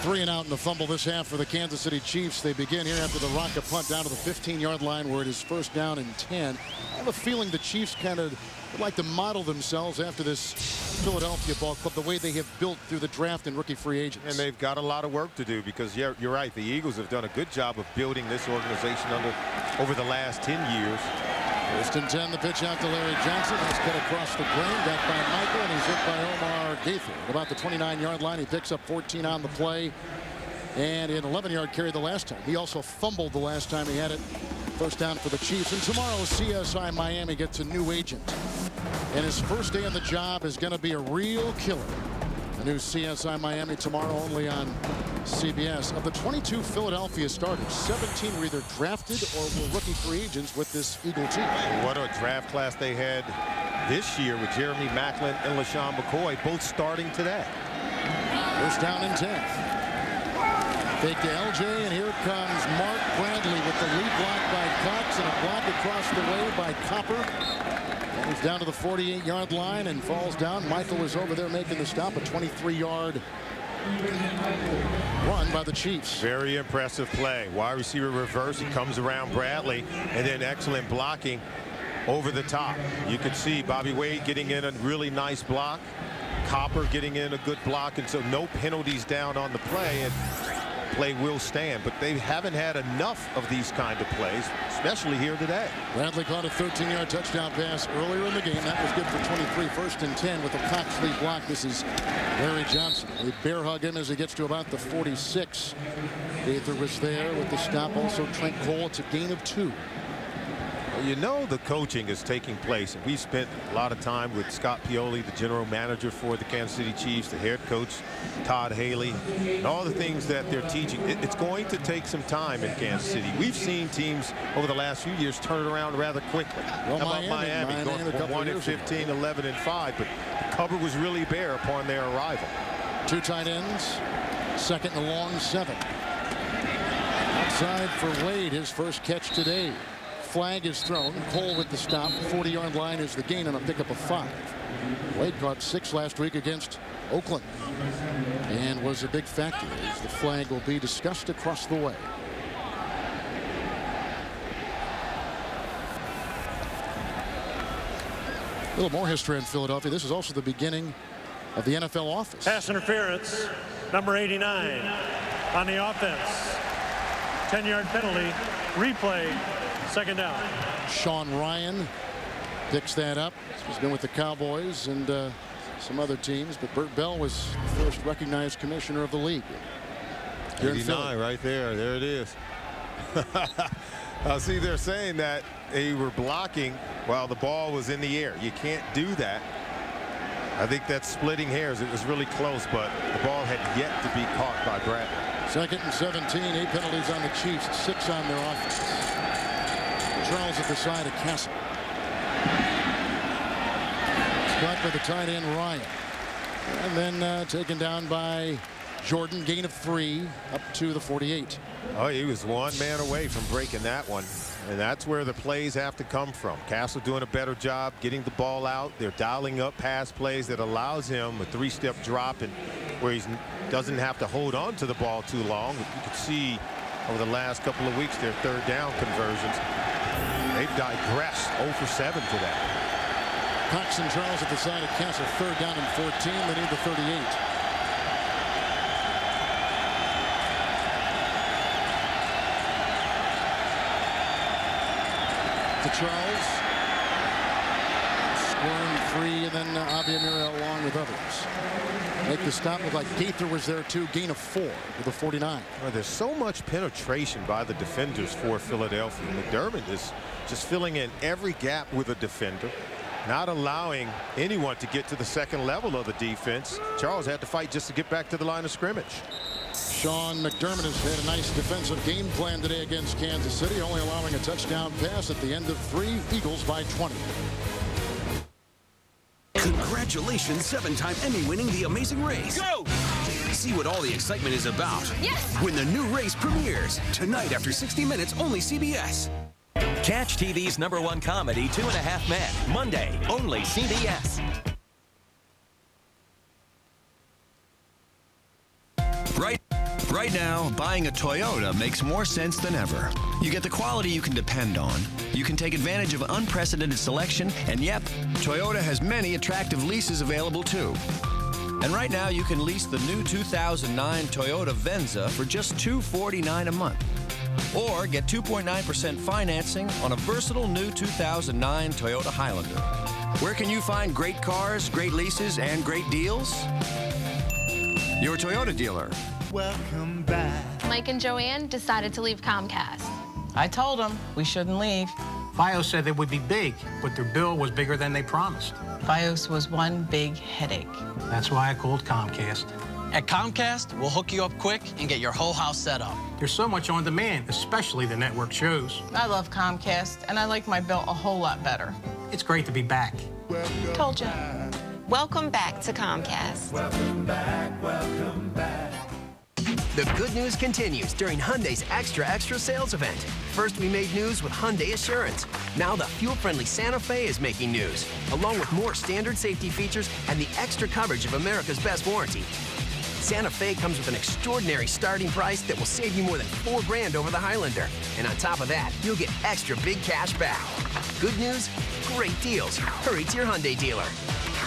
3 and out in the fumble this half for the Kansas City Chiefs. They begin here after the rocket punt down to the 15-yard line where it is first down and 10. I have a feeling the Chiefs kind of would like to model themselves after this Philadelphia ball club, the way they have built through the draft and rookie free agents.
And they've got a lot of work to do because, yeah, you're right, the Eagles have done a good job of building this organization over the last 10 years.
First and 10, the pitch out to Larry Johnson. That's cut across the grain, back by Michael, and he's hit by Omar Gaither. At about the 29-yard line, he picks up 14 on the play, and an 11-yard carry the last time. He also fumbled the last time he had it. First down for the Chiefs. And tomorrow, CSI Miami gets a new agent, and his first day on the job is going to be a real killer. The new CSI Miami tomorrow, only on CBS. Of the 22 Philadelphia starters, 17 were either drafted or were rookie free agents with this Eagle team.
What a draft class they had this year with Jeremy Maclin and LaShawn McCoy both starting today.
First down and 10. Fake to LJ, and here comes Mark Bradley with the lead block by Cox and a block across the way by Copper. He's down to the 48-yard line and falls down. Michael was over there making the stop. A 23-yard run by the Chiefs.
Very impressive play. Wide receiver reverse. He comes around Bradley, and then excellent blocking over the top. You could see Bobby Wade getting in a really nice block. Copper getting in a good block, and so no penalties down on the play. And play will stand, but they haven't had enough of these kind of plays, especially here today.
Bradley caught a 13-yard touchdown pass earlier in the game. That was good for 23. First and 10 with a Cox lead block. This is Larry Johnson. They bear hug him as he gets to about the 46. Gaither was there with the stop. Also Trent Cole. It's a gain of 2.
You know the coaching is taking place, and we spent a lot of time with Scott Pioli, the general manager for the Kansas City Chiefs, the head coach Todd Haley, and all the things that they're teaching. It's going to take some time in Kansas City. We've seen teams over the last few years turn it around rather quickly.
Well,
how about Miami going from 1-15, 11-5, but the cover was really bare upon their arrival.
2 tight ends, second and long 7. Outside for Wade, his first catch today. Flag is thrown. Cole with the stop. 40-yard line is the gain on a pickup of 5. Wade caught 6 last week against Oakland and was a big factor as the flag will be discussed across the way. A little more history in Philadelphia. This is also the beginning of the NFL office.
Pass interference, number 89 on the offense. 10-yard penalty, replay. Second down.
Sean Ryan picks that up. He's been with the Cowboys and some other teams, but Burt Bell was the first recognized commissioner of the league.
89 right there. There it is. See, they're saying that they were blocking while the ball was in the air. You can't do that. I think that's splitting hairs. It was really close, but the ball had yet to be caught by Bradley.
Second and 17. 8 penalties on the Chiefs. 6 on their offense. Charles at the side of Castle. Caught by the tight end Ryan. And then taken down by Jordan. Gain of 3 up to the 48.
Oh, he was one man away from breaking that one. And that's where the plays have to come from. Castle doing a better job getting the ball out. They're dialing up pass plays that allows him a 3-step drop and where he's doesn't have to hold on to the ball too long. You could see over the last couple of weeks their third down conversions. They've digressed 0 for 7 today.
Cox and Charles at the side of Castle, third down and 14. They need the 38. To Charles. Squirm free, and then Abiamira along with others. Make the stop. Looked like Gaither was there too. Gain of 4 with the 49.
Well, there's so much penetration by the defenders for Philadelphia. McDermott is just filling in every gap with a defender, not allowing anyone to get to the second level of the defense. Charles had to fight just to get back to the line of scrimmage.
Sean McDermott has had a nice defensive game plan today against Kansas City, only allowing a touchdown pass at the end of 3. Eagles by 20.
Congratulations, 7-time Emmy-winning The Amazing Race. Go! See what all the excitement is about. Yes! When the new race premieres. Tonight after 60 Minutes, only CBS.
Catch TV's #1 comedy, 2.5 Men. Monday, only CBS.
Right now, buying a Toyota makes more sense than ever. You get the quality you can depend on. You can take advantage of unprecedented selection, and yep, Toyota has many attractive leases available too. And right now, you can lease the new 2009 Toyota Venza for just $249 a month. Or get 2.9% financing on a versatile new 2009 Toyota Highlander. Where can you find great cars, great leases, and great deals? Your Toyota dealer.
Welcome back.
Mike and Joanne decided to leave Comcast.
I told them we shouldn't leave.
FiOS said they would be big, but their bill was bigger than they promised.
FiOS was one big headache.
That's why I called Comcast.
At Comcast, we'll hook you up quick and get your whole house set up.
There's so much on demand, especially the network shows.
I love Comcast, and I like my bill a whole lot better.
It's great to be back.
Told you.
Welcome back to Comcast.
Welcome back, welcome back. The good news continues during Hyundai's Extra sales event. First, we made news with Hyundai Assurance. Now the fuel-friendly Santa Fe is making news, along with more standard safety features and the extra coverage of America's best warranty. Santa Fe comes with an extraordinary starting price that will save you more than $4 grand over the Highlander. And on top of that, you'll get extra big cash back. Good news, great deals. Hurry to your Hyundai dealer.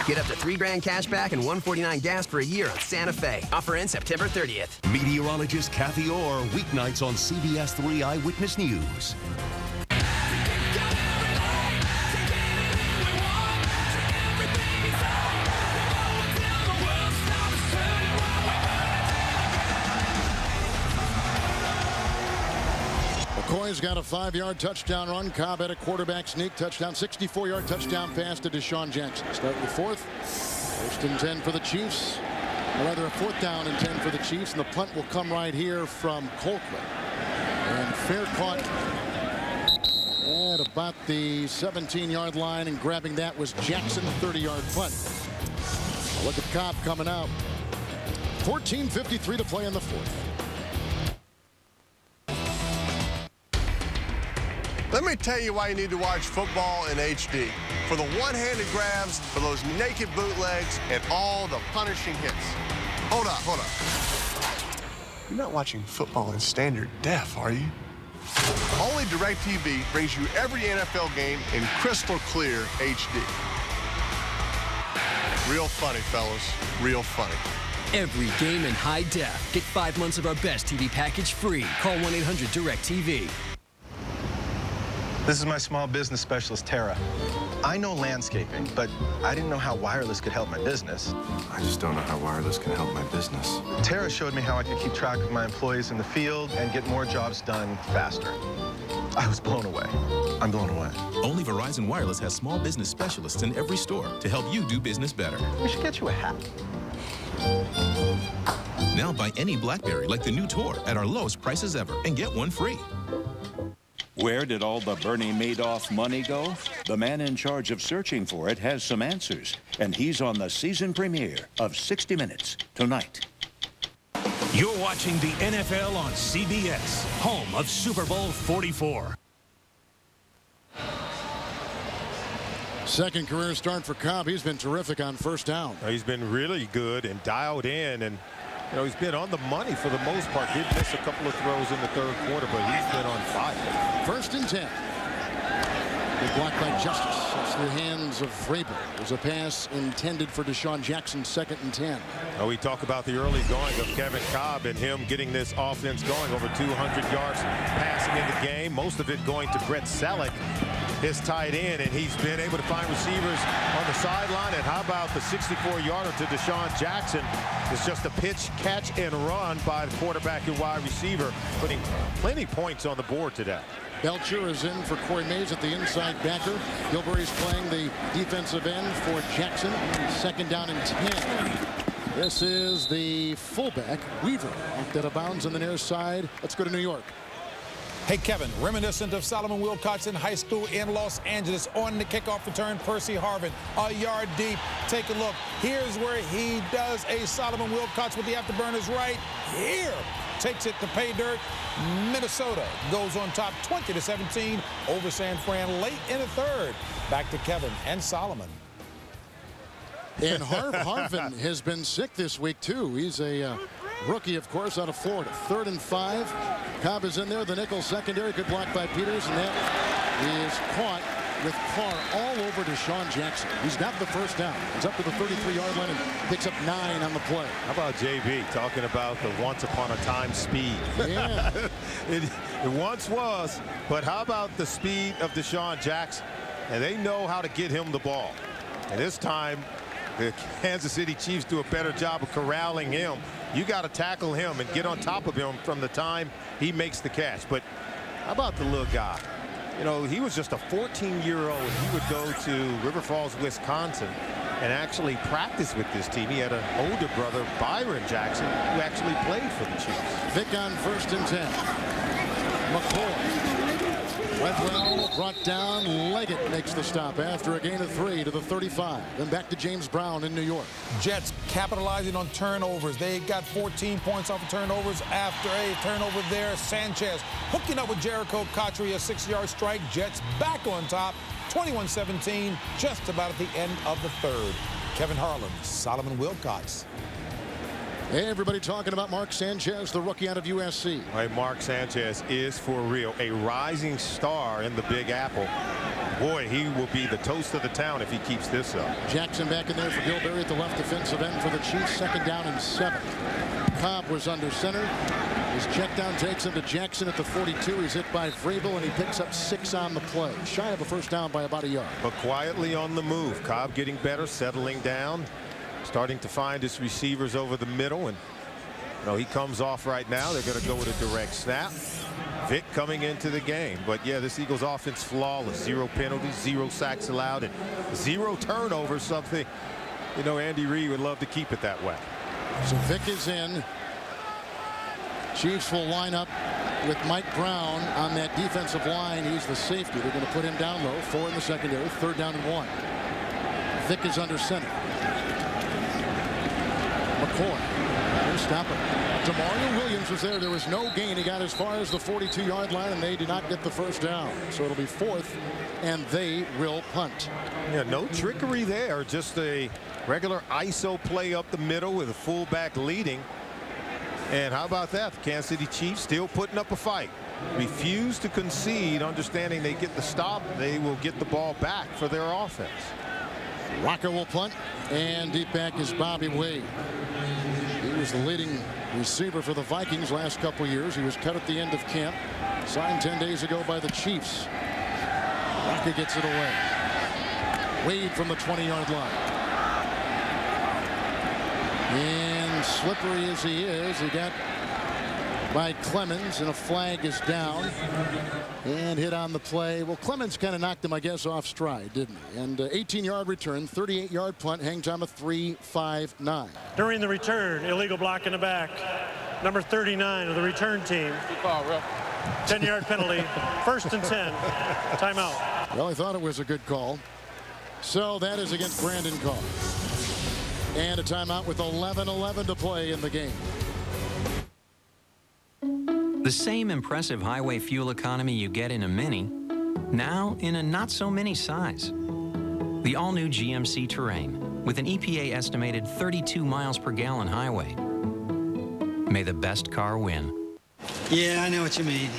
Get up to $3 grand cash back and $149 gas for a year on Santa Fe. Offer ends September 30th.
Meteorologist Kathy Orr, weeknights on CBS 3 Eyewitness News.
McCoy's got a 5-yard touchdown run. Cobb had a quarterback sneak touchdown. 64-yard touchdown pass to Deshaun Jackson. Start with 4th. 1st and 10 for the Chiefs. Or rather, a 4th down and 10 for the Chiefs. And the punt will come right here from Colquitt. And fair caught at about the 17-yard line. And grabbing that was Jackson, 30-yard punt. Look at Cobb coming out. 14:53 to play in the 4th.
Let me tell you why you need to watch football in HD. For the one-handed grabs, for those naked bootlegs, and all the punishing hits. Hold up. You're not watching football in standard def, are you? Only DirecTV brings you every NFL game in crystal clear HD. Real funny, fellas. Real funny.
Every game in high def. Get 5 months of our best TV package free. Call 1-800-DIRECTV.
This is my small business specialist, Tara. I know landscaping, but I didn't know how wireless could help my business.
I just don't know how wireless can help my business.
Tara showed me how I could keep track of my employees in the field and get more jobs done faster. I was blown away. I'm blown away.
Only Verizon Wireless has small business specialists in every store to help you do business better.
We should get you a hat.
Now buy any BlackBerry like the new Tor at our lowest prices ever and get one free.
Where did all the Bernie Madoff money go? The man in charge of searching for it has some answers, and he's on the season premiere of 60 Minutes tonight.
You're watching the NFL on CBS, home of Super Bowl 44.
Second career start for Cobb. He's been terrific on 1st down.
He's been really good and dialed in, and You know, he's been on the money for the most part. Did miss a couple of throws in the third quarter, but he's been on fire.
1st and 10. Good block by Justice. It's the hands of Vrabel. There's a pass intended for Deshaun Jackson, 2nd and 10.
Now we talk about the early going of Kevin Kolb and him getting this offense going. Over 200 yards passing in the game. Most of it going to Brett Selleck, his tight end, and he's been able to find receivers on the sideline. And how about the 64-yarder to Deshaun Jackson? It's just a pitch, catch, and run by the quarterback and wide receiver, putting plenty points on the board today.
Belcher is in for Corey Mays at the inside backer. Gilberry's playing the defensive end for Jackson. 2nd down and 10. This is the fullback, Weaver, knocked out of bounds on the near side. Let's go to New York.
Hey, Kevin, reminiscent of Solomon Wilcots in high school in Los Angeles. On the kickoff return, Percy Harvin, a yard deep. Take a look. Here's where he does a Solomon Wilcots with the afterburners right here. Takes it to pay dirt. Minnesota goes on top 20-17 over San Fran late in the third. Back to Kevin and Solomon.
And Harvin has been sick this week, too. He's a rookie, of course, out of Florida. 3rd and 5. Cobb is in there. The nickel secondary. Good block by Peters, and that is caught with Carr all over Deshaun Jackson. He's got the first down. He's up to the 33-yard line and picks up 9 on the play.
How about JB talking about the once upon a time speed?
Yeah.
it once was, but how about the speed of Deshaun Jackson? And they know how to get him the ball. And this time, the Kansas City Chiefs do a better job of corralling him. You got to tackle him and get on top of him from the time he makes the catch. But how about the little guy? You know, he was just a 14-year-old. He would go to River Falls, Wisconsin, and actually practice with this team. He had an older brother, Byron Jackson, who actually played for the Chiefs.
Vick on 1st and 10. McCoy. Redwell brought down. Leggett makes the stop after a gain of 3 to the 35. Then back to James Brown in New York.
Jets capitalizing on turnovers. They got 14 points off of turnovers after a turnover there. Sanchez hooking up with Jericho Cotchery, a 6-yard strike. Jets back on top, 21-17, just about at the end of the third. Kevin Harlan, Solomon Wilcots.
Hey, everybody talking about Mark Sanchez, the rookie out of USC.
All right, Mark Sanchez is for real a rising star in the Big Apple. Boy, he will be the toast of the town if he keeps this up.
Jackson back in there for Gilberry at the left defensive end for the Chiefs. 2nd down and 7. Cobb was under center. His check down takes him to Jackson at the 42. He's hit by Vrabel, and he picks up 6 on the play. Shy of a first down by about a yard.
But quietly on the move. Cobb getting better, settling down. Starting to find his receivers over the middle, and you know, he comes off right now. They're going to go with a direct snap. Vick coming into the game. But yeah, this Eagles offense flawless. 0 penalties, 0 sacks allowed, and 0 turnovers. Something, you know, Andy Reid would love to keep it that way.
So Vick is in. Chiefs will line up with Mike Brown on that defensive line. He's the safety. They're going to put him down low. 4 in the secondary. 3rd down and 1. Vick is under center. McCoy. Stop him. Demario Williams was there. There was no gain. He got as far as the 42-yard line, and they did not get the first down. So it'll be 4th, and they will punt.
Yeah, no trickery there. Just a regular ISO play up the middle with a fullback leading. And how about that? The Kansas City Chiefs still putting up a fight. Refuse to concede, understanding they get the stop. They will get the ball back for their offense.
Rocker will punt, and deep back is Bobby Wade. He was the leading receiver for the Vikings last couple years. He was cut at the end of camp. Signed 10 days ago by the Chiefs. Rocker gets it away. Wade from the 20-yard line. And slippery as he is, he got by Clemens, and a flag is down and hit on the play. Well, Clemens kind of knocked him, I guess, off stride, didn't he? And 18-yard return, 38-yard punt, hangs on a 3-5-9.
During the return, illegal block in the back. Number 39 of the return team. 10-yard penalty. 1st and 10. Timeout.
Well, I thought it was a good call. So that is against Brandon Carr. And a timeout with 11:11 to play in the game.
The same impressive highway fuel economy you get in a Mini, now in a not-so-mini size. The all-new GMC Terrain with an EPA estimated 32 miles per gallon highway. May the best car win.
Yeah, I know what you mean.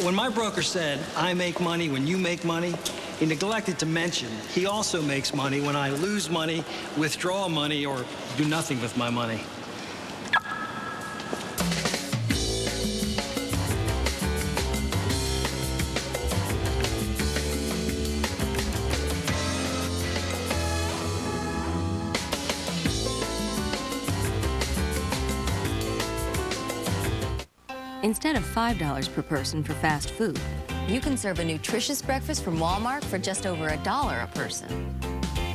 When my broker said, I make money when you make money, he neglected to mention he also makes money when I lose money, withdraw money, or do nothing with my money.
Instead of $5 per person for fast food,
you can serve a nutritious breakfast from Walmart for just over $1 a person.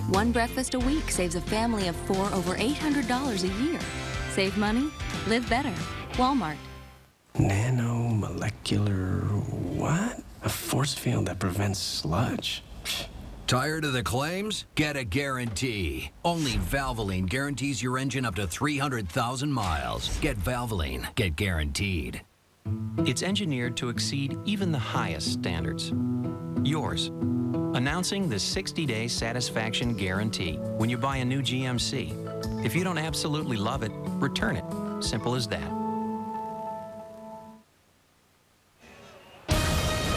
One breakfast a week saves a family of 4 over $800 a year. Save money, live better. Walmart.
Nanomolecular what? A force field that prevents sludge.
Tired of the claims? Get a guarantee. Only Valvoline guarantees your engine up to 300,000 miles. Get Valvoline. Get guaranteed.
It's engineered to exceed even the highest standards. Yours. Announcing the 60-day satisfaction guarantee when you buy a new GMC. If you don't absolutely love it, return it. Simple as that.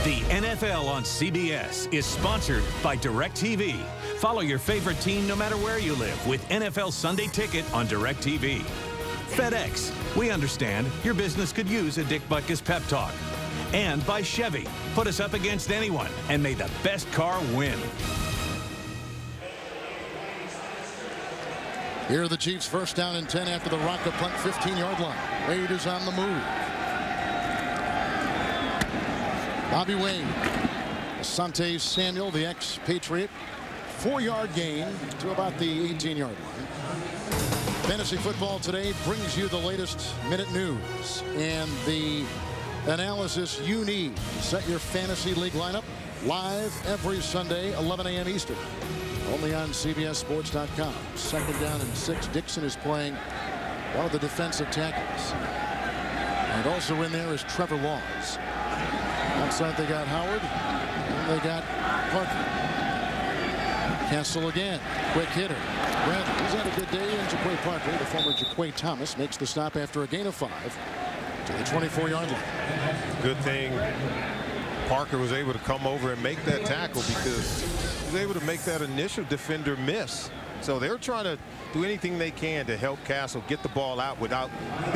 The NFL on CBS is sponsored by DirecTV. Follow your favorite team no matter where you live with NFL Sunday Ticket on DirecTV. FedEx. We understand your business could use a Dick Butkus pep talk. And by Chevy. Put us up against anyone and may the best car win.
Here are the Chiefs, first down and 10 after the rocket punt, 15-yard line. Wade is on the move. Bobby Wade. Asante Samuel, the ex-Patriot. 4-yard gain to about the 18-yard line. Fantasy football today brings you the latest minute news and the analysis you need to set your fantasy league lineup live every Sunday, 11 a.m. Eastern. Only on CBSSports.com. Second down and 6. Dixon is playing one of the defensive tackles. And also in there is Trevor Laws. Outside they got Howard, and they got Parker. Castle again, quick hitter. Bradley, he's had a good day, and Jaquay Parker, the former Jaquay Thomas, makes the stop after a gain of 5 to the 24-yard line.
Good thing Parker was able to come over and make that tackle because he was able to make that initial defender miss. So they're trying to do anything they can to help Castle get the ball out without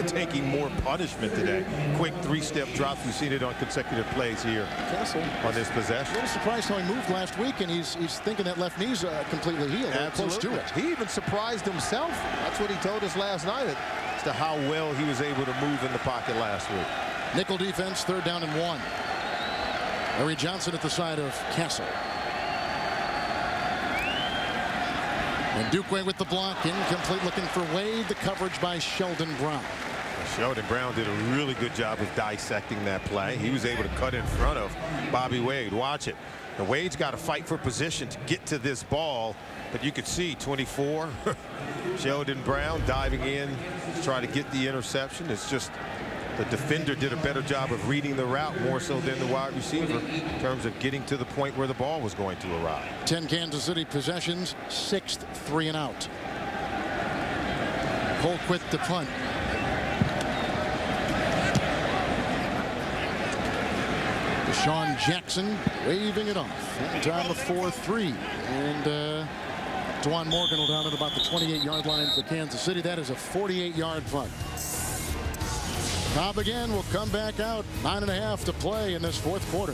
taking more punishment today. Quick 3-step drop. We've seen it on consecutive plays here.
Castle
on this possession.
A little surprised how he moved last week, and he's thinking that left knee's completely healed.
Absolutely.
Close to it.
He even surprised himself. That's what he told us last night as to how well he was able to move in the pocket last week.
Nickel defense, 3rd down and 1. Larry Johnson at the side of Castle. And Dukeway with the block, incomplete, looking for Wade. The coverage by Sheldon Brown.
Sheldon Brown did a really good job of dissecting that play. He was able to cut in front of Bobby Wade. Watch it. And Wade's got to fight for position to get to this ball. But you could see 24. Sheldon Brown diving in to try to get the interception. It's just the defender did a better job of reading the route more so than the wide receiver in terms of getting to the point where the ball was going to arrive.
10 Kansas City possessions, 6th 3 and out. Colquitt to punt. Deshaun Jackson waving it off. Down the 4-3. And Dewan Morgan will down at about the 28-yard line for Kansas City. That is a 48-yard punt. Cobb again will come back out. 9.5 to play in this 4th quarter.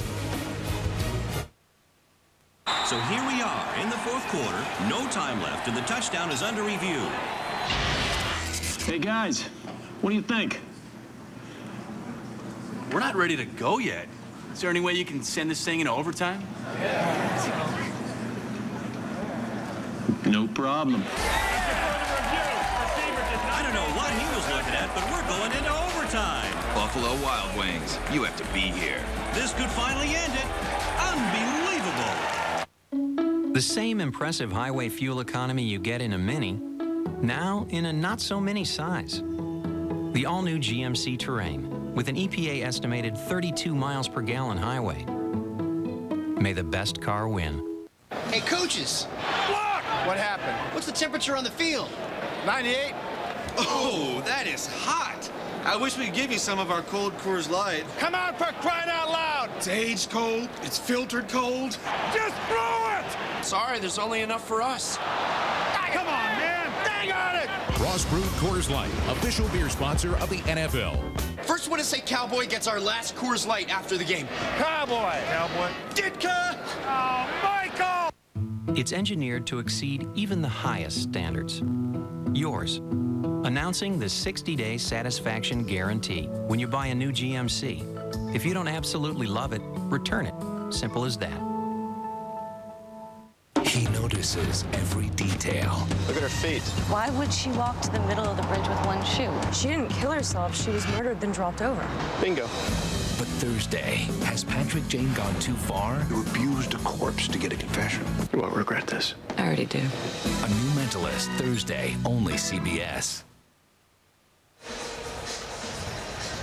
So here we are in the 4th quarter. No time left, and the touchdown is under review.
Hey, guys, what do you think?
We're not ready to go yet. Is there any way you can send this thing into overtime?
No problem.
I don't know what he was looking at, but we're going into overtime.
Buffalo Wild Wings. You have to be here.
This could finally end it. Unbelievable.
The same impressive highway fuel economy you get in a Mini, now in a not-so-mini size. The all-new GMC Terrain, with an EPA estimated 32 miles per gallon highway. May the best car win.
Hey, coaches.
What happened?
What's the temperature on the field?
98.
Oh, that is hot. I wish we could give you some of our cold Coors Light.
Come on, for crying out loud!
It's aged cold. It's filtered cold.
Just throw it!
Sorry, there's only enough for us.
Come on, man! Dang on it!
Ross Brewed Coors Light, official beer sponsor of the NFL.
First one to say Cowboy gets our last Coors Light after the game.
Cowboy!
Cowboy.
Ditka!
Oh, Michael!
It's engineered to exceed even the highest standards. Yours. Announcing the 60-day satisfaction guarantee when you buy a new GMC. If you don't absolutely love it, return it. Simple as that.
He notices every detail.
Look at her feet.
Why would she walk to the middle of the bridge with one shoe? She didn't kill herself. She was murdered, then dropped over.
Bingo.
But Thursday, has Patrick Jane gone too far?
You abused a corpse to get a confession. You won't regret this.
I already do.
A New Mentalist, Thursday, only CBS.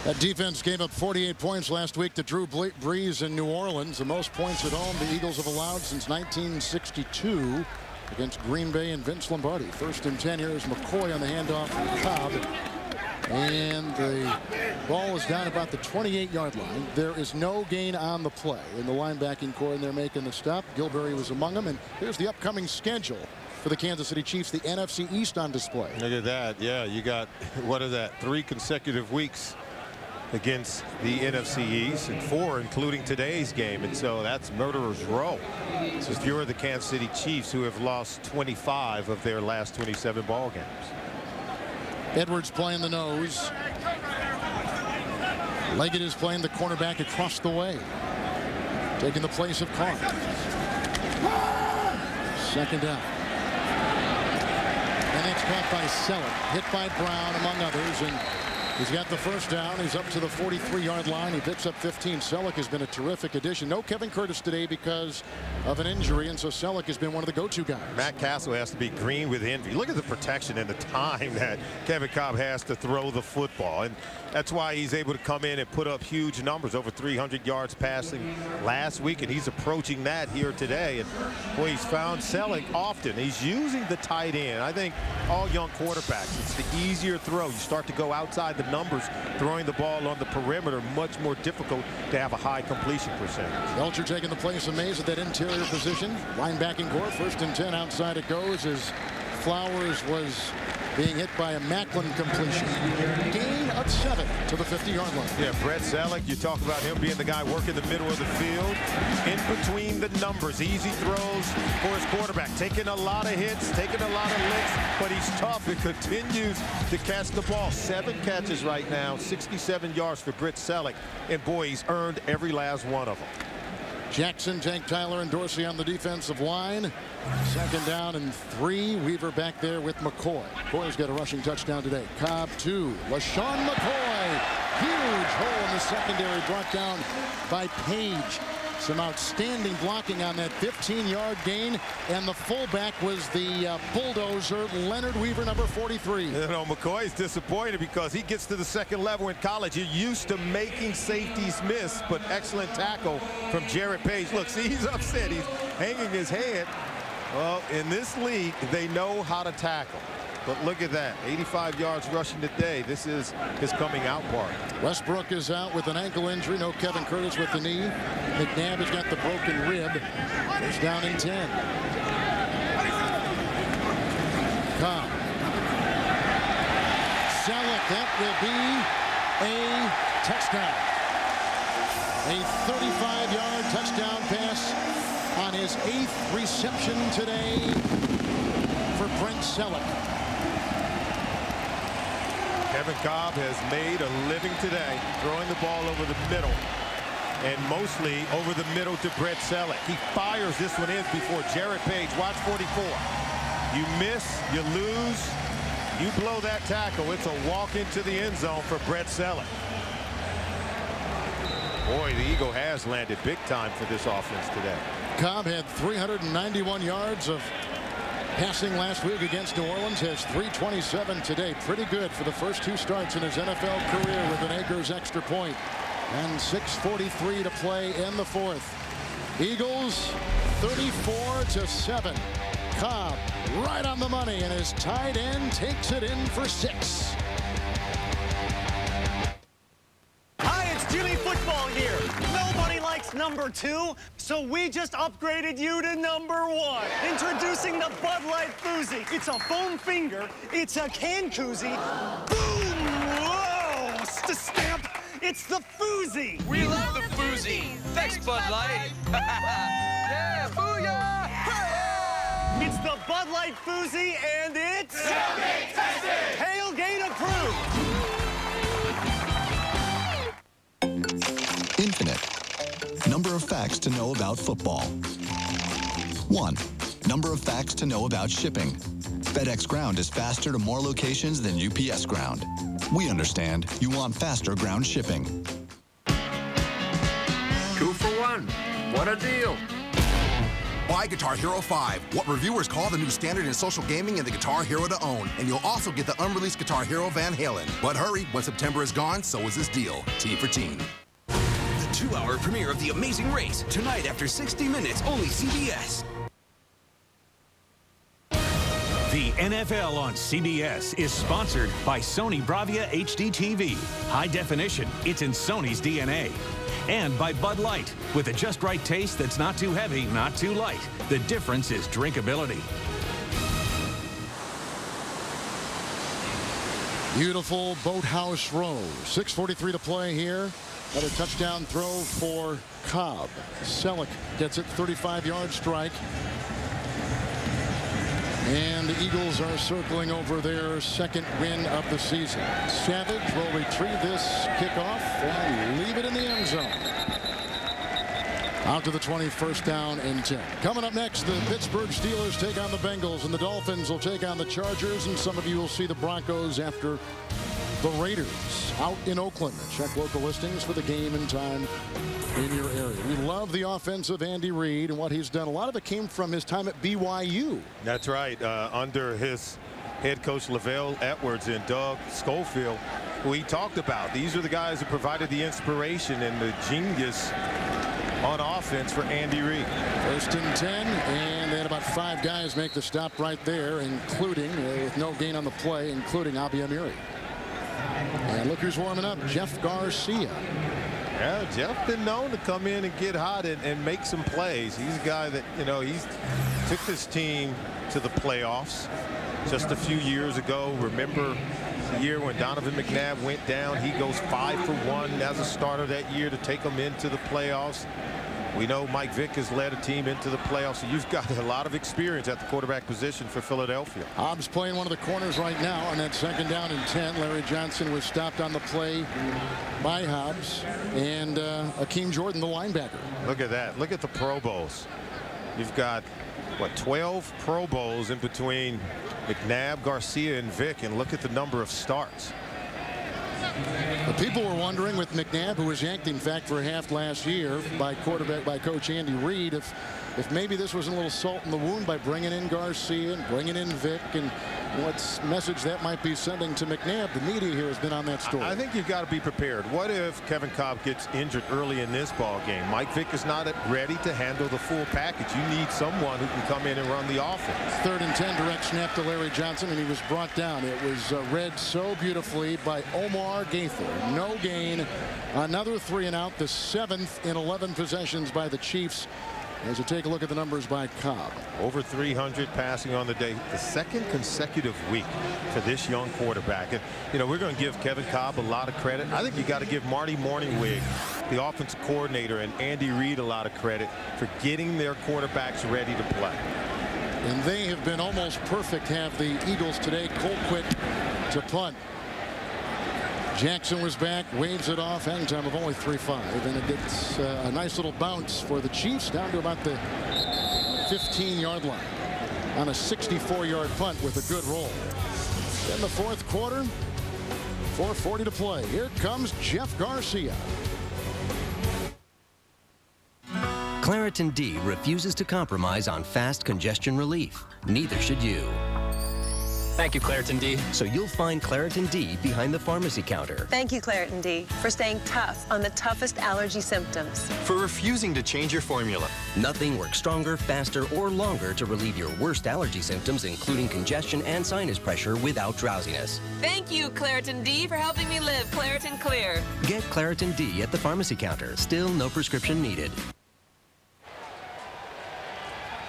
That defense gave up 48 points last week to Drew Brees in New Orleans. The most points at home the Eagles have allowed since 1962 against Green Bay and Vince Lombardi. 1st and 10. Here is McCoy on the handoff from Cobb. And the ball is down about the 28-yard line. There is no gain on the play in the linebacking core, and they're making the stop. Gilberry was among them. And here's the upcoming schedule for the Kansas City Chiefs, the NFC East on display.
Look at that. Yeah, you got, what is that, 3 consecutive weeks against the NFC East, and 4 including today's game, and so that's murderer's row. So if you're the Kansas City Chiefs, who have lost 25 of their last 27 ball games.
Edwards playing the nose. Leggett is playing the cornerback across the way, taking the place of Carr. 2nd down. And it's caught by Selleck, hit by Brown among others, and he's got the 1st down. He's up to the 43-yard line. He picks up 15. Selleck has been a terrific addition. No Kevin Curtis today because of an injury, and so Selleck has been one of the go-to guys.
Matt Castle has to be green with envy. Look at the protection and the time that Kevin Cobb has to throw the football, and that's why he's able to come in and put up huge numbers, over 300 yards passing last week, and he's approaching that here today. And boy, he's found Selleck often. He's using the tight end. I think all young quarterbacks, it's the easier throw. You start to go outside the numbers, throwing the ball on the perimeter, much more difficult to have a high completion percentage.
Belcher taking the place of Mays at that interior position. Linebacking core, 1st and 10. Outside it goes as Flowers was being hit by a Macklin completion. Gain of 7 to the 50-yard line.
Yeah, Brett Selleck, you talk about him being the guy working the middle of the field, in between the numbers, easy throws for his quarterback, taking a lot of hits, taking a lot of licks, but he's tough and continues to catch the ball. 7 catches right now, 67 yards for Brett Selleck, and boy, he's earned every last one of them.
Jackson, Tank Tyler, and Dorsey on the defensive line. 2nd down and 3. Weaver back there with McCoy. McCoy's got a rushing touchdown today. Cobb 2. LaShawn McCoy. Huge hole in the secondary, brought down by Page. Some outstanding blocking on that 15-yard gain, and the fullback was the bulldozer, Leonard Weaver, number 43.
You know, McCoy's disappointed because he gets to the 2nd level in college. You're used to making safeties miss, but excellent tackle from Jarrett Page. Look, see, he's upset. He's hanging his head. Well, in this league, they know how to tackle. But look at that, 85 yards rushing today. This is his coming out party.
Westbrook is out with an ankle injury. No Kevin Curtis with the knee. McNabb has got the broken rib. He's down in 10. Cobb. Selleck, that will be a touchdown. A 35-yard touchdown pass on his 8th reception today for Brent Selleck.
Kevin Cobb has made a living today throwing the ball over the middle, and mostly over the middle to Brett Selleck. He fires this one in before Jarrett Page. Watch 44. You miss, you lose, you blow that tackle. It's a walk into the end zone for Brett Selleck. Boy, the Eagle has landed big time for this offense today.
Cobb had 391 yards of passing last week against New Orleans, has 327 today. Pretty good for the first 2 starts in his NFL career with an Akers extra point. And 6:43 to play in the 4th. Eagles 34-7. Cobb right on the money, and his tight end takes it in for 6.
Hi, it's Jimmy Football here. Nobody likes number 2, so we just upgraded you to number 1. Introducing the Bud Light Foozy. It's a foam finger. It's a can koozie. Boom! Whoa! Stamp! It's the Foozy.
We love the Foozy. Thanks, Bud Light. Yeah, booyah!
It's the Bud Light Foozy, and it's tailgate tested. Tailgate approved.
Infinite. Number of facts to know about football. 1. Number of facts to know about shipping. FedEx Ground is faster to more locations than UPS Ground. We understand you want faster ground shipping.
2 for 1. What a deal.
Buy Guitar Hero 5, what reviewers call the new standard in social gaming and the Guitar Hero to own. And you'll also get the unreleased Guitar Hero Van Halen. But hurry, when September is gone, so is this deal. T for teen.
The 2-hour premiere of The Amazing Race, tonight after 60 Minutes, only CBS.
The NFL on CBS is sponsored by Sony Bravia HD TV. High definition, it's in Sony's DNA. And by Bud Light, with a just right taste that's not too heavy, not too light. The difference is drinkability.
Beautiful Boathouse Row. 6:43 to play here. Another touchdown throw for Cobb. Selleck gets it, 35-yard strike. And the Eagles are circling over their second win of the season. Savage will retrieve this kickoff and leave it in the end zone. Out to the 21st down and 10. Coming up next, the Pittsburgh Steelers take on the Bengals, and the Dolphins will take on the Chargers, and some of you will see the Broncos after the Raiders out in Oakland. Check local listings for the game and time in your area. We love the offensive Andy Reid and what he's done. A lot of it came from his time at BYU.
That's right. Under his head coach LaVelle Edwards and Doug Schofield, who he talked about. These are the guys who provided the inspiration and the genius on offense for Andy Reid.
1st and 10, and they had about 5 guys make the stop right there, including, with no gain on the play, including Abi Amiri. And look who's warming up, Jeff Garcia.
Yeah, Jeff been known to come in and get hot and make some plays. He's a guy that, you know, he's took this team to the playoffs just a few years ago. Remember the year when Donovan McNabb went down? He goes 5 for 1 as a starter that year to take them into the playoffs. We know Mike Vick has led a team into the playoffs, so you've got a lot of experience at the quarterback position for Philadelphia.
Hobbs playing one of the corners right now on that 2nd down and 10. Larry Johnson was stopped on the play by Hobbs, and Akeem Jordan, the linebacker.
Look at that. Look at the Pro Bowls. You've got, what, 12 Pro Bowls in between McNabb, Garcia, and Vick, and look at the number of starts.
The people were wondering with McNabb, who was yanked, in fact, for half last year by Coach Andy Reid, if maybe this was a little salt in the wound by bringing in Garcia and bringing in Vick, and what message that might be sending to McNabb. The media here has been on that story.
I think you've got to be prepared. What if Kevin Cobb gets injured early in this ball game? Mike Vick is not ready to handle the full package. You need someone who can come in and run the offense.
3rd and 10, direct snap to Larry Johnson, and he was brought down. It was read so beautifully by Omar Gaither. No gain. Another 3 and out. The 7th in 11 possessions by the Chiefs. As you take a look at the numbers by Cobb.
Over 300 passing on the day. The 2nd consecutive week for this young quarterback. And, you know, we're going to give Kevin Cobb a lot of credit. I think you got to give Marty Morningwig, the offensive coordinator, and Andy Reid a lot of credit for getting their quarterbacks ready to play.
And they have been almost perfect, have the Eagles today. Colquitt to punt. Jackson was back, waves it off, hang time of only 3-5, and it gets a nice little bounce for the Chiefs down to about the 15-yard line on a 64-yard punt with a good roll. In the 4th quarter, 4:40 to play. Here comes Jeff Garcia.
Claritin D refuses to compromise on fast congestion relief. Neither should you. Thank you, Claritin D. So you'll find Claritin D behind the pharmacy counter.
Thank you, Claritin D, for staying tough on the toughest allergy symptoms.
For refusing to change your formula. Nothing works stronger, faster, or longer to relieve your worst allergy symptoms, including congestion and sinus pressure without drowsiness.
Thank you, Claritin D, for helping me live Claritin Clear.
Get Claritin D at the pharmacy counter. Still no prescription needed.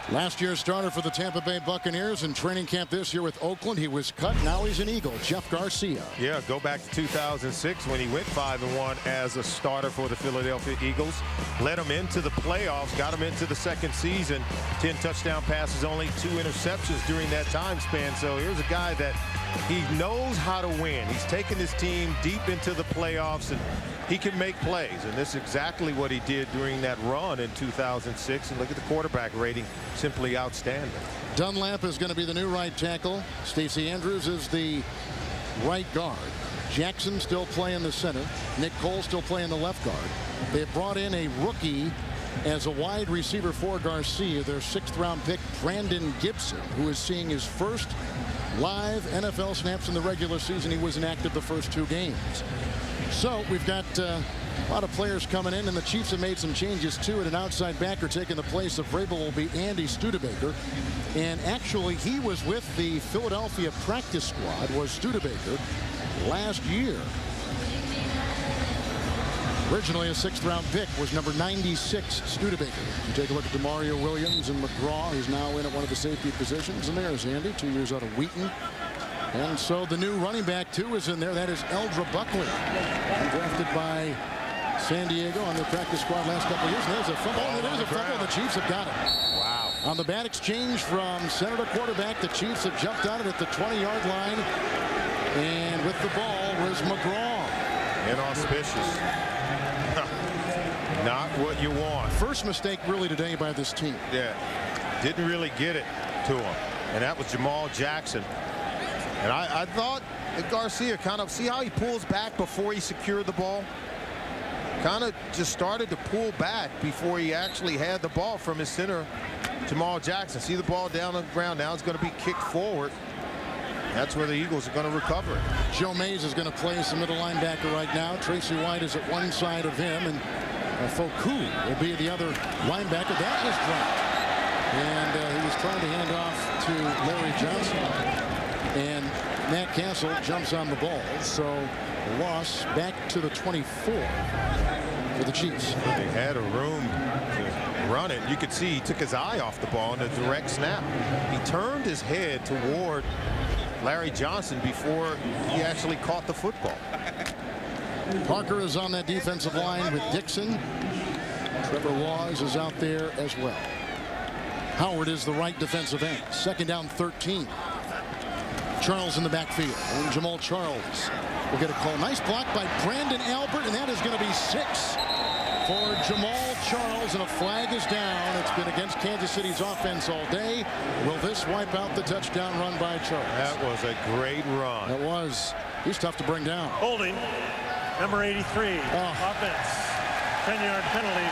Last year's starter for the Tampa Bay Buccaneers in training camp this year with Oakland. He was cut. Now he's an Eagle. Jeff Garcia.
Yeah, go back to 2006 when he went 5-1 as a starter for the Philadelphia Eagles. Led him into the playoffs, got him into the second season. 10 touchdown passes, only 2 interceptions during that time span. So here's a guy that he knows how to win. He's taken his team deep into the playoffs, and he can make plays. And this is exactly what he did during that run in 2006. And look at the quarterback rating, simply outstanding.
Dunlap is going to be the new right tackle. Stacey Andrews is the right guard. Jackson still playing the center. Nick Cole still playing the left guard. They brought in a rookie as a wide receiver for Garcia, their 6th-round pick, Brandon Gibson, who is seeing his first live NFL snaps in the regular season. He was inactive the first 2 games. So we've got a lot of players coming in, and the Chiefs have made some changes too. At an outside backer taking the place of Vrabel will be Andy Studebaker. And actually, he was with the Philadelphia practice squad, was Studebaker, last year. Originally a 6th-round pick was number 96, Studebaker. You take a look at DeMario Williams and McGraw. He's now in at one of the safety positions. And there's Andy, 2 years out of Wheaton. And so the new running back, too, is in there. That is Eldra Buckley, drafted by San Diego on their practice squad last couple of years. And there's a fumble. Oh, there's a fumble. The Chiefs have got it.
Wow.
On the bad exchange from center to quarterback, the Chiefs have jumped on it at the 20-yard line. And with the ball was McGraw.
Inauspicious. Not what you want.
First mistake really today by this team.
Yeah. Didn't really get it to him. And that was Jamal Jackson. And I thought that Garcia kind of, see how he pulls back before he secured the ball? Kind of just started to pull back before he actually had the ball from his center, Jamal Jackson. See the ball down on the ground. Now it's going to be kicked forward. That's where the Eagles are going to recover it.
Joe Mays is going to play as the middle linebacker right now. Tracy White is at one side of him, and Foku will be the other linebacker. That was dropped. And he was trying to hand off to Larry Johnson. And Matt Castle jumps on the ball. So a loss back to the 24 for the Chiefs.
They had a room to run it. You could see he took his eye off the ball in a direct snap. He turned his head toward Larry Johnson before he actually caught the football.
Parker is on that defensive line with Dixon. Trevor Laws is out there as well. Howard is the right defensive end. 2nd down 13. Charles in the backfield, and Jamal Charles will get a call. Nice block by Brandon Albert, and that is going to be 6 for Jamal Charles, and a flag is down. It's been against Kansas City's offense all day. Will this wipe out the touchdown run by Charles?
That was a great run.
It was. He's tough to bring down.
Holding, number 83, offense, 10-yard penalty,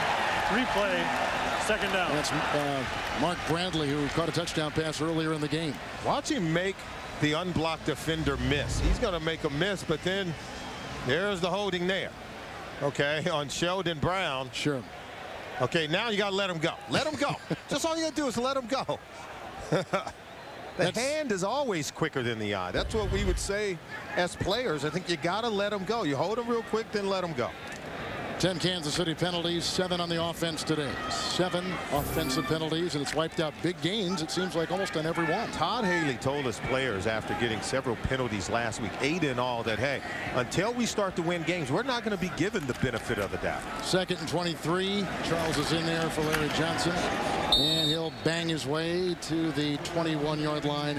replay, 2nd down.
That's Mark Bradley, who caught a touchdown pass earlier in the game.
Watch him make the unblocked defender miss. He's going to make a miss, but then there's the holding there. Okay, on Sheldon Brown.
Sure.
Okay, now you got to let him go. Let him go. Just all you got to do is let him go. The hand is always quicker than the eye. That's what we would say as players. I think you got to let him go. You hold him real quick, then let him go.
10 Kansas City penalties, 7 on the offense today. 7 offensive penalties, and it's wiped out big gains, it seems like, almost on every one.
Todd Haley told his players after getting several penalties last week, 8 in all, that, hey, until we start to win games, we're not going to be given the benefit of the doubt.
2nd and 23. Charles is in there for Larry Johnson, and he'll bang his way to the 21-yard line.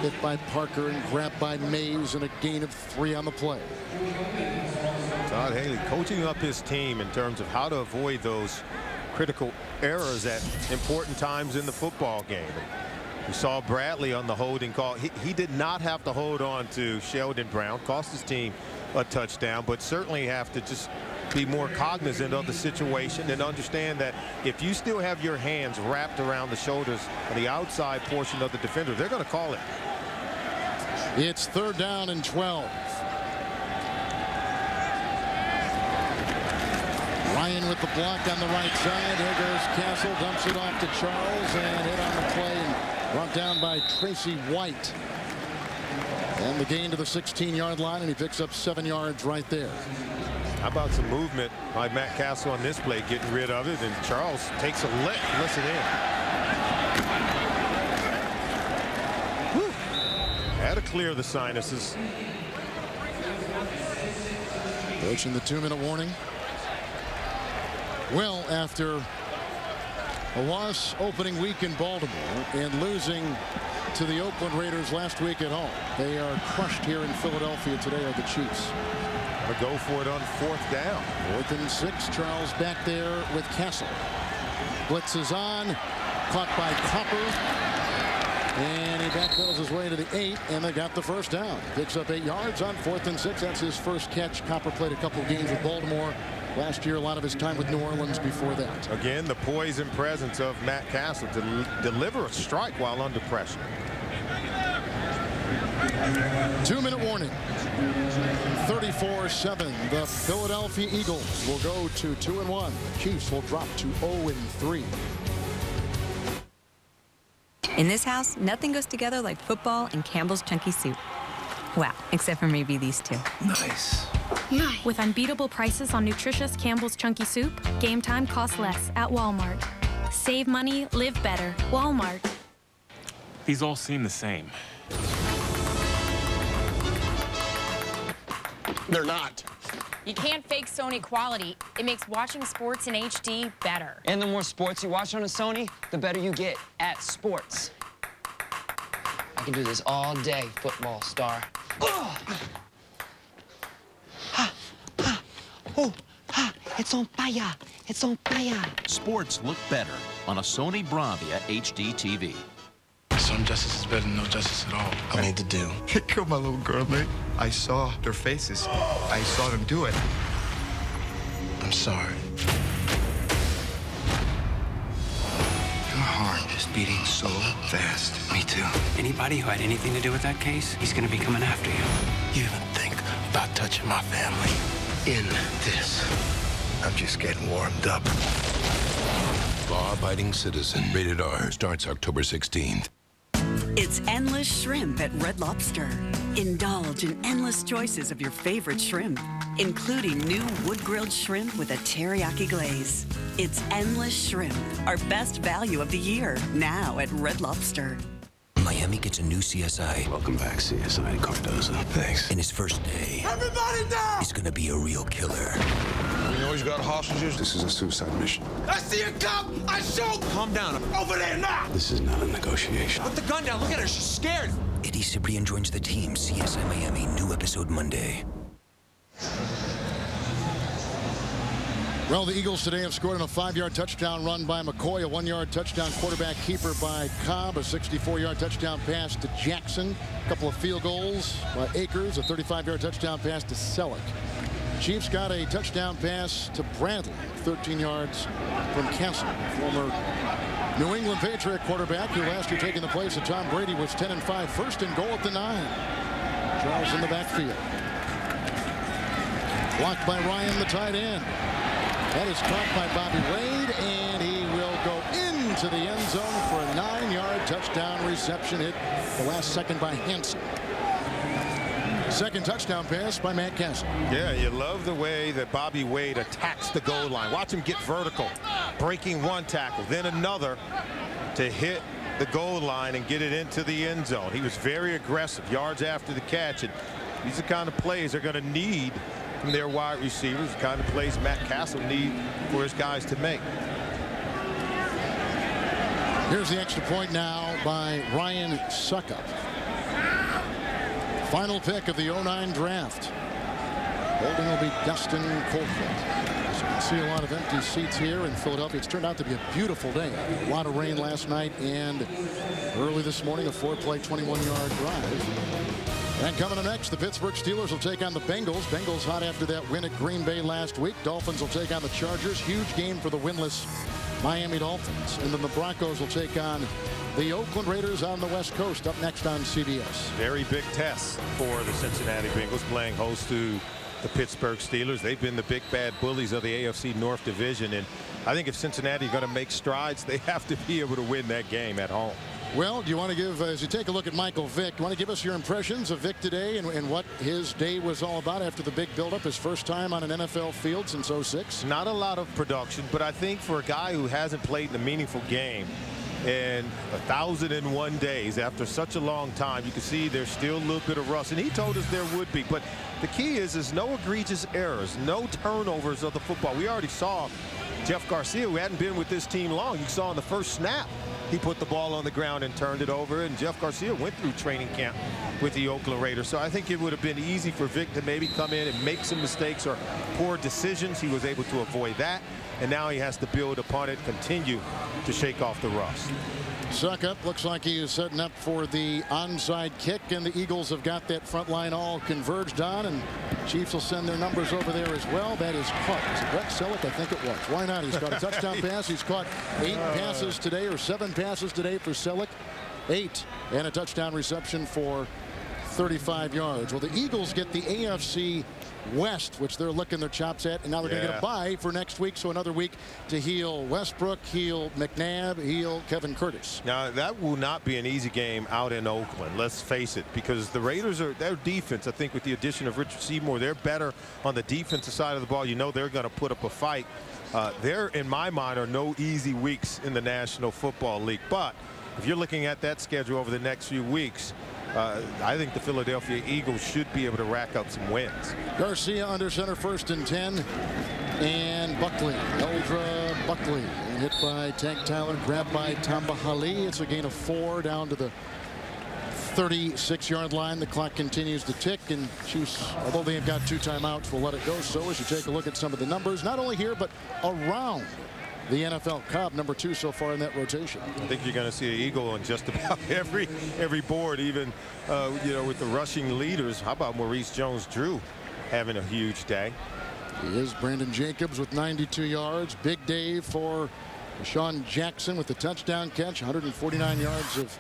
Hit by Parker and grabbed by Mays, and a gain of 3 on the play.
Todd Haley coaching up his team in terms of how to avoid those critical errors at important times in the football game. We saw Bradley on the holding call. He did not have to hold on to Sheldon Brown, cost his team a touchdown, but certainly have to just be more cognizant of the situation and understand that if you still have your hands wrapped around the shoulders on the outside portion of the defender, they're going to call it.
It's 3rd down and 12. Ryan with the block on the right side. There goes Castle, dumps it off to Charles, and hit on the play and brought down by Tracy White. And the gain to the 16-yard line, and he picks up 7 yards right there.
How about some movement by Matt Castle on this play, getting rid of it, and Charles takes a lick. Listen in. Whew. Had to clear the sinuses.
Approaching the 2-minute warning. Well, after a loss opening week in Baltimore and losing to the Oakland Raiders last week at home, they are crushed here in Philadelphia today are the Chiefs.
Gonna go for it on 4th down.
4th and 6. Charles back there with Castle. Blitz is on. Caught by Copper. And he backpedals his way to the 8, and they got the 1st down. Picks up 8 yards on 4th and 6. That's his first catch. Copper played a couple games with Baltimore. Last year, a lot of his time with New Orleans before that.
Again, the poise and presence of Matt Castle to deliver a strike while under pressure.
2-minute warning. 34-7. The Philadelphia Eagles will go to 2-1. The Chiefs will drop to 0-3.
In this house, nothing goes together like football and Campbell's Chunky Soup. Wow, except for maybe these two.
Nice.
With unbeatable prices on nutritious Campbell's Chunky Soup, game time costs less at Walmart. Save money, live better. Walmart.
These all seem the same.
They're not.
You can't fake Sony quality. It makes watching sports in HD better.
And the more sports you watch on a Sony, the better you get at sports. I can do this all day, football star.
It's on fire. It's on fire.
Sports look better on a Sony Bravia HD TV.
Some justice is better than no justice at all.
I need to do.
They killed my little girl, mate. I saw their faces. I saw them do it. I'm sorry. Your heart is beating so fast.
Me too. Anybody who had anything to do with that case, he's gonna be coming after you.
You even think about touching my family in this. I'm just getting warmed up.
Law-abiding citizen. Rated R. Starts October 16th.
It's endless shrimp at Red Lobster. Indulge in endless choices of your favorite shrimp, including new wood-grilled shrimp with a teriyaki glaze. It's endless shrimp, our best value of the year, now at Red Lobster.
Miami gets a new CSI.
Welcome back, CSI Cardozo. Thanks.
And his first day
Everybody down!
is gonna be a real killer.
You know he's got hostages? This is a suicide mission.
I see a cop! I shoot!
Calm down.
Over there now!
This is not a negotiation.
Put the gun down. Look at her. She's scared.
Eddie Cibrian joins the team. CSI Miami. New episode Monday.
Well, the Eagles today have scored on a 5-yard touchdown run by McCoy, a 1-yard touchdown quarterback keeper by Cobb, a 64-yard touchdown pass to Jackson, a couple of field goals by Akers, a 35-yard touchdown pass to Selleck. Chiefs got a touchdown pass to Bradley, 13 yards from Castle, former New England Patriot quarterback who last year taking the place of Tom Brady was 10-5, first and goal at the 9. Charles in the backfield. Blocked by Ryan, the tight end. That is caught by Bobby Wade, and he will go into the end zone for a 9-yard touchdown reception hit the last second by Hanson. Second touchdown pass by Matt Castle.
Yeah, you love the way that Bobby Wade attacks the goal line. Watch him get vertical, breaking one tackle, then another to hit the goal line and get it into the end zone. He was very aggressive yards after the catch, and these are the kind of plays they're going to need from their wide receivers, the kind of plays Matt Castle need for his guys to make.
Here's the extra point now by Ryan Suckup. Final pick of the 09 draft. Holding will be Dustin Colquitt. As you can see, a lot of empty seats here in Philadelphia. It's turned out to be a beautiful day. A lot of rain last night and early this morning, a 4-play, 21-yard drive. And coming up next, the Pittsburgh Steelers will take on the Bengals. Bengals hot after that win at Green Bay last week. Dolphins will take on the Chargers. Huge game for the winless Miami Dolphins. And then the Broncos will take on the Oakland Raiders on the West Coast up next on CBS.
Very big test for the Cincinnati Bengals playing host to the Pittsburgh Steelers. They've been the big bad bullies of the AFC North Division. And I think if Cincinnati are going to make strides, they have to be able to win that game at home.
Well, do you want to give, as you take a look at Michael Vick, do you want to give us your impressions of Vick today and what his day was all about after the big buildup, his first time on an NFL field since '06?
Not a lot of production, but I think for a guy who hasn't played in a meaningful game in 1,001 days after such a long time, you can see there's still a little bit of rust. And he told us there would be. But the key is no egregious errors, no turnovers of the football. We already saw Jeff Garcia, who hadn't been with this team long. You saw in the first snap, he put the ball on the ground and turned it over. And Jeff Garcia went through training camp with the Oakland Raiders. So I think it would have been easy for Vick to maybe come in and make some mistakes or poor decisions. He was able to avoid that. And now he has to build upon it, continue to shake off the rust.
Succop looks like he is setting up for the onside kick, and the Eagles have got that front line all converged on, and Chiefs will send their numbers over there as well. That is caught. Is it Brett Selleck? I think it was. Why not? He's got a touchdown pass. He's caught 8 passes today, or 7 passes today for Selleck. 8, and a touchdown reception for 35 yards. Well, the Eagles get the AFC West, which they're licking their chops at, and now they're going to get a bye for next week, so another week to heal Westbrook, heal McNabb, heal Kevin Curtis.
Now, that will not be an easy game out in Oakland, let's face it, because the Raiders are, their defense, I think with the addition of Richard Seymour, they're better on the defensive side of the ball. You know they're going to put up a fight. There, in my mind, are no easy weeks in the National Football League, but if you're looking at that schedule over the next few weeks, I think the Philadelphia Eagles should be able to rack up some wins.
Garcia under center, 1st and 10. And Buckley, Eldra Buckley, hit by Tank Tyler, grabbed by Tamba Hali. It's a gain of 4 down to the 36-yard line. The clock continues to tick, and Chiefs, although they have got 2 timeouts, will let it go. So as you take a look at some of the numbers, not only here, but around the NFL. Cobb, number 2 so far in that rotation.
I think you're going to see an Eagle on just about every board, even you know, with the rushing leaders. How about Maurice Jones-Drew having a huge day?
He is. Brandon Jacobs with 92 yards. Big day for Deshaun Jackson with the touchdown catch. 149 yards of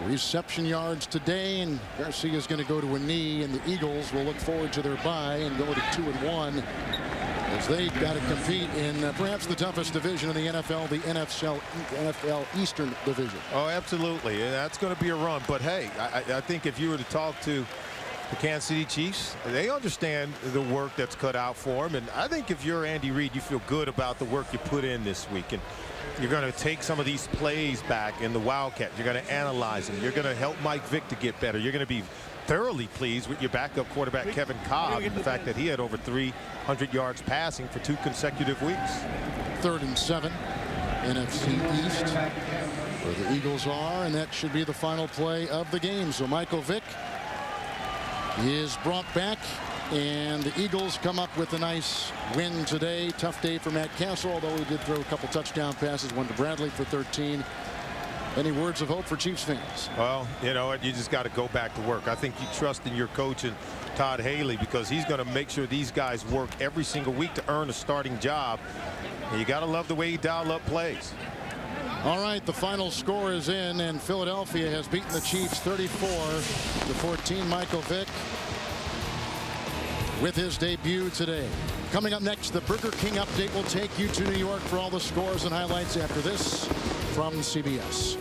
reception yards today, and Garcia is going to go to a knee, and the Eagles will look forward to their bye and go to 2-1. As they've got to compete in perhaps the toughest division in the NFL, the NFL Eastern Division.
Oh, absolutely. And that's going to be a run. But, hey, I think if you were to talk to the Kansas City Chiefs, they understand the work that's cut out for them. And I think if you're Andy Reid, you feel good about the work you put in this week. And you're going to take some of these plays back in the Wildcat. You're going to analyze them. You're going to help Mike Vick to get better. You're going to be thoroughly pleased with your backup quarterback Kevin Cobb and the fact that he had over 300 yards passing for 2 consecutive weeks.
3rd and 7, NFC East, where the Eagles are, and that should be the final play of the game. So Michael Vick is brought back, and the Eagles come up with a nice win today. Tough day for Matt Castle, although he did throw a couple touchdown passes, one to Bradley for 13. Any words of hope for Chiefs fans?
Well, you know what? You just got to go back to work. I think you trust in your coach and Todd Haley, because he's going to make sure these guys work every single week to earn a starting job. And you got to love the way he dialed up plays.
All right, the final score is in, and Philadelphia has beaten the Chiefs 34-14. Michael Vick with his debut today. Coming up next, the Burger King update will take you to New York for all the scores and highlights after this from CBS.